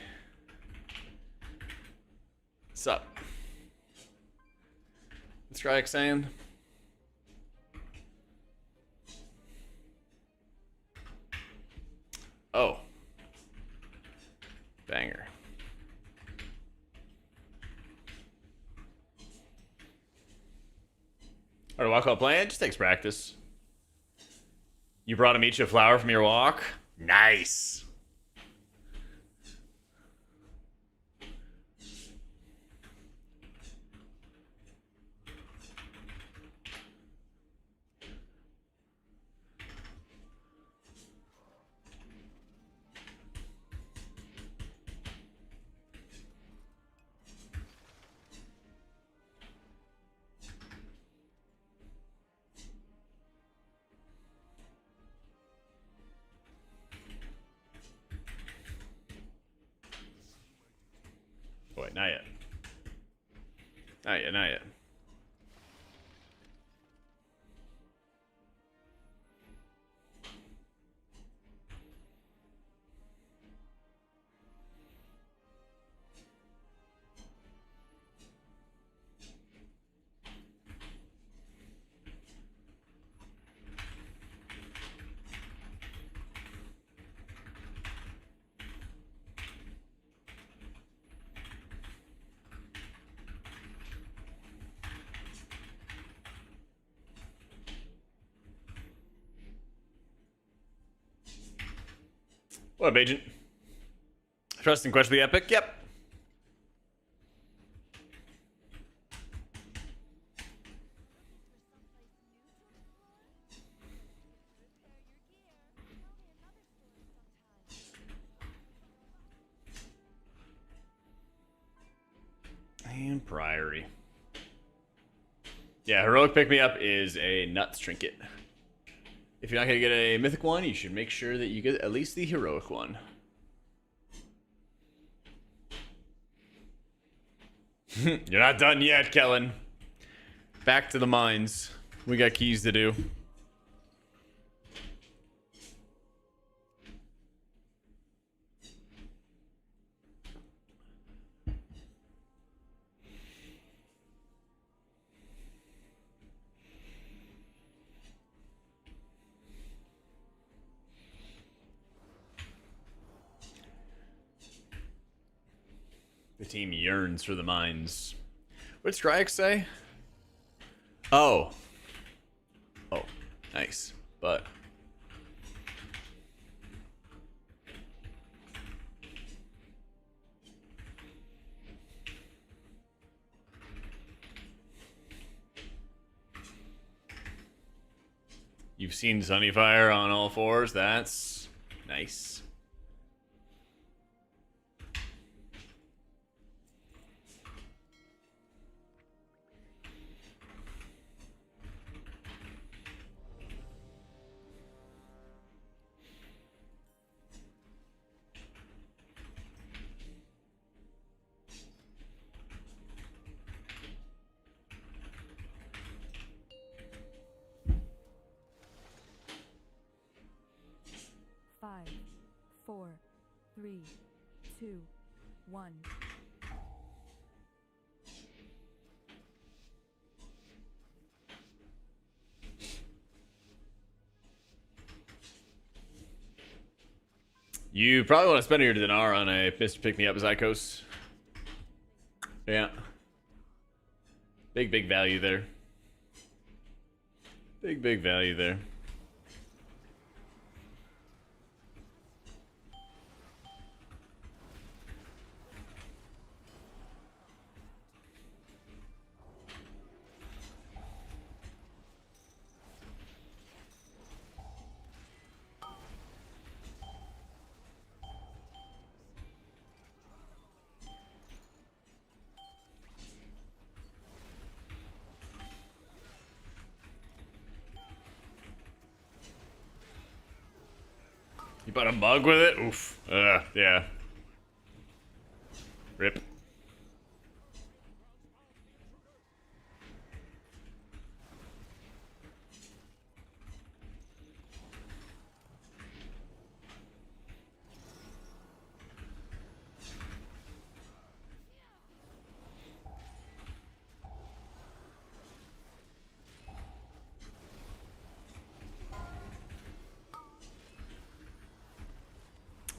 A: What's up? What's Skryak saying? Oh. Banger. Or to walk while playing? It just takes practice. You brought him each a flower from your walk? Nice. Wait, not yet. Not yet, not yet. What up, Agent? Trust in Quest the Epic? Yep. And Priory. Yeah, Heroic Pick Me Up is a nuts trinket. If you're not going to get a Mythic one, you should make sure that you get at least the Heroic one. You're not done yet, Kellen. Back to the mines. We got keys to do. The team yearns for the mines. What did Skryak say? Oh. Oh, nice. But you've seen Sunnyfire on all fours. That's nice.
B: Five, 4, 3, 2, 1.
A: You probably want to spend your Dinar on a Mr. Pick Me Up Zykos. Yeah. Big value there. Big value there. You bought a mug with it? Oof. Yeah. Rip.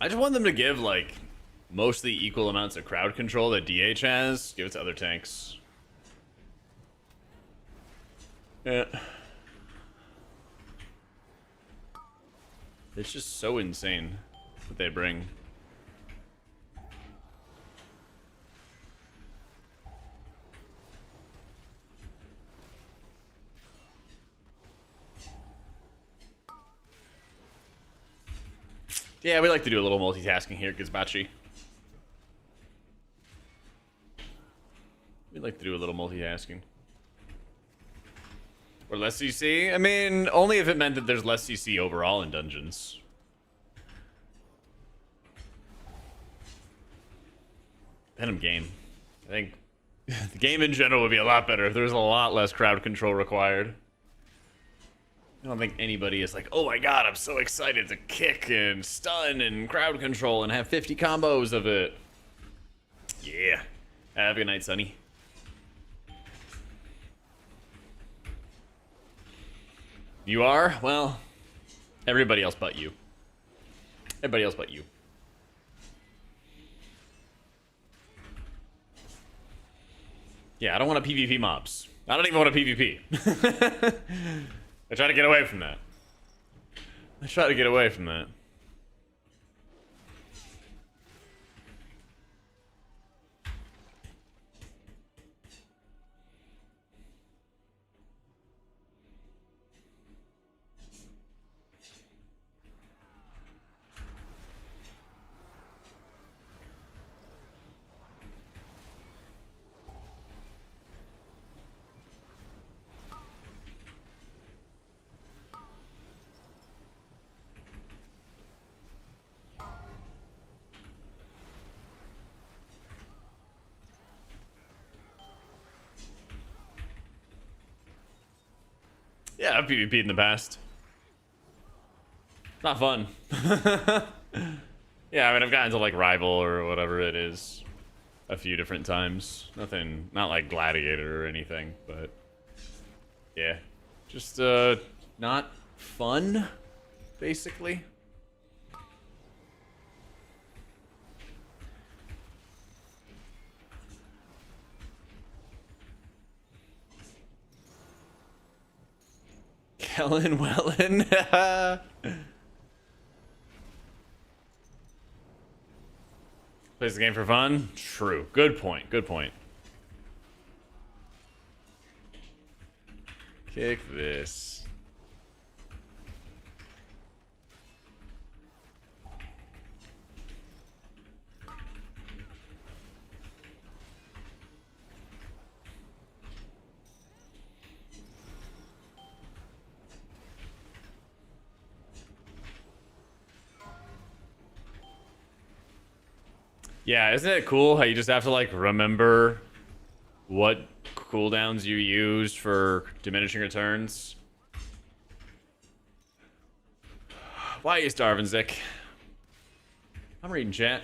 A: I just want them to give, like, mostly equal amounts of crowd control that DH has. Give it to other tanks. Yeah. It's just so insane what they bring. Yeah, we like to do a little multitasking here, Gizbachi. We like to do a little multitasking. Or less CC? I mean, only if it meant that there's less CC overall in dungeons. Venom game. I think the game in general would be a lot better if there was a lot less crowd control required. I don't think anybody is like, oh my god, I'm so excited to kick and stun and crowd control and have 50 combos of it. Yeah. Have a good night, Sonny. You are? Well, everybody else but you. Everybody else but you. Yeah, I don't want to PvP mobs. I don't even want to PvP. I try to get away from that. I try to get away from that. Yeah, I've PvP'd in the past. Not fun. Yeah, I mean, I've gotten to like Rival or whatever it is a few different times. Nothing, not like Gladiator or anything, but yeah. Just, not fun, basically. Kellen Wellen. Plays the game for fun? True. Good point. Good point. Kick this. Yeah, isn't it cool how you just have to like remember what cooldowns you used for diminishing returns? Why are you starving, Zick? I'm reading chat.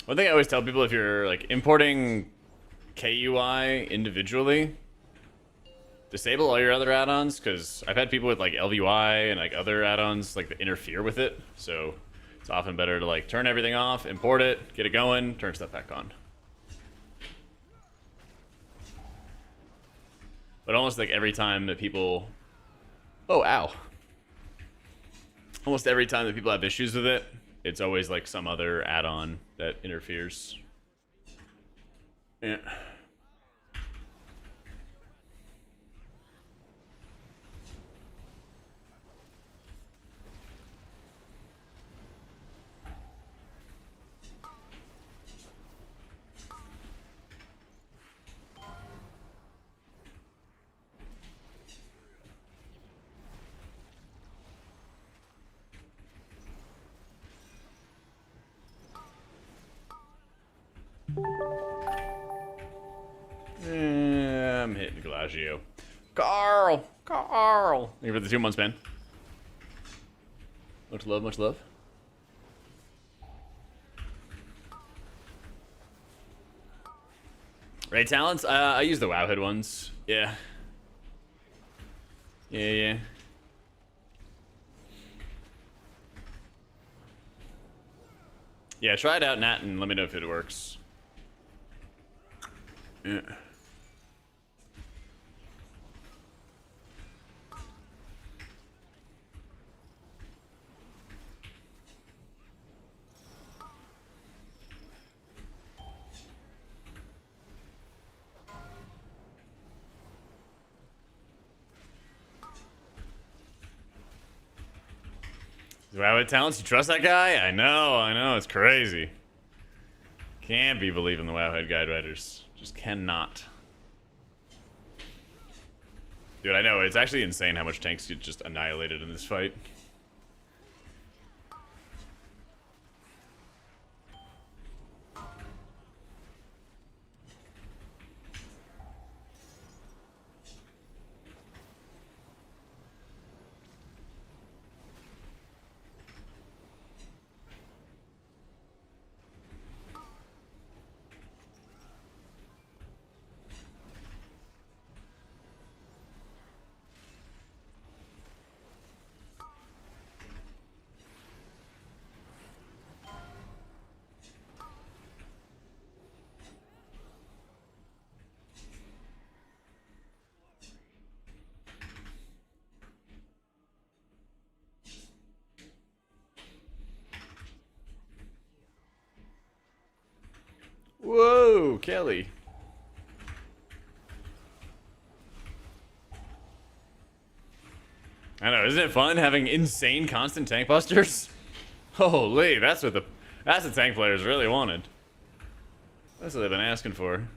A: One thing I always tell people, if you're like importing KUI individually, disable all your other add-ons, because I've had people with like LVY and like other add-ons like that interfere with it. So it's often better to like turn everything off, import it, get it going, turn stuff back on. But almost like every time that people, oh ow, almost every time that people have issues with it, it's always like some other add-on that interferes. Yeah. I'm hitting Galagio. Carl! Thank you for the 2 months, man. Much love, much love. Raid talents? I use the Wowhead ones. Yeah. Yeah. Yeah, try it out, Nat, and let me know if it works. Yeah. Wowhead talents? You trust that guy? I know, it's crazy. Can't be believing the Wowhead guide writers. Just cannot. Dude, I know, it's actually insane how much tanks get just annihilated in this fight. Whoa, Kelly. I know, isn't it fun having insane constant tank busters? Holy, that's what the tank players really wanted. That's what they've been asking for.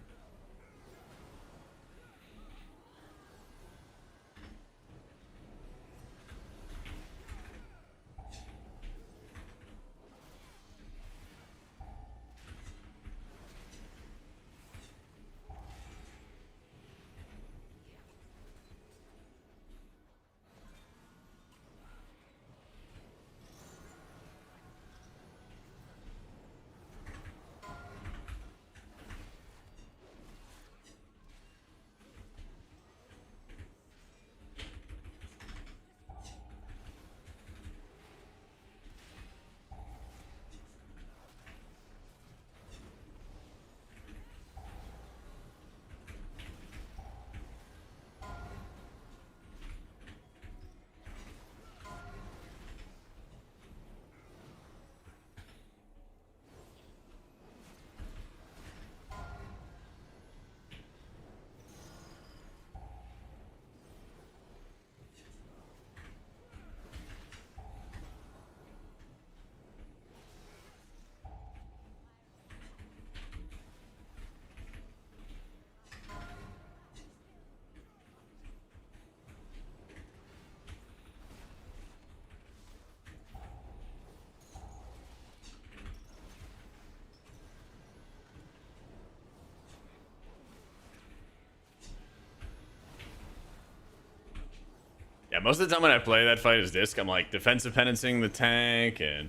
A: Yeah, most of the time when I play that fight as Disc, I'm like defensive penancing the tank and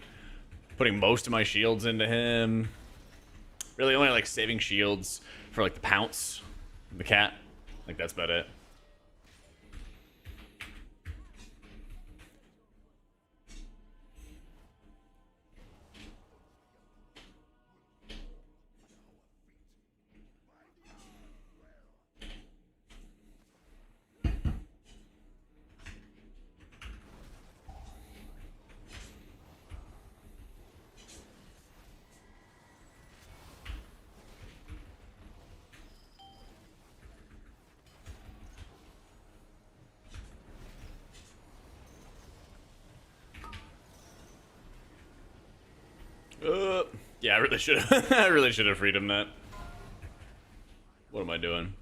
A: putting most of my shields into him. Really only like saving shields for like the pounce, the cat. Like that's about it. Yeah, I really should have. I really should have freed him that. What am I doing?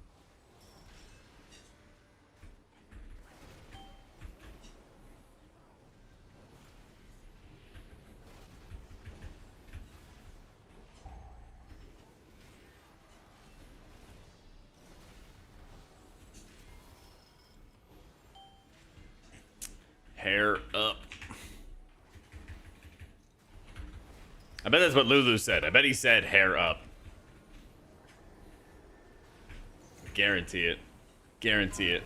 A: Hair up. I bet that's what Lulu said. I bet he said hair up. Guarantee it. Guarantee it.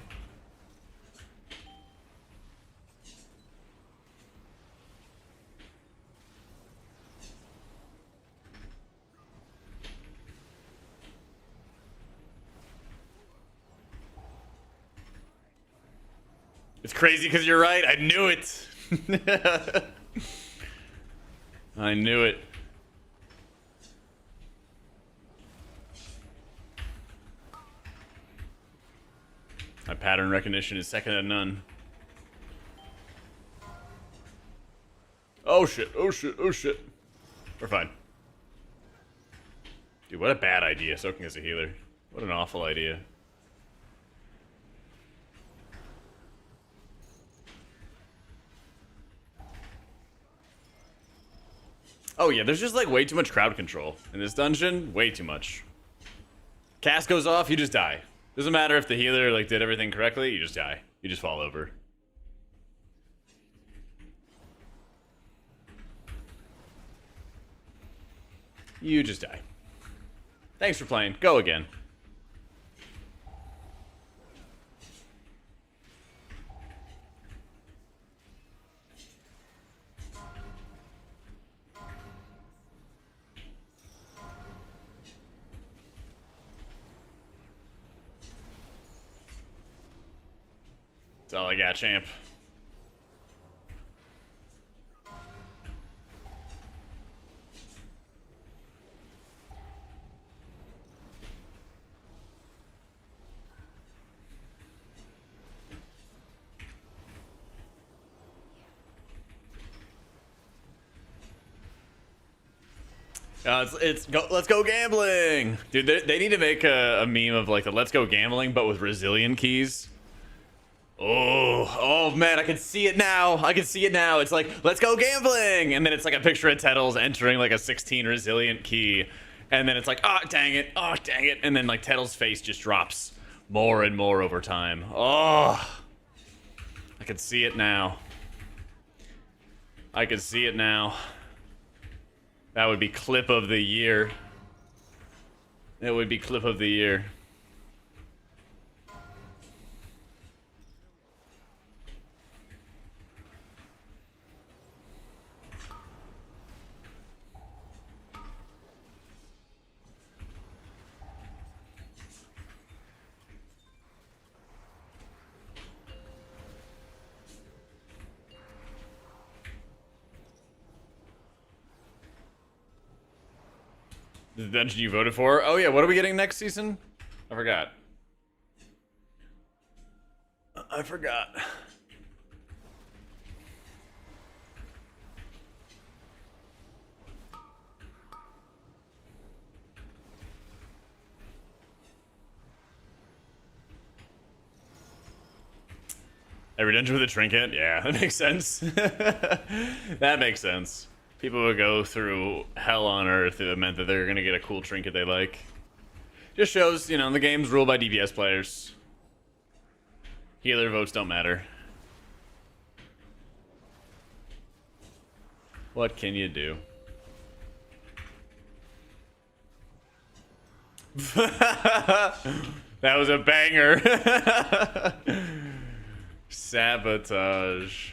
A: It's crazy because you're right. I knew it. I knew it. My pattern recognition is second to none. Oh shit, oh shit, oh shit. We're fine. Dude, what a bad idea, soaking as a healer. What an awful idea. Oh yeah, there's just like way too much crowd control in this dungeon. Way too much. Cast goes off, you just die. Doesn't matter if the healer like did everything correctly, you just die. You just fall over. You just die. Thanks for playing. Go again. That's all I got, champ. Let's go gambling, dude. They need to make a meme of like the let's go gambling, but with resilient keys. Oh man, I can see it now. I can see it now. It's like let's go gambling, and then it's like a picture of Tettles entering like a 16 resilient key, and then it's like oh dang it, and then like Tettles' face just drops more and more over time. Oh, I can see it now. I can see it now. That would be clip of the year. It would be clip of the year. The dungeon you voted for? Oh yeah, what are we getting next season? I forgot. I forgot. Every dungeon with a trinket? Yeah, that makes sense. That makes sense. People would go through hell on earth if it meant that they're gonna get a cool trinket they like. Just shows, you know, the game's ruled by DPS players. Healer votes don't matter. What can you do? That was a banger. Sabotage.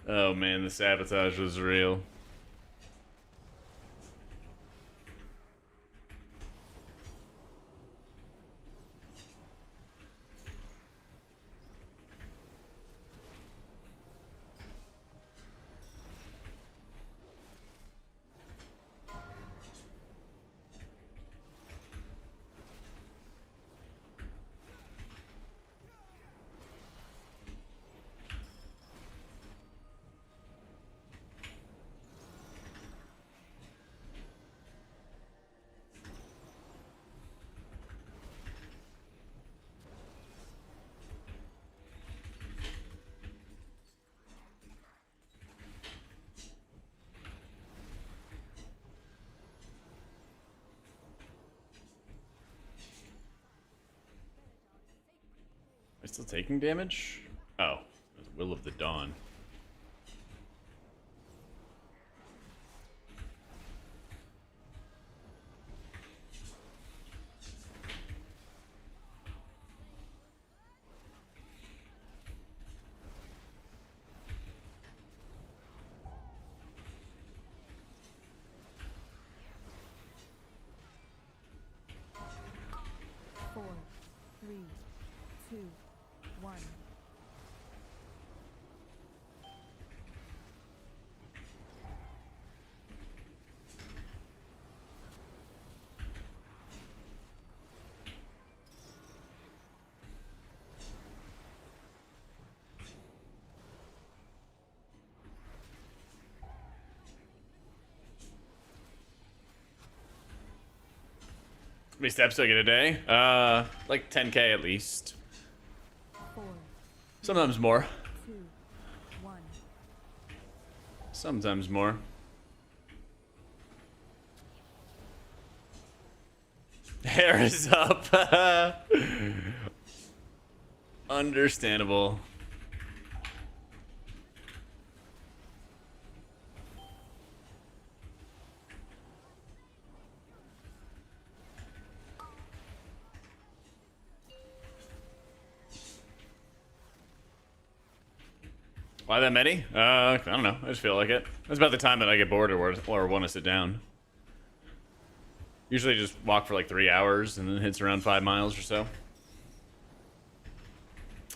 A: Oh man, the sabotage was real. I still taking damage? Oh, Will of the Dawn.
B: Four, three, two, one.
A: How many steps do I get a day? Like 10K at least.
B: 4,
A: Sometimes more.
B: 2, 1.
A: Sometimes more. Hair is up. Understandable. Why that many? I don't know. I just feel like it. That's about the time that I get bored or want to sit down. Usually just walk for like 3 hours and then it hits around 5 miles or so.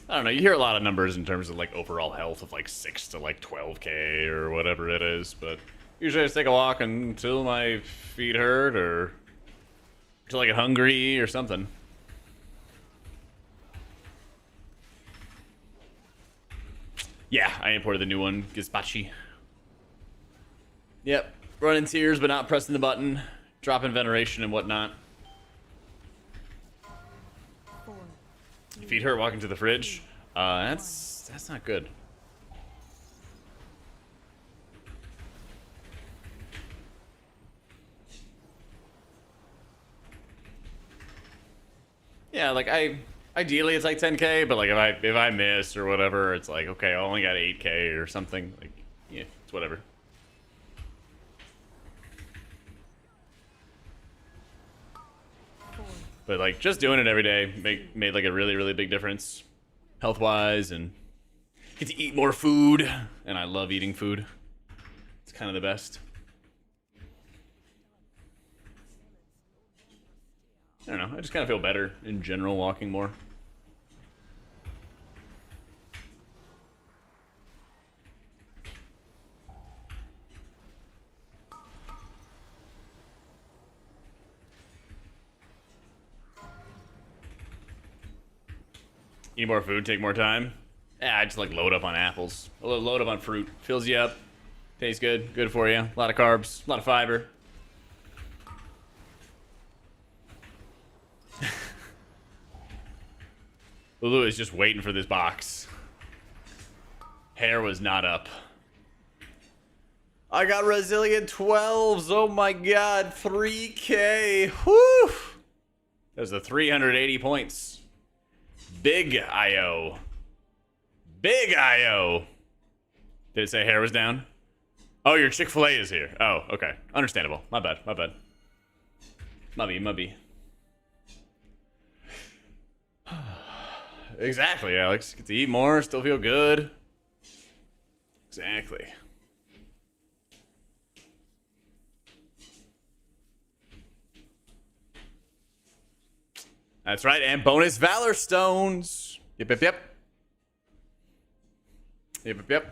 A: I don't know. You hear a lot of numbers in terms of like overall health of like 6 to like 12K or whatever it is, but usually I just take a walk until my feet hurt or until I get hungry or something. Yeah, I imported the new one, Gizbachi. Yep, running tears but not pressing the button, dropping veneration and whatnot.
B: 4,
A: Feed her walking to the fridge. That's not good. Yeah, like ideally it's like 10K, but like if I miss or whatever, it's like okay, I only got 8K or something. Like yeah, it's whatever. But like just doing it every day made like a really big difference, health wise, and get to eat more food, and I love eating food. It's kind of the best. I don't know. I just kind of feel better in general walking more. Eat more food, take more time. Yeah, I just like load up on apples. Load up on fruit. Fills you up. Tastes good. Good for you. A lot of carbs. A lot of fiber. Lulu is just waiting for this box. Hair was not up. I got resilient 12s. Oh my god. 3K. Whew. That was the 380 points. Big IO. Big IO. Did it say hair was down? Oh, your Chick-fil-A is here. Oh, okay. Understandable. My bad. My bad. Mubby. Exactly, Alex. Get to eat more, still feel good. Exactly. That's right, and bonus Valor stones. Yep. We're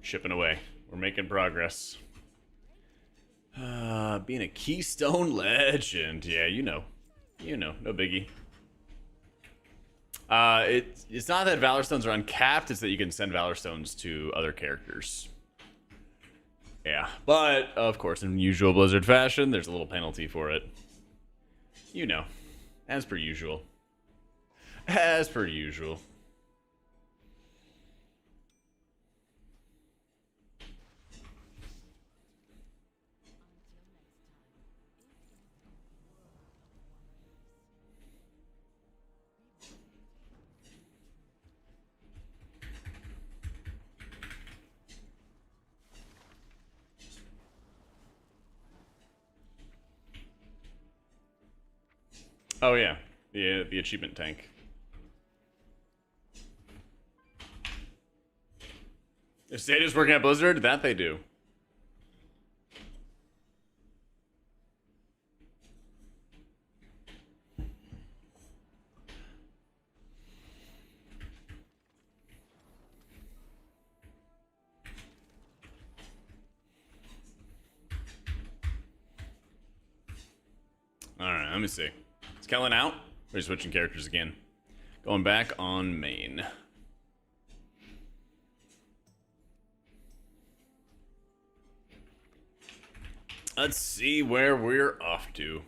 A: chipping away. We're making progress. Being a keystone legend. Yeah, you know, no biggie. It's not that Valor stones are uncapped, it's that you can send Valor stones to other characters. Yeah, but of course, in usual Blizzard fashion, there's a little penalty for it. You know. As per usual. As per usual. Oh yeah, the achievement tank. If Stata's working at Blizzard, that they do. Alright, let me see. Is Kellen out? We're switching characters again. Going back on main. Let's see where we're off to.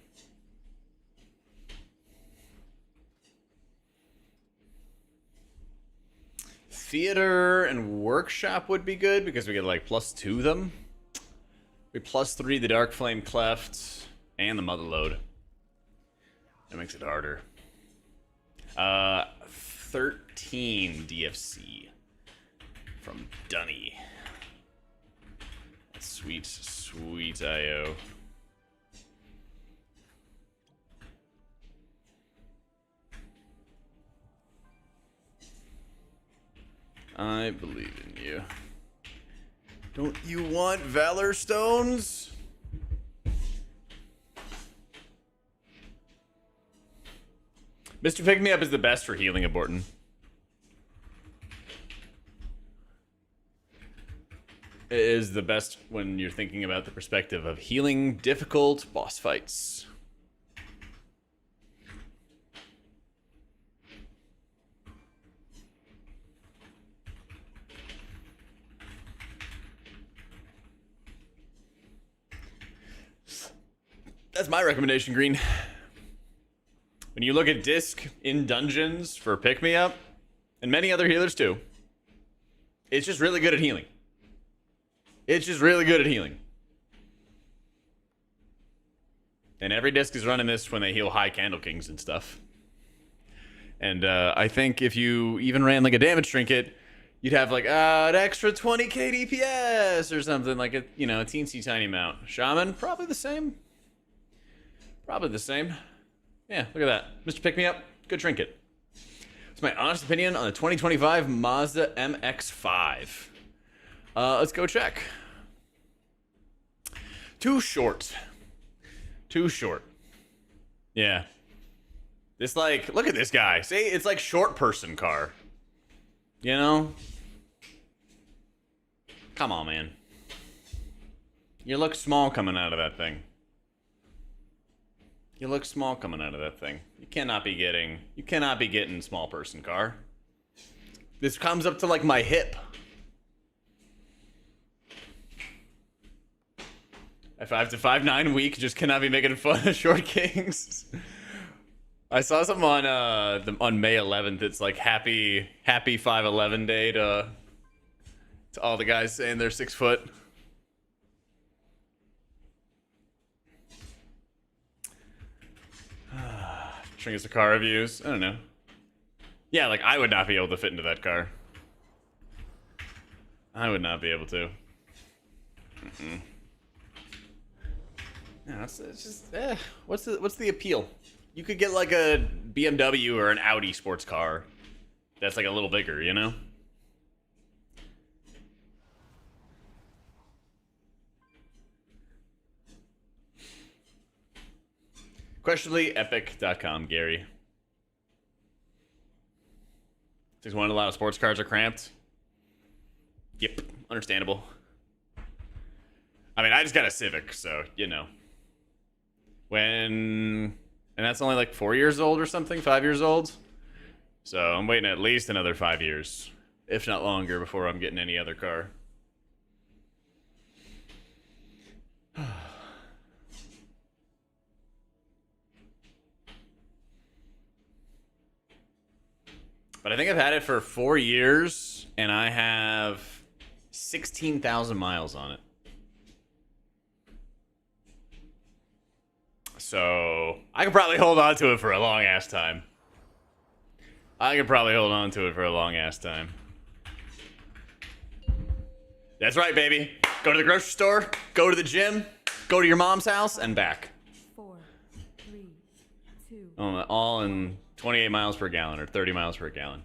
A: Theater and workshop would be good because we get like +2 them. We +3 the Dark Flame Cleft and the Mother Load. That makes it harder. 13 DFC from Dunny. That's sweet, sweet IO. I believe in you. Don't you want Valor Stones? Mr. Pick Me Up is the best for healing Aborton. It is the best when you're thinking about the perspective of healing difficult boss fights. That's my recommendation, Green. When you look at disc in dungeons for Pick Me Up, and many other healers too, it's just really good at healing. It's just really good at healing. And every disc is running this when they heal high Candle Kings and stuff. And I think if you even ran like a damage trinket, you'd have like an extra 20k DPS or something, like a, you know, a teensy tiny amount. Shaman, probably the same. Probably the same. Yeah, look at that. Mr. Pick Me Up, good trinket. It's my honest opinion on the 2025 Mazda MX-5. Let's go check. Too short. Too short. Yeah. This, like, look at this guy. See, it's like short person car. You know? Come on, man. You look small coming out of that thing. You look small coming out of that thing. You cannot be getting small person car. This comes up to like my hip. A 5 to 5'9" weak just cannot be making fun of short kings. I saw something on May 11th. It's like happy 5'11" day to all the guys saying they're 6 foot. Trinkets of car reviews. I don't know. Yeah, like I would not be able to fit into that car. I would not be able to. No, it's just what's the appeal? You could get like a BMW or an Audi sports car that's like a little bigger, you know? Questionably.epic.com, Gary. Just one a lot of sports cars are cramped. Yep, understandable. I mean, I just got a Civic, so, you know. And that's only like 4 years old or something, 5 years old. So I'm waiting at least another 5 years, if not longer, before I'm getting any other car. But I think I've had it for 4 years, and I have 16,000 miles on it. So I could probably hold on to it for a long ass time. That's right, baby. Go to the grocery store, go to the gym, go to your mom's house, and back.
B: 4, 3, 2.
A: All in 28 miles per gallon or 30 miles per gallon.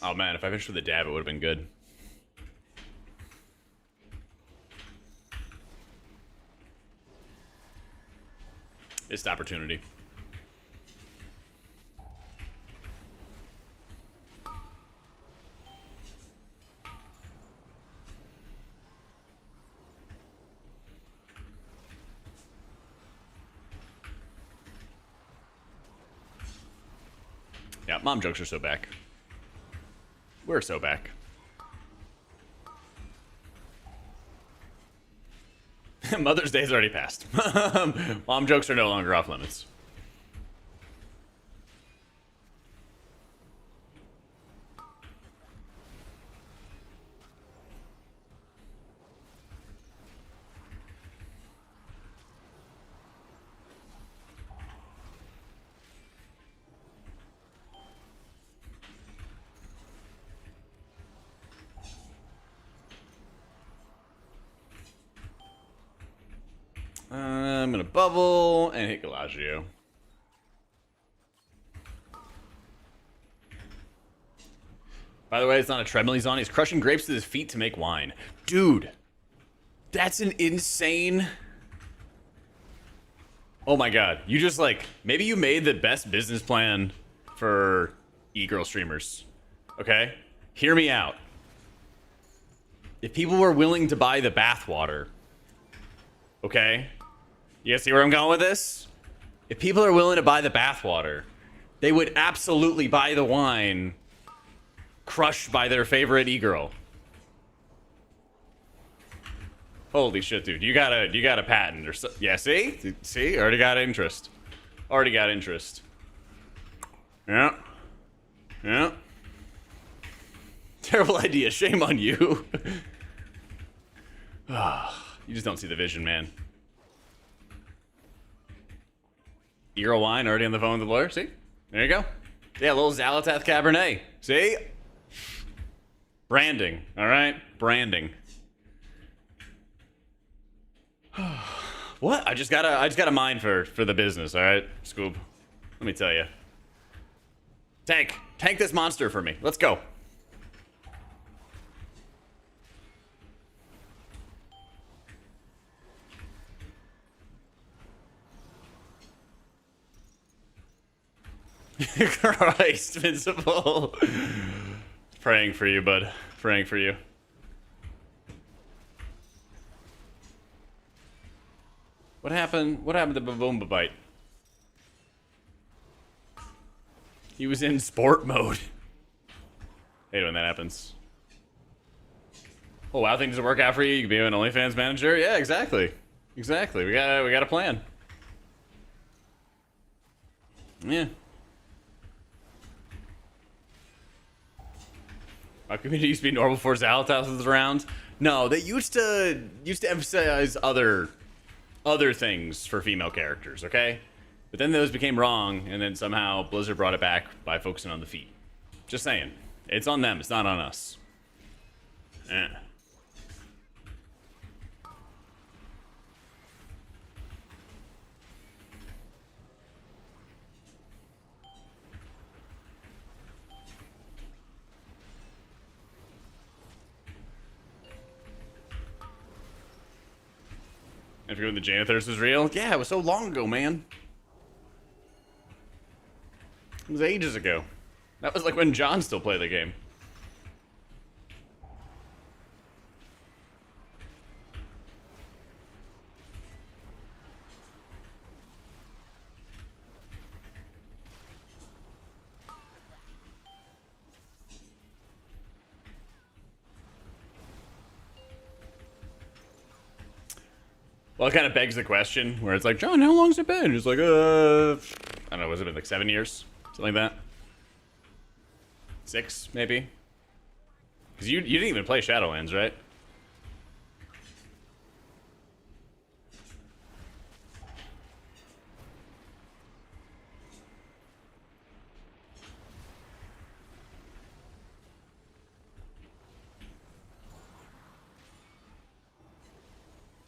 A: Oh man, if I finished with a dab, it would have been good. Missed opportunity. Yeah, mom jokes are so back. We're so back. Mother's Day's already passed. Mom jokes are no longer off limits. I'm gonna bubble and hit Galagio. By the way, it's not a treadmill he's on. He's crushing grapes with his feet to make wine. Dude, that's an insane... Oh my god. You just like... Maybe you made the best business plan for e-girl streamers. Okay? Hear me out. If people were willing to buy the bathwater... Okay? You guys see where I'm going with this? If people are willing to buy the bathwater, they would absolutely buy the wine crushed by their favorite e-girl. Holy shit, dude. You got a patent or so. Yeah, see? See? Already got interest. Already got interest. Yeah. Yeah. Terrible idea. Shame on you. You just don't see the vision, man. E-girl wine already on the phone with the lawyer. See? There you go. Yeah, a little Zalatath Cabernet. See? Branding. All right? Branding. What? I just got a mind for the business, all right? Scoob. Let me tell you. Tank this monster for me. Let's go. Christ, Invincible. Praying for you, bud. Praying for you. What happened? What happened to Baboomba Bite? He was in sport mode. Hate when that happens. Oh wow, things doesn't work out for you. You can be an OnlyFans manager. Yeah, exactly. Exactly. We got a plan. Yeah. Our community used to be normal before Zalatath was around. No, they used to emphasize other things for female characters, okay? But then those became wrong, and then somehow Blizzard brought it back by focusing on the feet. Just saying. It's on them, it's not on us. Eh. If you're when the Janithers was real? Yeah, it was so long ago, man. It was ages ago. That was like when John still played the game. Well, it kind of begs the question where it's like, John, how long's it been? It's like, I don't know, was it been like 7 years? Something like that? 6, maybe? Because you didn't even play Shadowlands, right?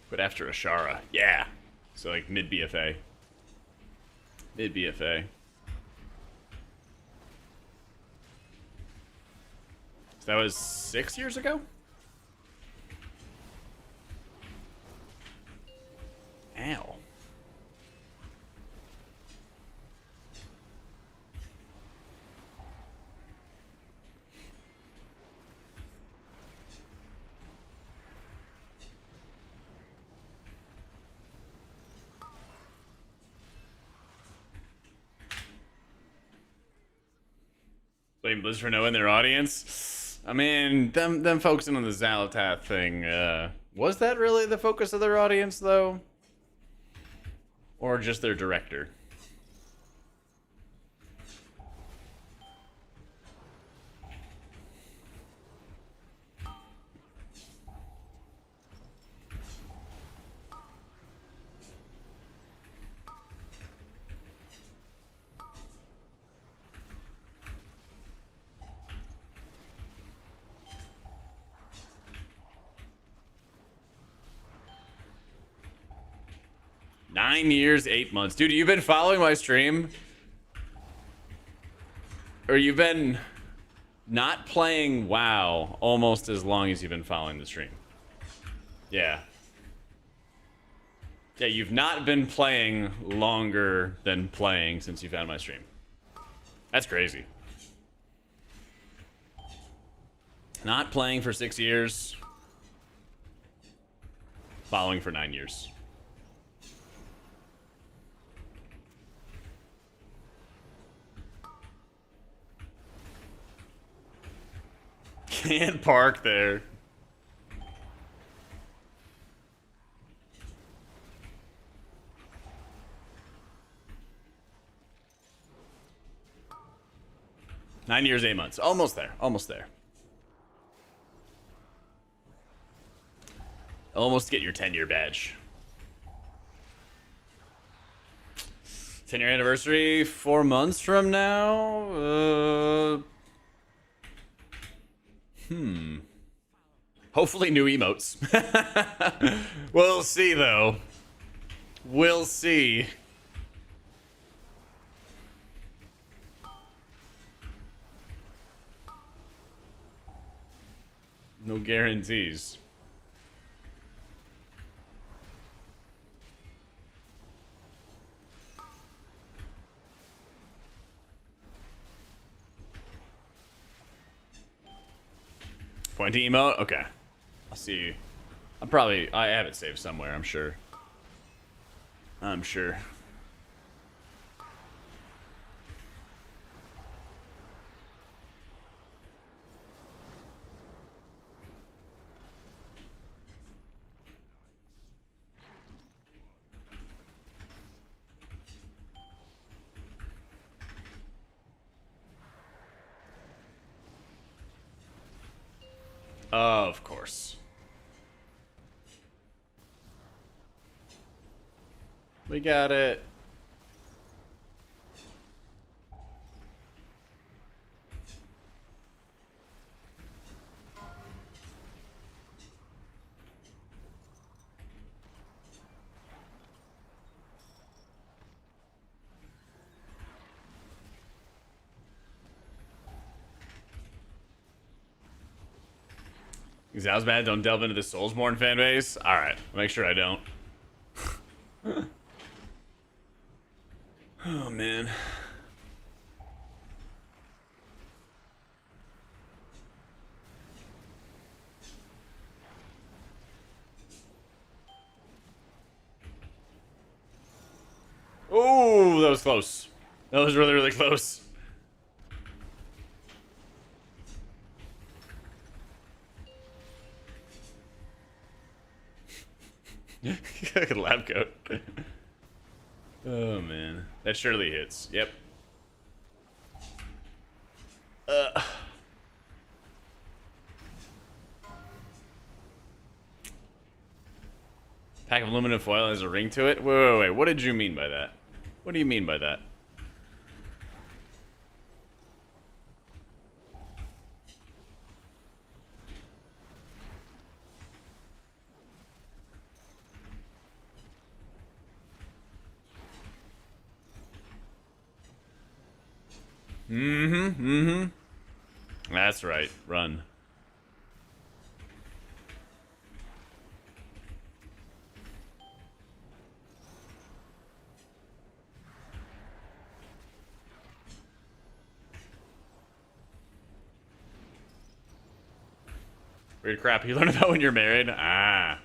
A: But after Ashara, yeah. So like mid BFA. Mid BFA. So that was 6 years ago? Ow. Blame Blizzard for knowing their audience. I mean, them focusing on the Xalatath thing, was that really the focus of their audience, though? Or just their director? Nine years, 8 months. Dude, you've been following my stream? Or you've been not playing WoW almost as long as you've been following the stream. Yeah. Yeah, you've not been playing longer than playing since you found my stream. That's crazy. Not playing for 6 years. Following for 9 years. Can't park there. Nine years, 8 months. Almost there. Almost there. Almost get your 10-year badge. 10-year anniversary 4 months from now. Hopefully new emotes. We'll see, though. We'll see. No guarantees. Pointy emote? Okay. I'll see. I have it saved somewhere, I'm sure. I'm sure. Of course. We got it. Zal's bad, don't delve into the Soulsborne fan base. Alright, I'll make sure I don't. Oh, man. Oh, that was close. That was really, really close. Lab coat. Oh man, that surely hits. Yep. Pack of aluminum foil has a ring to it. Wait. What did you mean by that? What do you mean by that? That's right. Run. Weird crap you learn about when you're married. Ah.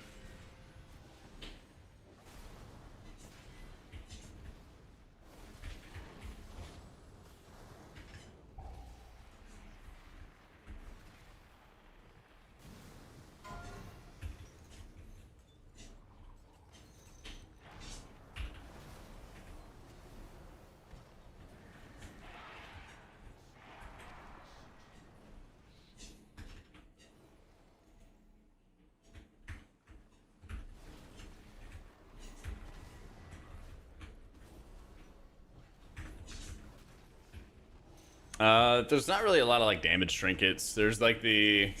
A: There's not really a lot of like damage trinkets. There's like the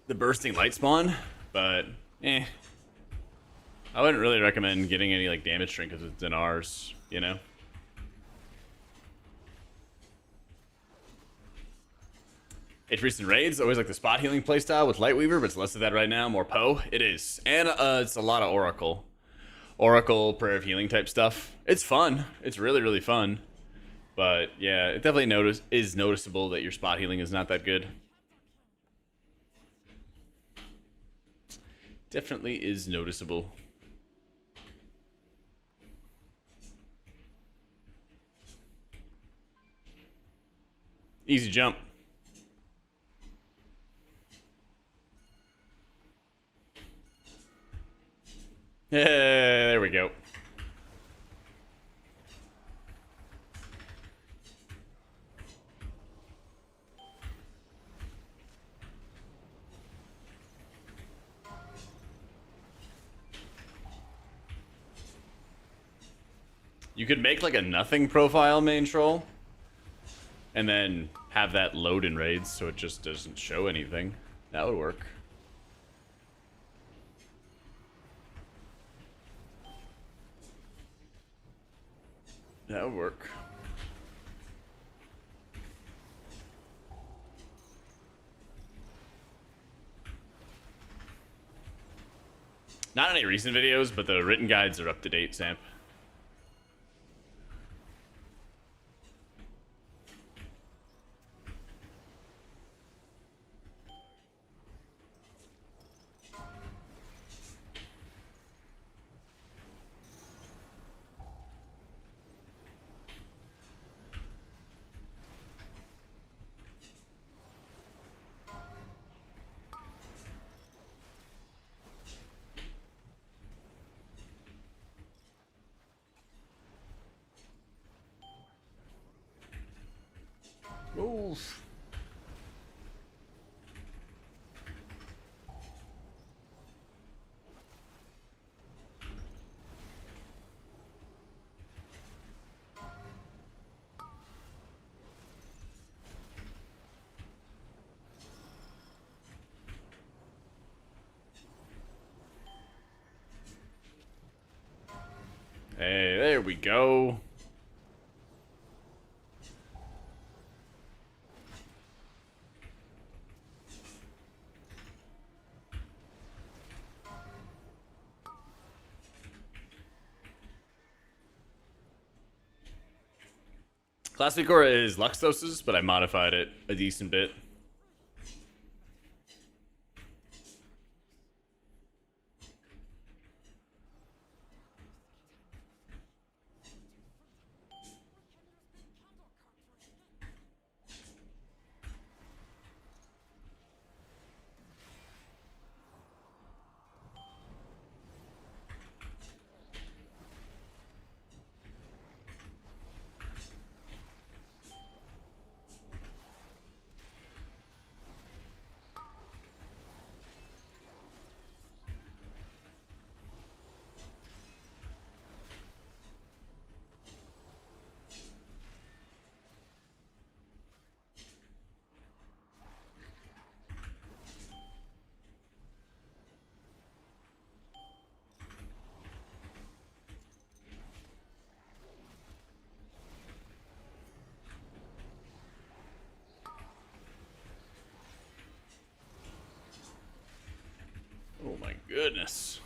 A: bursting light spawn, but I wouldn't really recommend getting any like damage trinkets with Dinars, you know? It's recent raids, always like the spot healing playstyle with Lightweaver, but it's less of that right now, more Poe. It is. And it's a lot of Oracle. Oracle, Prayer of Healing type stuff. It's fun. It's really, really fun. But yeah, it definitely is noticeable that your spot healing is not that good. Definitely is noticeable. Easy jump. Yeah, there we go. You could make like a nothing profile main troll and then have that load in raids so it just doesn't show anything. That would work. That would work. Not any recent videos, but the written guides are up to date, Samp. Oof. Hey, there we go. Classic Aura is Luxos's, but I modified it a decent bit. goodness.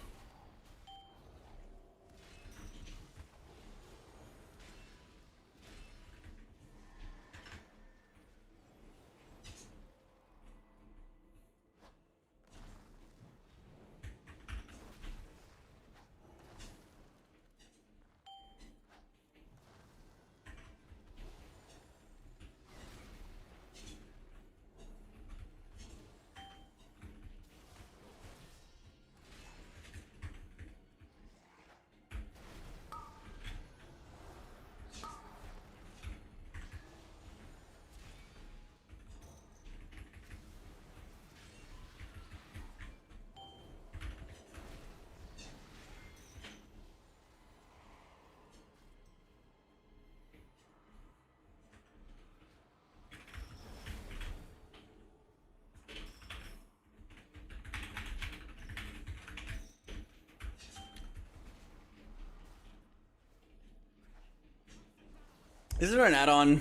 A: Is there an add-on?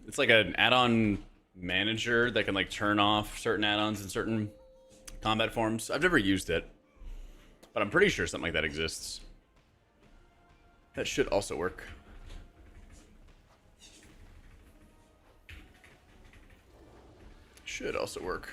A: It's like an add-on manager that can like turn off certain add-ons in certain combat forms. I've never used it, but I'm pretty sure something like that exists. That should also work. Should also work.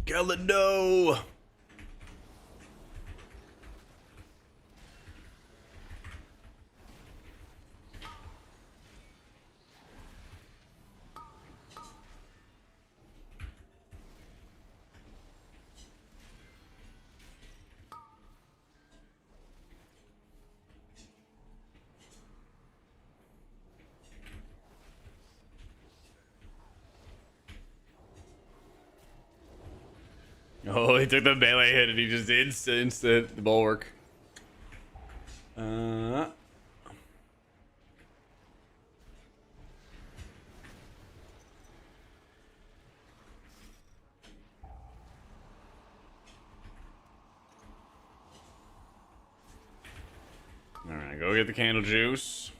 A: Galado! Oh, he took the melee hit and he just instant the bulwark. Alright, go get the candle juice.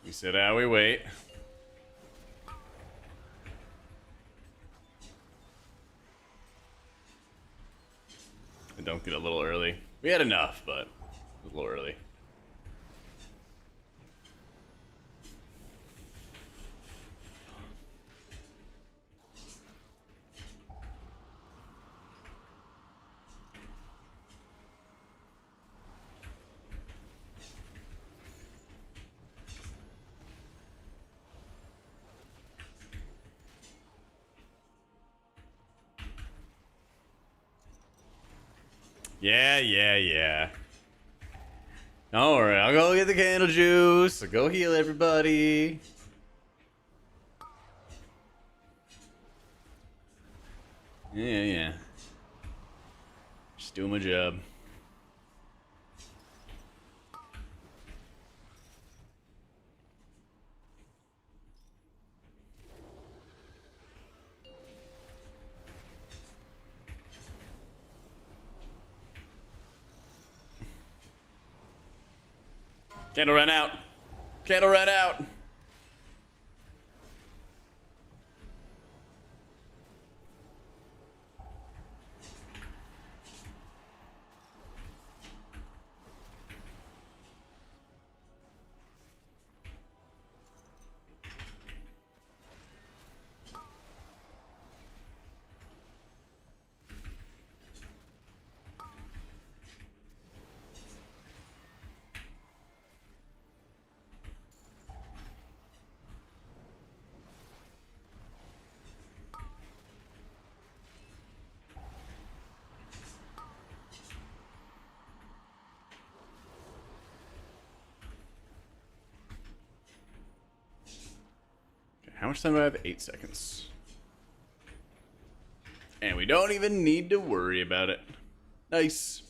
A: We sit out, we wait. And don't get a little early. We had enough, but a little early. Yeah. Don't worry, I'll go get the candle juice. I'll go heal everybody. Yeah. Just doing my job. Candle ran out. Candle ran out. much time do I have? 8 seconds. And we don't even need to worry about it. Nice.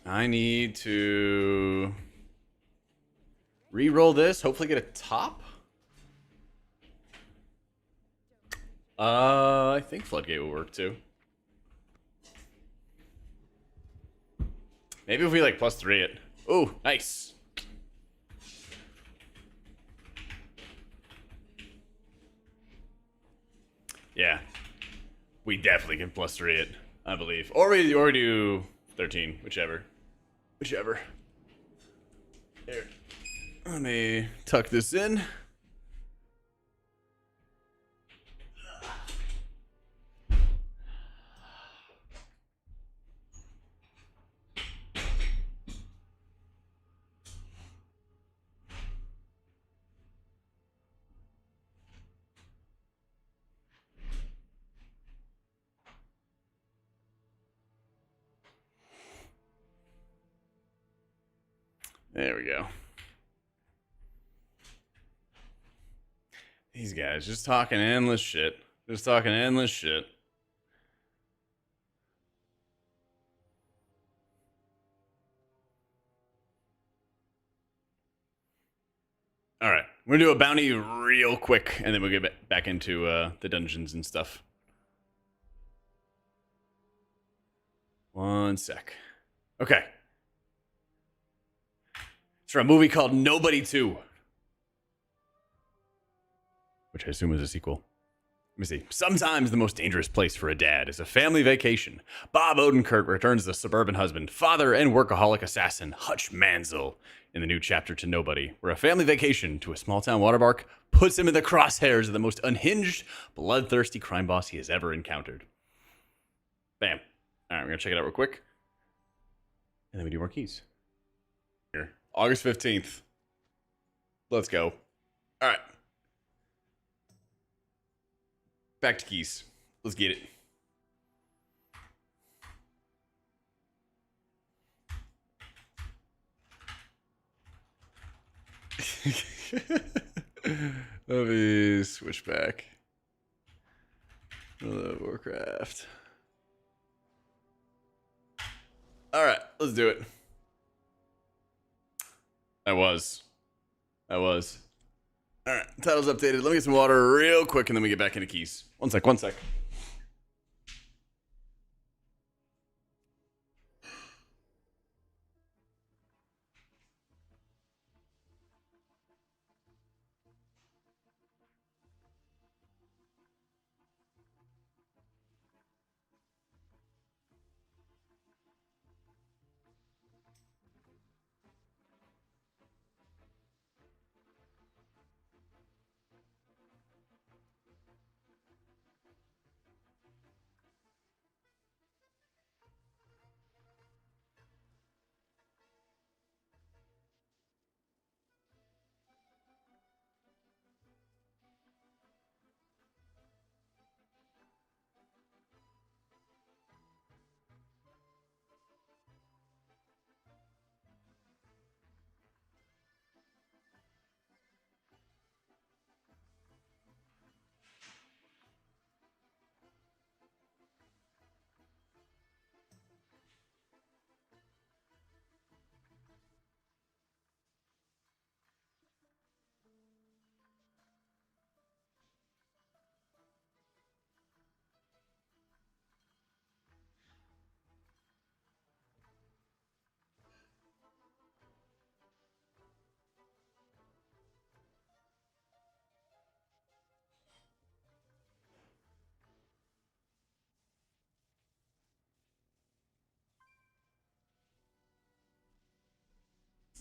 A: I need to re-roll this, hopefully get a top. I think Floodgate will work too. Maybe if we like +3 it. Oh, nice. Yeah. We definitely can +3 it, I believe. Or we do 13, whichever. Whichever. There. Let me tuck this in. There we go. These guys just talking endless shit. Just talking endless shit. All right, we're gonna do a bounty real quick, and then we'll get back into the dungeons and stuff. 1 sec. Okay. It's for a movie called Nobody 2. Which I assume is a sequel. Let me see. Sometimes the most dangerous place for a dad is a family vacation. Bob Odenkirk returns the suburban husband, father, and workaholic assassin Hutch Mansell in the new chapter to Nobody, where a family vacation to a small-town water park puts him in the crosshairs of the most unhinged, bloodthirsty crime boss he has ever encountered. Bam. All right, we're going to check it out real quick. And then we do more keys. Here. August 15th. Let's go. All right. Back to keys. Let's get it. Let me switch back. Warcraft. All right, let's do it. I was. All right, title's updated. Let me get some water real quick, and then we get back into keys. One sec.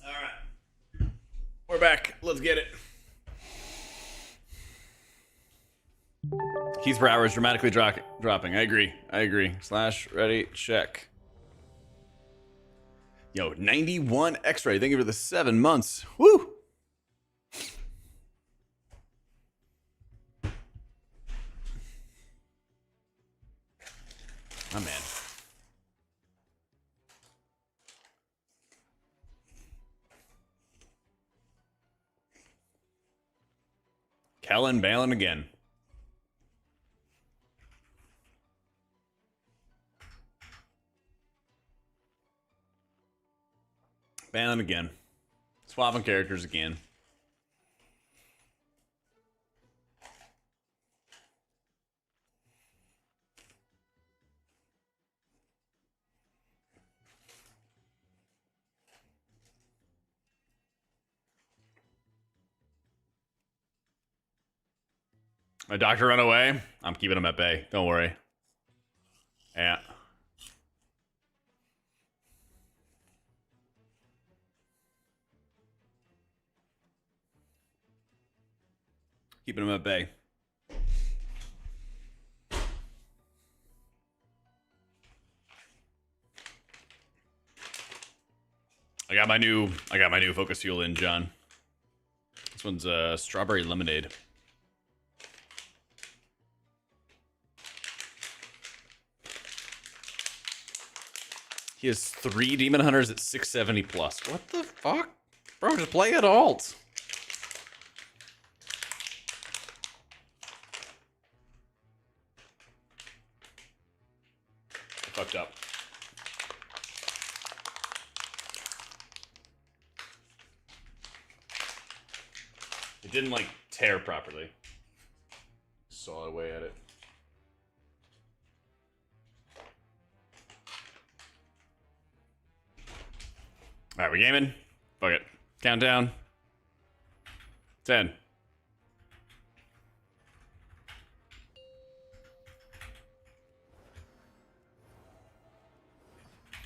A: All right. We're back. Let's get it. Keys per hour is dramatically dropping. I agree. Slash ready, check. Yo, 91 X-ray. Thank you for the 7 months. Woo! Oh, man. Kellen bailing again. Bailing again. Swapping characters again. My doctor run away. I'm keeping him at bay. Don't worry. Yeah. Keeping him at bay. I got my new focus fuel in, John. This one's strawberry lemonade. He has 3 demon hunters at 670 plus. What the fuck? Bro, just play it alt. I fucked up. It didn't like tear properly. Saw away at it. All right, we gaming? Fuck it. Countdown. 10.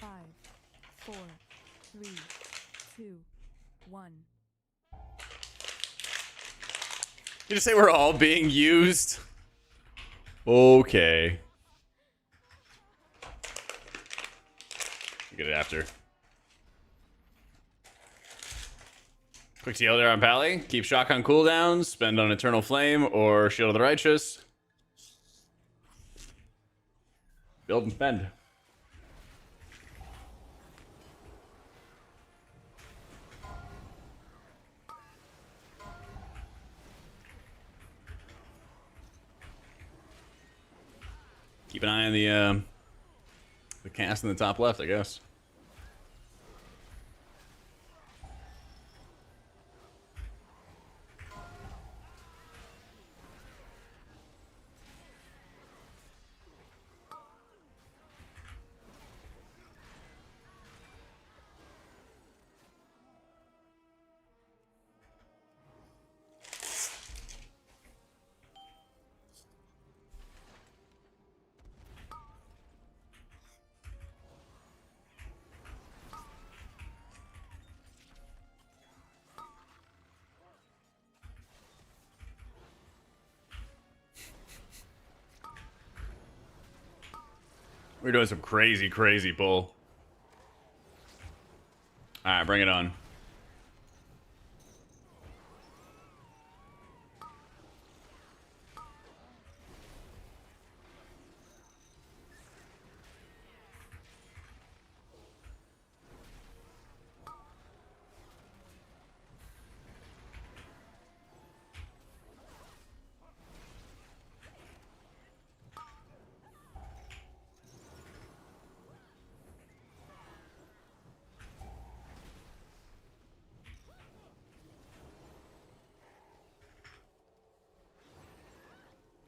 B: 5, 4, 3, 2, 1.
A: You just say we're all being used? Okay. Get it after. Quick TL there on Pally. Keep shotgun cooldowns, spend on Eternal Flame or Shield of the Righteous. Build and spend. Keep an eye on the cast in the top left, I guess. We're doing some crazy, crazy pull. Alright, bring it on.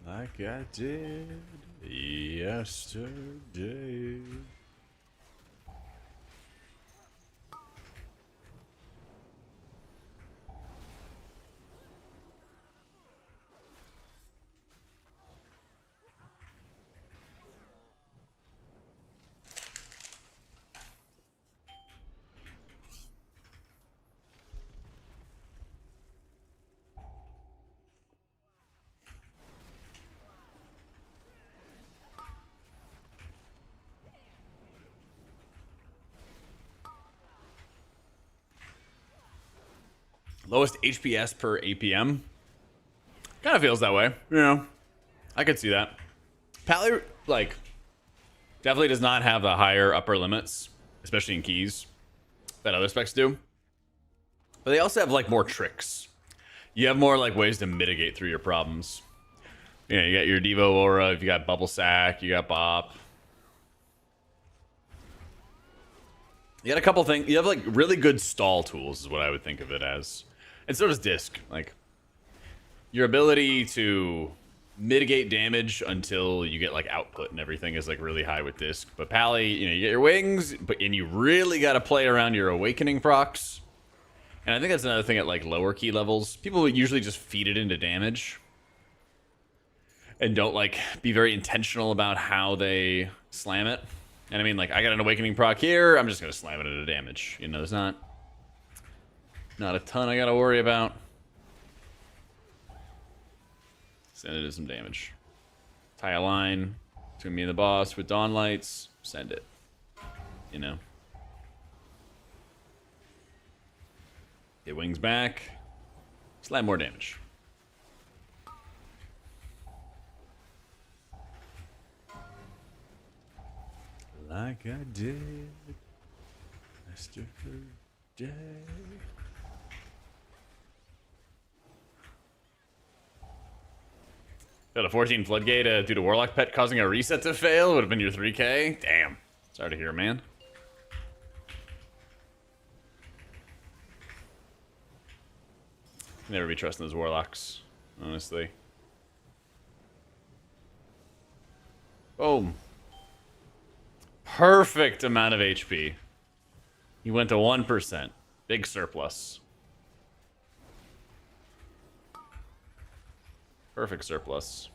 A: Like I did yesterday. Lowest HPS per APM. Kind of feels that way, you know. I could see that. Pally, like, Definitely does not have the higher upper limits, especially in keys, that other specs do. But they also have like more tricks. You have more like ways to mitigate through your problems. You know, you got your Devo Aura, if you got Bubble Sack, you got Bop. You got a couple things. You have like really good stall tools is what I would think of it as. And so does Disc. Like your ability to mitigate damage until you get like output and everything is like really high with Disc. But Pally, you know, you get your wings, and you really got to play around your awakening procs. And I think that's another thing at like lower key levels. People usually just feed it into damage and don't like be very intentional about how they slam it. And I mean, like, I got an awakening proc here, I'm just gonna slam it into damage. You know, there's not a ton I gotta worry about. Send it to some damage. Tie a line between me and the boss with Dawn Lights. Send it. You know. Get wings back. Slam more damage. Like I did yesterday. Got a 14 Floodgate due to Warlock Pet causing a reset to fail. Would have been your 3k. Damn. Sorry to hear, man. Never be trusting those Warlocks, honestly. Boom. Perfect amount of HP. He went to 1%. Big surplus. Perfect surplus.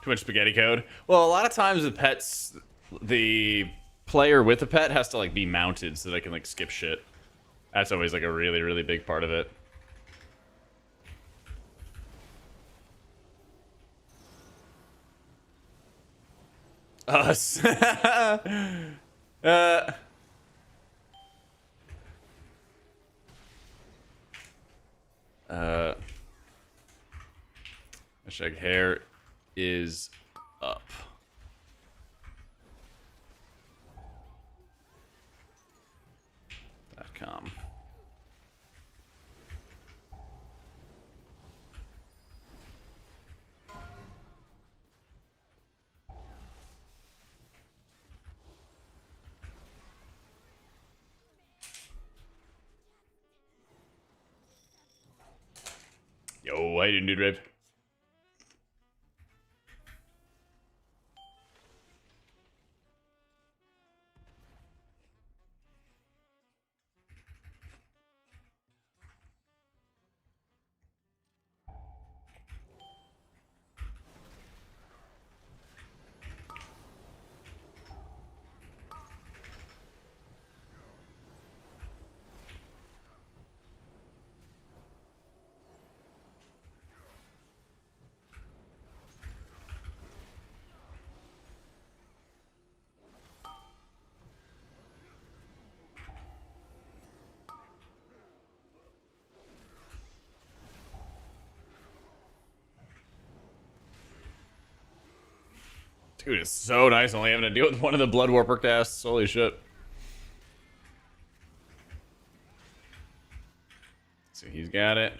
A: Too much spaghetti code. Well, a lot of times with pets, the player with the pet has to like be mounted so they can like skip shit. That's always like a really, really big part of it. Us. Hashtag hair is up. .com. Yo, how you doing, dude, Rave? Dude, it's so nice only having to deal with one of the Blood Warper casts. Holy shit. So he's got it.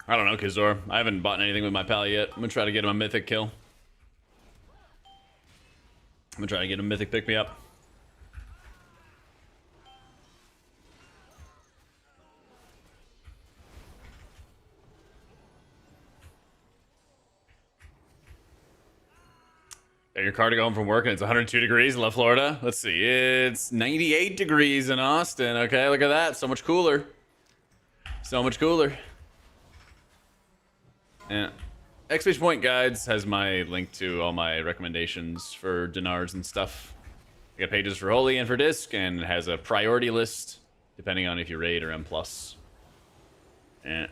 A: I don't know, Kizor. I haven't bought anything with my pal yet. I'm gonna try to get him a Mythic kill. I'm gonna try to get a Mythic pick me up. Got your car to go home from work and it's 102 degrees in La Florida. Let's see. It's 98 degrees in Austin. Okay, look at that. So much cooler. So much cooler. Yeah. Exclamation Point Guides has my link to all my recommendations for dinars and stuff. I got pages for Holy and for Disc, and it has a priority list depending on if you raid or M+. Yeah.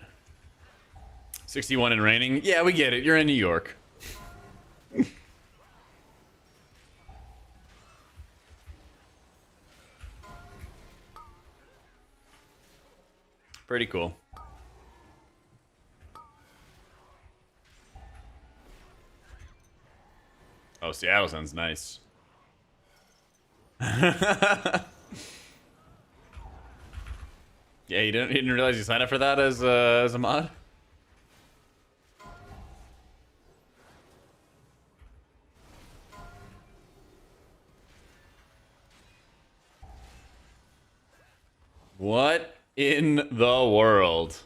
A: 61 and raining. Yeah, we get it. You're in New York. Pretty cool. Oh, Seattle sounds nice. Yeah, you didn't realize you signed up for that as a mod? What in the world?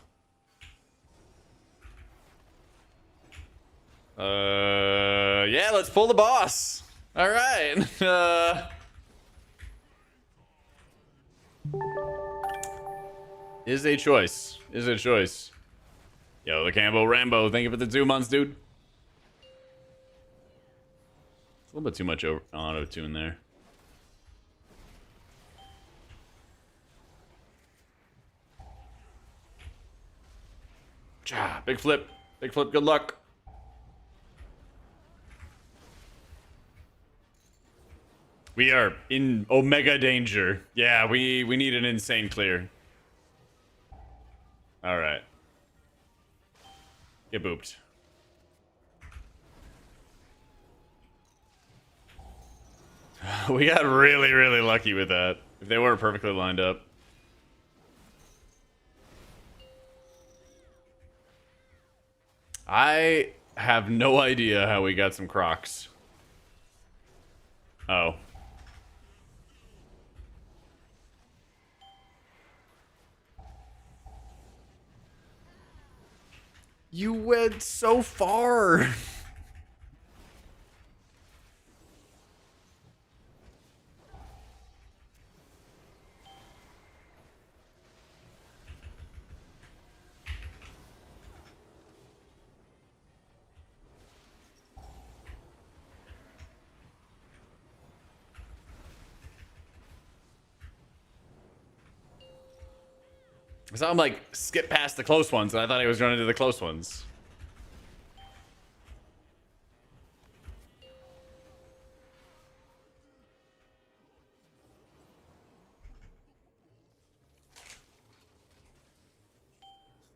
A: Yeah, let's pull the boss. All right. Is a choice. Is a choice. Yo, the Cambo Rambo, thank you for the 2 months, dude. It's a little bit too much auto-tune there. Big flip. Big flip, good luck. We are in Omega danger. Yeah, we need an insane clear. Alright. Get booped. We got really, really lucky with that. If they weren't perfectly lined up. I have no idea how we got some Crocs. Oh. You went so far. I saw him like skip past the close ones, and I thought he was running to the close ones.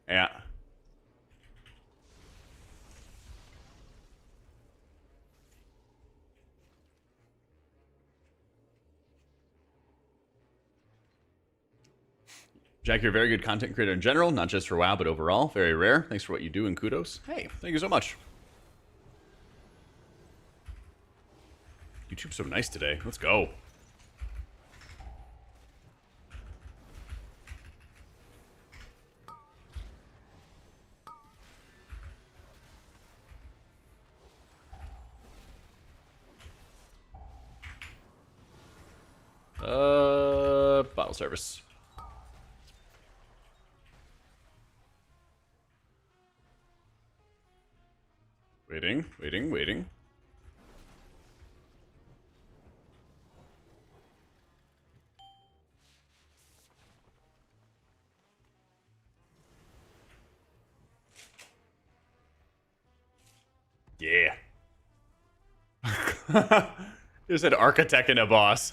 A: Yeah. Jack, you're a very good content creator in general, not just for WoW, but overall. Very rare. Thanks for what you do, and kudos. Hey, thank you so much. YouTube's so nice today. Let's go. Bottle service. Waiting, waiting, waiting. Yeah. You said architect and a boss.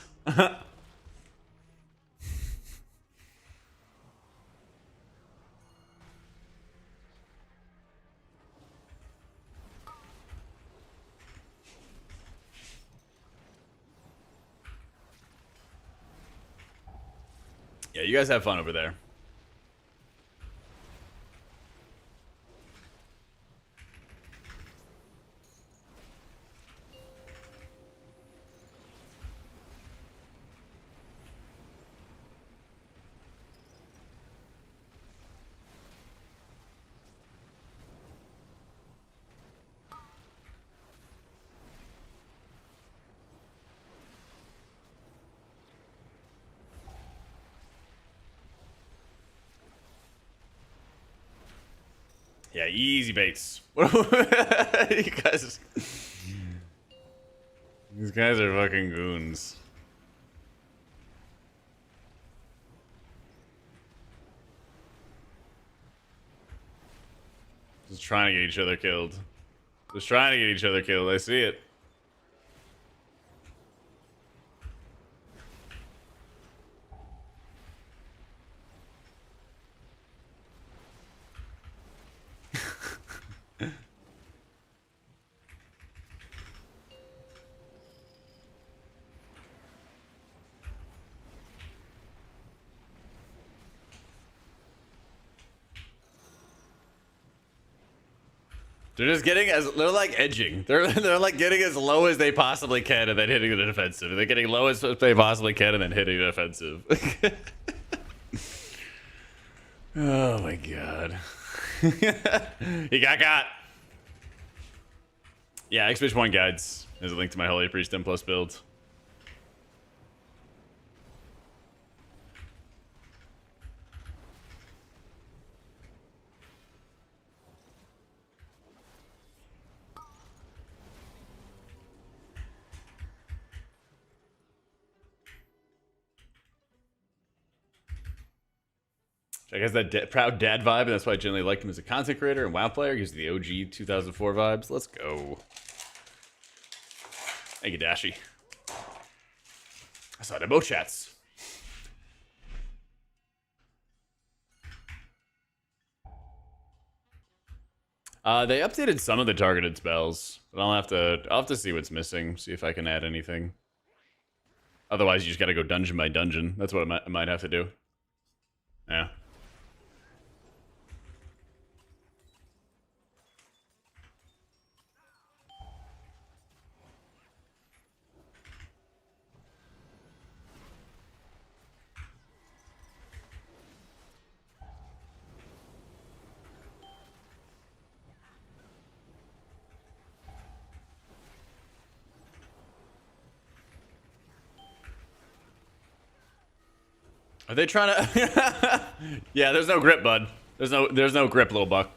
A: Yeah, you guys have fun over there. Yeah, easy baits. You guys. These guys are fucking goons. Just trying to get each other killed. Just trying to get each other killed. I see it. They're just getting they're like edging. They're like getting as low as they possibly can and then hitting the defensive. They're getting low as they possibly can and then hitting the defensive. Oh my god. He got. Yeah, Expedition 1 guides. There's a link to my Holy Priest M+ build. I guess that proud dad vibe, and that's why I generally liked him as a content creator and WoW player. Gives the OG 2004 vibes. Let's go. Thank you, Dashy. I saw the both chats. They updated some of the targeted spells, but I'll have to see what's missing. See if I can add anything. Otherwise, you just got to go dungeon by dungeon. That's what I might have to do. Yeah. Are they trying to? Yeah, there's no grip, bud. There's no grip, little buck.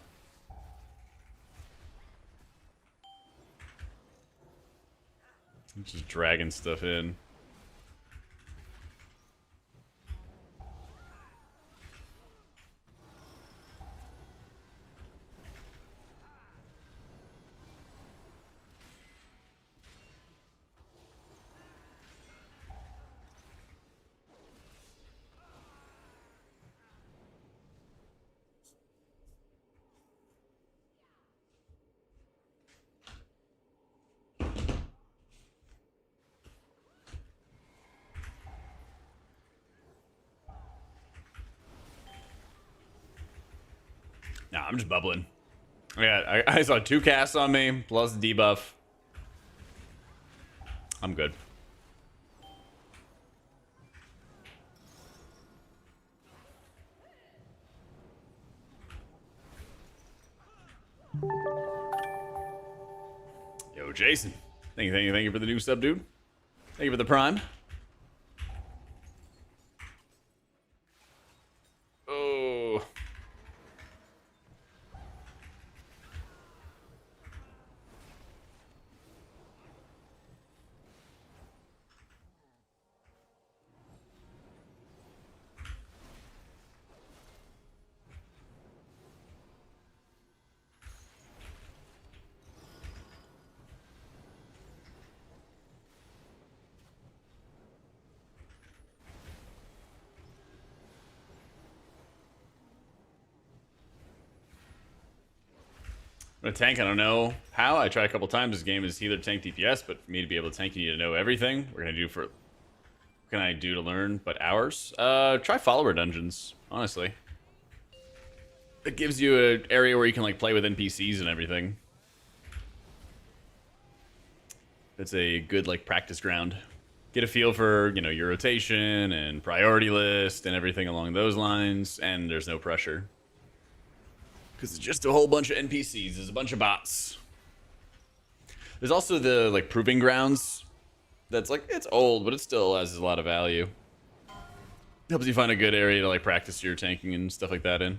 A: Just dragging stuff in. Nah, I'm just bubbling. Yeah, I saw 2 casts on me, plus debuff. I'm good. Yo, Jason. Thank you for the new sub, dude. Thank you for the prime. Oh. A tank, I don't know how. I tried a couple times. This game is healer, tank, DPS, but for me to be able to tank, you need to know everything. We're gonna do for. What can I do to learn? But hours. Try follower dungeons. Honestly, it gives you an area where you can like play with NPCs and everything. It's a good like practice ground. Get a feel for your rotation and priority list and everything along those lines. And there's no pressure. Because it's just a whole bunch of NPCs. There's a bunch of bots. There's also the like proving grounds. That's like, it's old, but it still has a lot of value. Helps you find a good area to like practice your tanking and stuff like that in.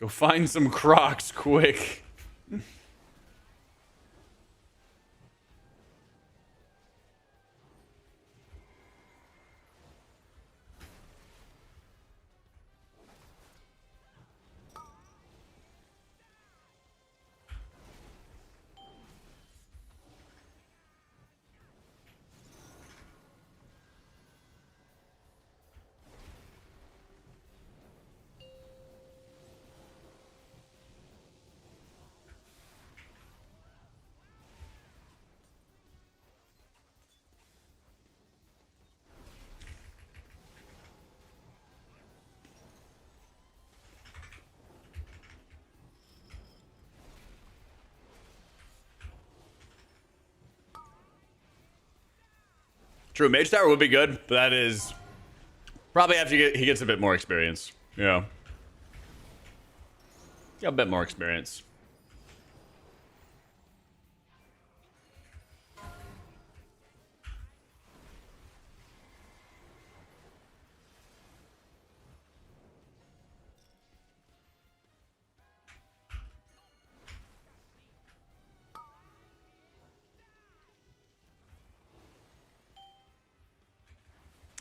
A: Go find some Crocs quick. True, Mage Tower would be good, but that is probably after he gets a bit more experience. Yeah. Yeah, a bit more experience.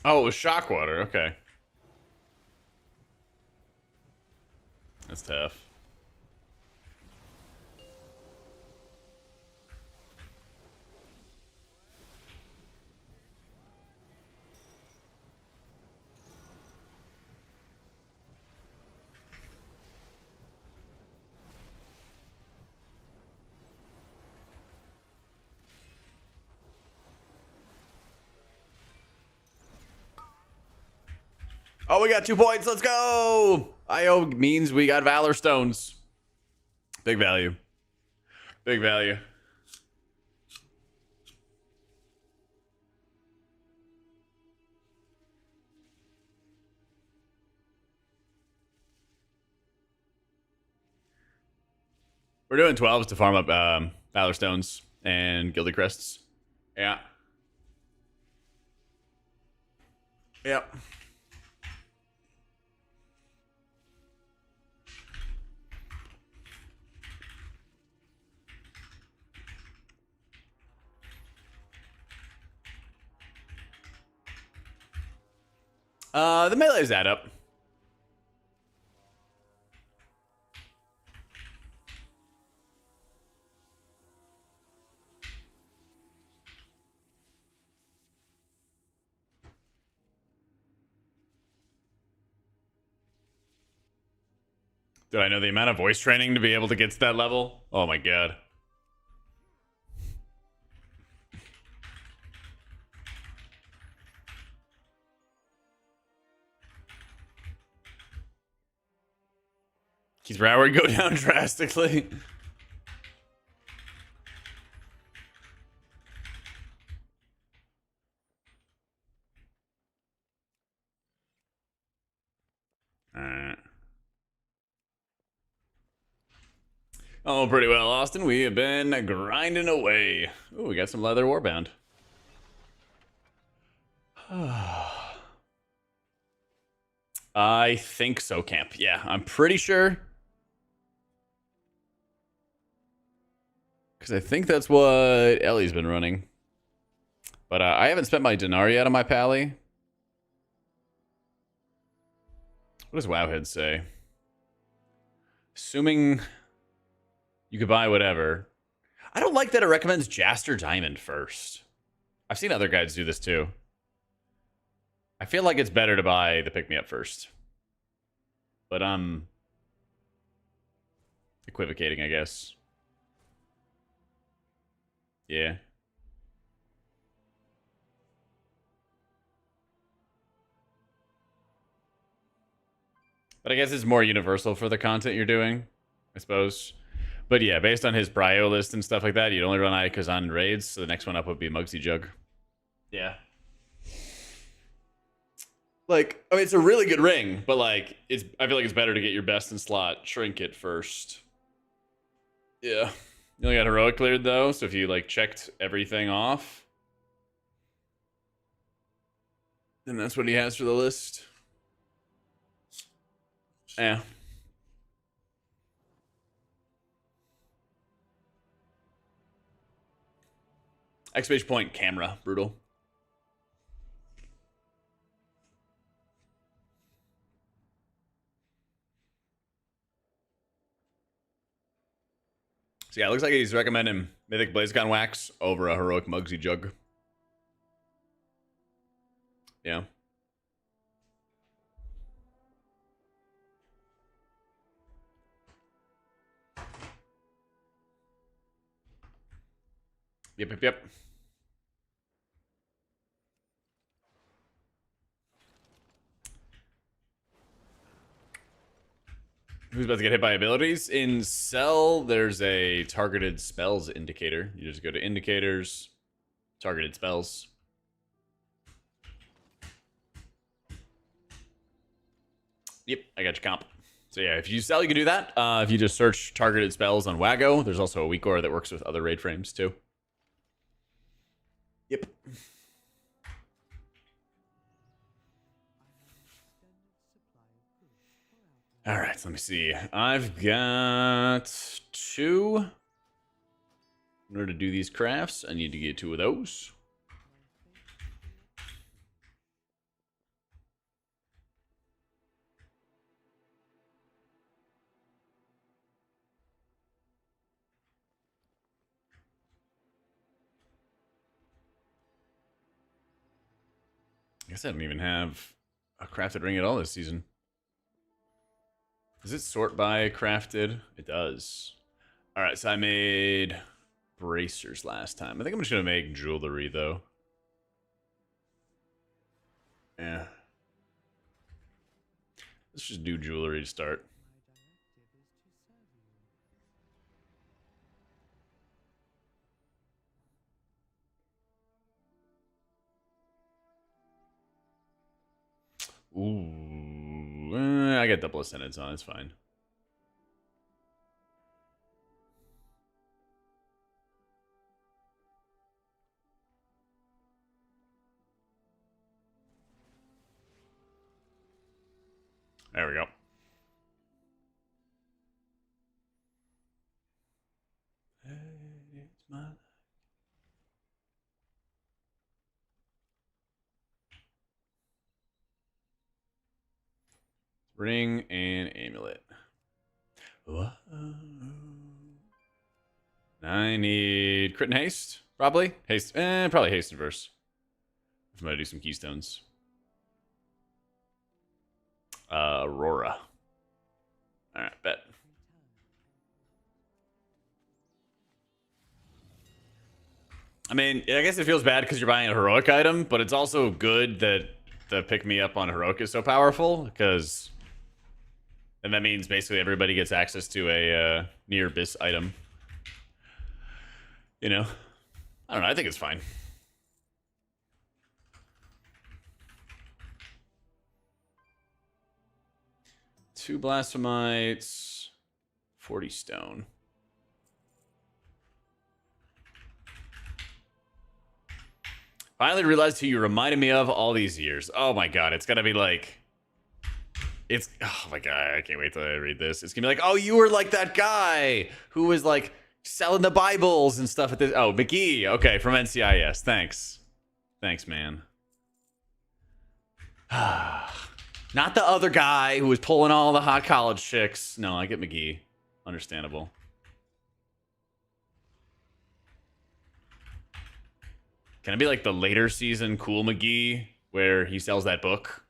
A: Oh, it was Shockwater. Okay. That's tough. Oh, we got 2 points. Let's go. IO means we got Valor Stones. Big value. Big value. We're doing 12s to farm up Valor Stones and Gilded Crests. Yeah. Yep. The melees add up. Did I know the amount of voice training to be able to get to that level? Oh my god. Keys per hour go down drastically. Alright. Oh, pretty well, Austin. We have been grinding away. Ooh, we got some leather warband. I think so, Camp. Yeah, I'm pretty sure. Because I think that's what Ellie's been running. But I haven't spent my Dinar yet on my pally. What does Wowhead say? Assuming you could buy whatever. I don't like that it recommends Jaster Diamond first. I've seen other guides do this too. I feel like it's better to buy the pick-me-up first. But I'm equivocating, I guess. Yeah. But I guess it's more universal for the content you're doing, I suppose. But yeah, based on his prio list and stuff like that, you'd only run Ayakazan raids, so the next one up would be Mugsy Jug. Yeah. Like, I mean, it's a really good ring, but like, I feel like it's better to get your best in slot Trinket first. Yeah. You only got Heroic cleared though, so if you like checked everything off, then that's what he has for the list. Yeah. Exclamation point, camera. Brutal. So yeah, it looks like he's recommending Mythic Blazegon Wax over a Heroic Mugsy Jug. Yeah. Yep. Who's about to get hit by abilities? In Cell, there's a targeted spells indicator. You just go to indicators, targeted spells. Yep, I got your comp. So yeah, if you Cell, you can do that. If you just search targeted spells on Wago, there's also a weak aura that works with other raid frames too. Yep. All right, so let me see. I've got 2. In order to do these crafts, I need to get 2 of those. I guess I don't even have a crafted ring at all this season. Does it sort by crafted? It does. All right, so I made bracers last time. I think I'm just going to make jewelry, though. Yeah. Let's just do jewelry to start. Ooh, I got double ascendants on. It's fine. There we go. It's my ring and amulet. Whoa. I need crit and haste, probably. Haste, probably haste and verse. If I'm gonna do some keystones. Aurora. All right, bet. I mean, I guess it feels bad because you're buying a heroic item, but it's also good that the pick me up on heroic is so powerful because, and that means basically everybody gets access to a near abyss item. You know, I don't know. I think it's fine. Two blastomites, 40 stone. Finally realized who you reminded me of all these years. Oh my god, it's gonna be like... It's... Oh my god, I can't wait till I read this. It's gonna be like, oh, you were like that guy who was like selling the Bibles and stuff at this... Oh, McGee. Okay, from NCIS. Thanks. Thanks, man. Not the other guy who was pulling all the hot college chicks. No, I get McGee. Understandable. Can it be like the later season Cool McGee where he sells that book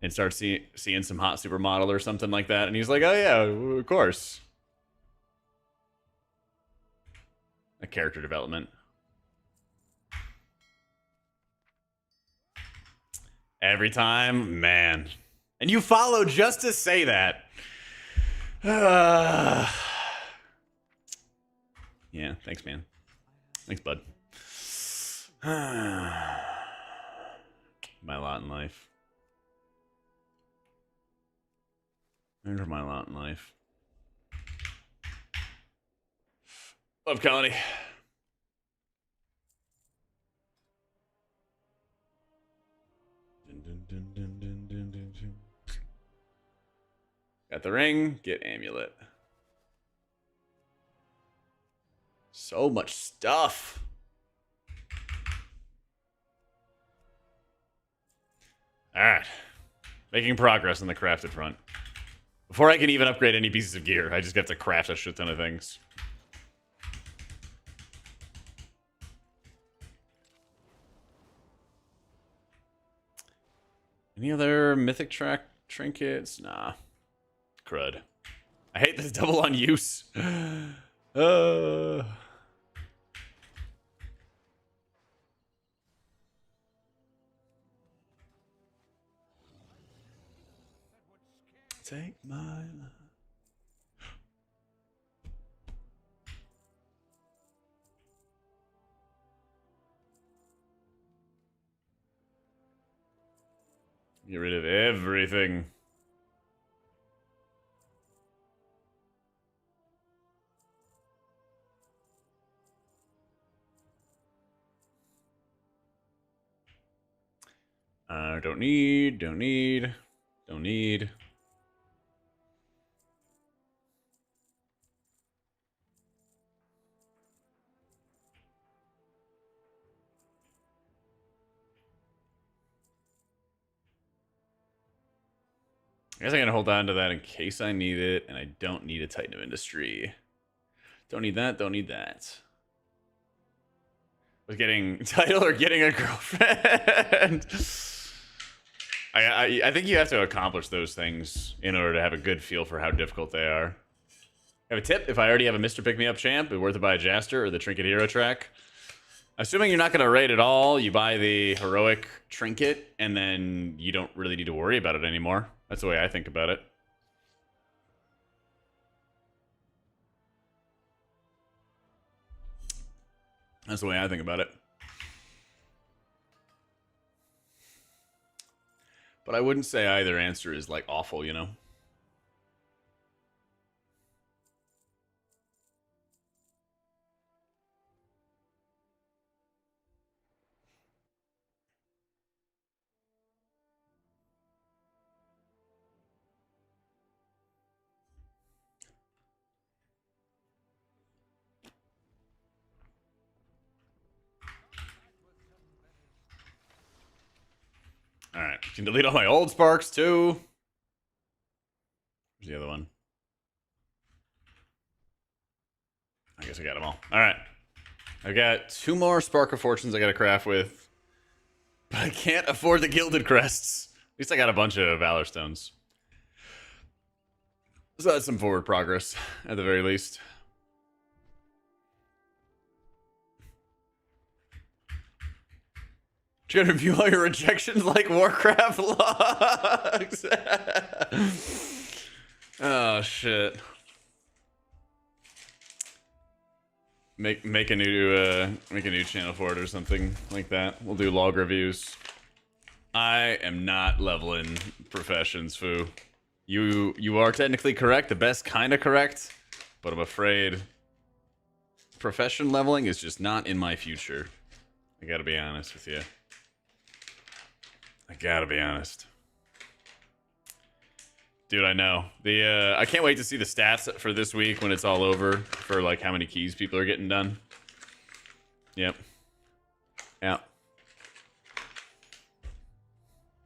A: and starts seeing some hot supermodel or something like that? And he's like, oh yeah, of course. A character development. Every time, man. And you follow just to say that. Yeah, thanks, man. Thanks, bud. My lot in life. There's my lot in life. Love Colony. Got the ring, get amulet. So much stuff. Alright. Making progress on the crafted front. Before I can even upgrade any pieces of gear, I just have to craft a shit ton of things. Any other mythic track trinkets? Nah. Crud. I hate this double on use. Take my life. Get rid of everything. Don't need. I guess I'm gonna hold on to that in case I need it, and I don't need a Titan of Industry. Don't need that, don't need that. Was getting title or getting a girlfriend? I think you have to accomplish those things in order to have a good feel for how difficult they are. I have a tip. If I already have a Mr. Pick Me Up champ, it's worth to buy a Jaster or the Trinket Hero track. Assuming you're not going to raid at all, you buy the heroic trinket, and then you don't really need to worry about it anymore. That's the way I think about it. That's the way I think about it. But I wouldn't say either answer is, like, awful, you know? Alright, can delete all my old sparks too. Where's the other one? I guess I got them all. Alright. I've got 2 more Spark of Fortunes I gotta craft with. But I can't afford the Gilded Crests. At least I got a bunch of Valor Stones. So that's some forward progress, at the very least. You're gonna review all your rejections like Warcraft logs. Oh shit. Make a new channel for it or something like that. We'll do log reviews. I am not leveling professions, foo. You are technically correct, the best kind of correct, but I'm afraid profession leveling is just not in my future. I gotta be honest with you. I gotta be honest. Dude, I know. I can't wait to see the stats for this week when it's all over for like how many keys people are getting done. Yep. Yeah.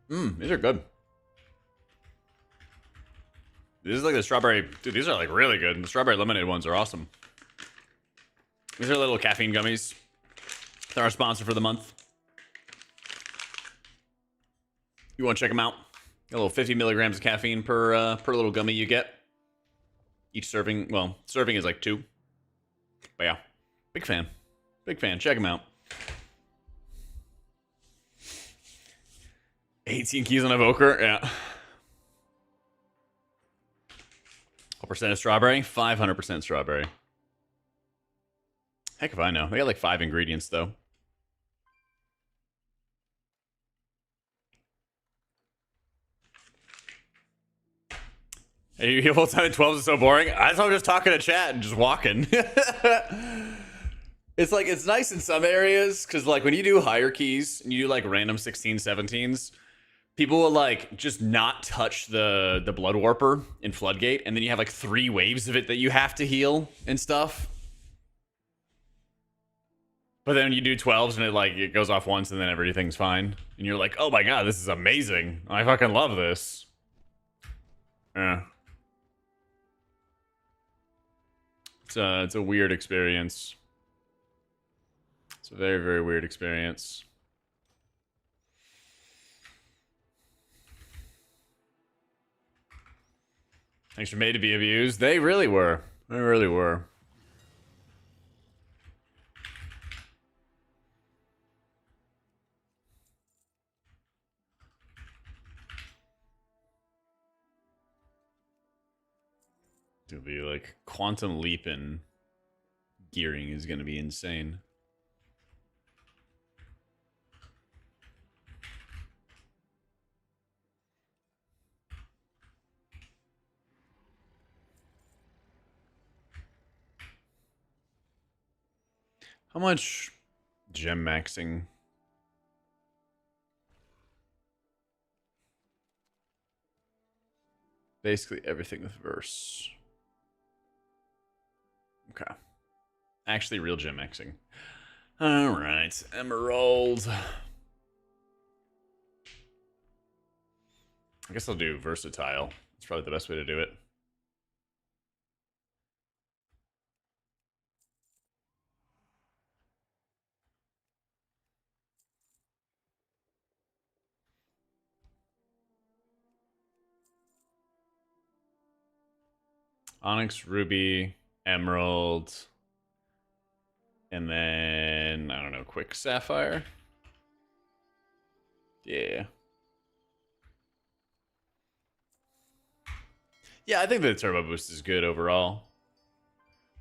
A: These are good. This is like the strawberry. Dude, these are like really good. The strawberry lemonade ones are awesome. These are little caffeine gummies. They're our sponsor for the month. You want to check them out? A little 50 milligrams of caffeine per little gummy you get. Each serving, well, serving is like 2. But yeah, big fan. Big fan. Check them out. 18 keys on Evoker, yeah. What percent of strawberry? 500% strawberry. Heck if I know. They got like 5 ingredients though. Hey, you full time at 12 is so boring. I thought I was just talking to chat and just walking. It's like, it's nice in some areas, because like when you do higher keys and you do like random 16, 17s, people will like just not touch the blood warper in Floodgate, and then you have like 3 waves of it that you have to heal and stuff. But then you do 12s and it goes off once and then everything's fine. And you're like, oh my god, this is amazing. I fucking love this. Yeah. It's a weird experience. It's a very, very weird experience. Thanks for made to be abused. They really were. They really were. It'll be like quantum leap in gearing is going to be insane. How much gem maxing? Basically everything with verse. Okay. Actually, real gem maxing. Alright, emerald. I guess I'll do versatile. It's probably the best way to do it. Onyx, ruby, emerald, and then, I don't know, quick sapphire? Yeah. Yeah, I think the turbo boost is good overall.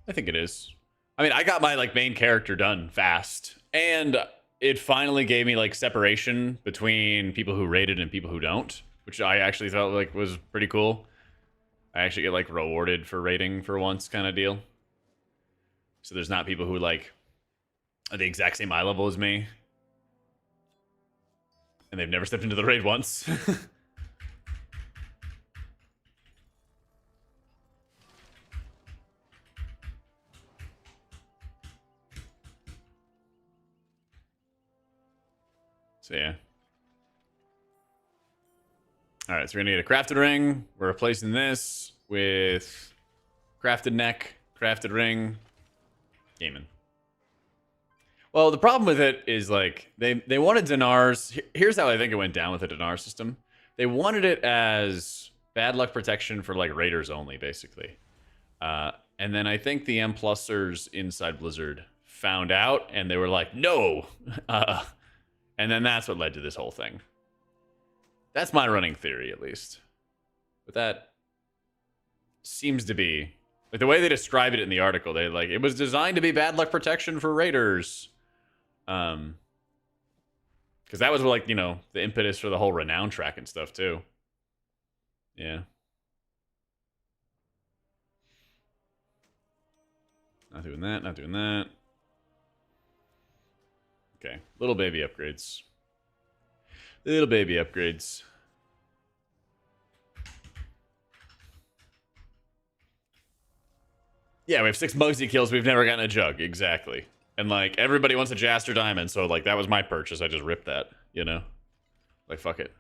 A: I think it is. I mean, I got my, like, main character done fast, and it finally gave me, like, separation between people who rated and people who don't, which I actually felt like was pretty cool. I actually get, like, rewarded for rating for once kind of deal. So there's not people who, like, are the exact same eye level as me. And they've never stepped into the raid once. So, yeah. Alright, so we're gonna get a crafted ring. We're replacing this with crafted neck, crafted ring, gaming. Well, the problem with it is, like, they wanted Dinars. Here's how I think it went down with the Dinar system. They wanted it as bad luck protection for, like, raiders only, basically. And then I think the M+ers inside Blizzard found out, and they were like, no! And then that's what led to this whole thing. That's my running theory, at least. But that seems to be... like, the way they describe it in the article, they like, it was designed to be bad luck protection for raiders. Because that was, like, you know, the impetus for the whole renown track and stuff, too. Yeah. Not doing that, not doing that. Okay, little baby upgrades. Little baby upgrades. Yeah, we have 6 Mugsy kills. We've never gotten a jug. Exactly. And, like, everybody wants a Jaster Diamond, so, like, that was my purchase. I just ripped that, you know? Like, fuck it.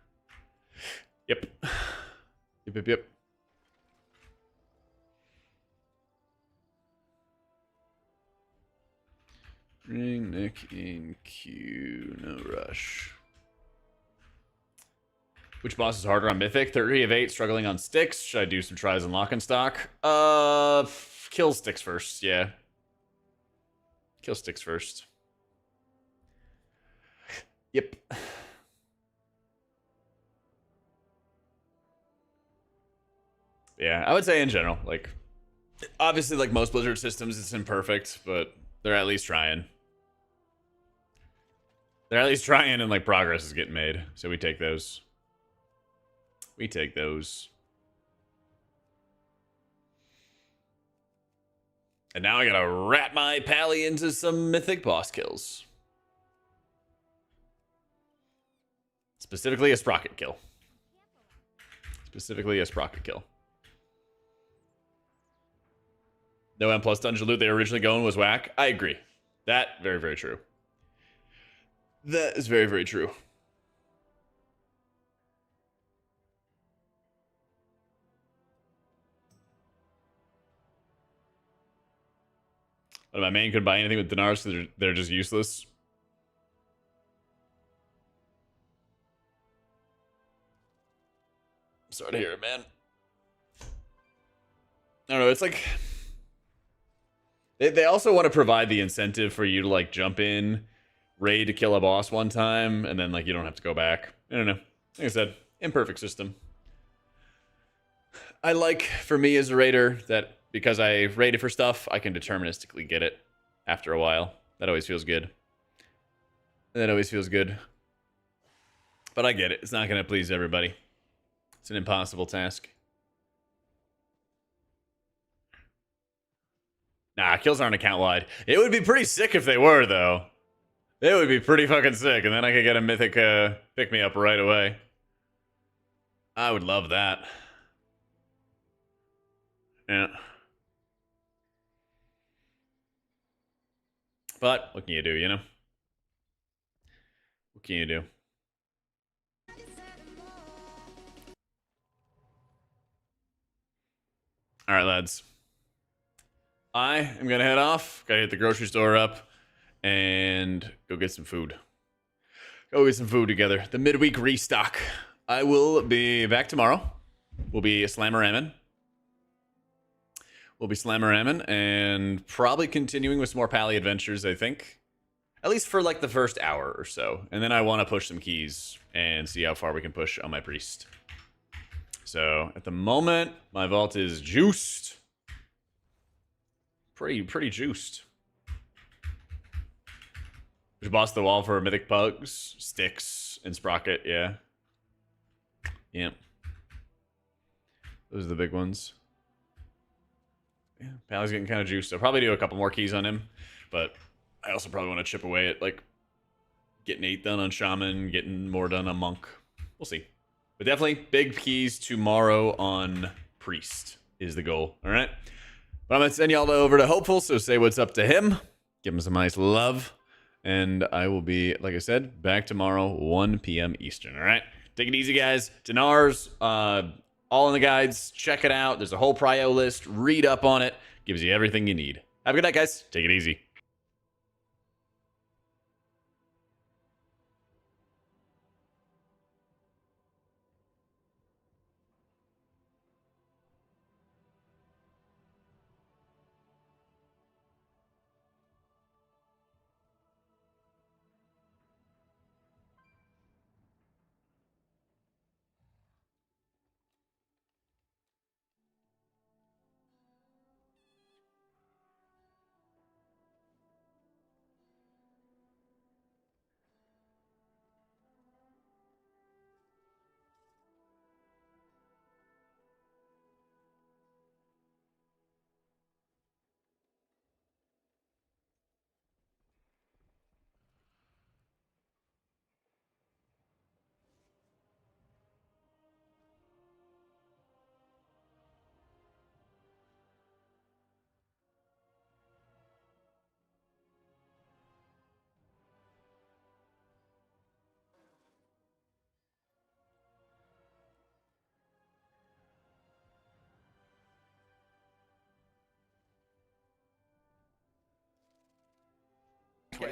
A: Yep. Yep. Ring, Nick, in Q, no rush. Which boss is harder on Mythic? 30 of 8, struggling on sticks. Should I do some tries in lock and stock? Kill sticks first, yeah. Kill sticks first. Yep. Yeah, I would say in general, like, obviously, like most Blizzard systems, it's imperfect, but they're at least trying. They're at least trying, and, like, progress is getting made, so we take those. We take those. And now I gotta wrap my pally into some Mythic boss kills. Specifically a sprocket kill. Specifically a sprocket kill. No M+ dungeon loot they were originally going was whack. I agree. That, very, very true. That is very, very true. But my main couldn't buy anything with Dinars, so they're just useless. Sorry to hear it, man. I don't know, it's like... They also want to provide the incentive for you to, like, jump in, raid to kill a boss one time, and then, like, you don't have to go back. I don't know. Like I said, imperfect system. I like, for me as a raider, that because I raided for stuff, I can deterministically get it after a while. That always feels good. That always feels good. But I get it. It's not going to please everybody. It's an impossible task. Nah, kills aren't account-wide. It would be pretty sick if they were, though. It would be pretty fucking sick, and then I could get a Mythic pick-me-up right away. I would love that. Yeah. But, what can you do, you know? What can you do? Alright, lads. I am gonna head off. Gotta hit the grocery store up and go get some food. Go get some food together. The midweek restock. I will be back tomorrow. We'll be Slammer-Ramming. We'll be Slammer-Ramming and probably continuing with some more Pally adventures, I think. At least for like the first hour or so. And then I want to push some keys and see how far we can push on my priest. So at the moment, my vault is juiced. Pretty juiced. Just boss the wall for mythic pugs, sticks, and sprocket, yeah. Yep. Those are the big ones. Yeah, Pally's getting kind of juiced. I'll probably do a couple more keys on him, but I also probably want to chip away at, like, getting 8 done on Shaman, getting more done on Monk. We'll see. But definitely, big keys tomorrow on Priest is the goal, all right? But I'm going to send y'all over to Hopeful, so say what's up to him. Give him some nice love. And I will be, like I said, back tomorrow, 1 p.m. Eastern, all right? Take it easy, guys. Dinar's, all in the guides. Check it out. There's a whole prio list. Read up on it. Gives you everything you need. Have a good night, guys. Take it easy.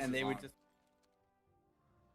E: And they would just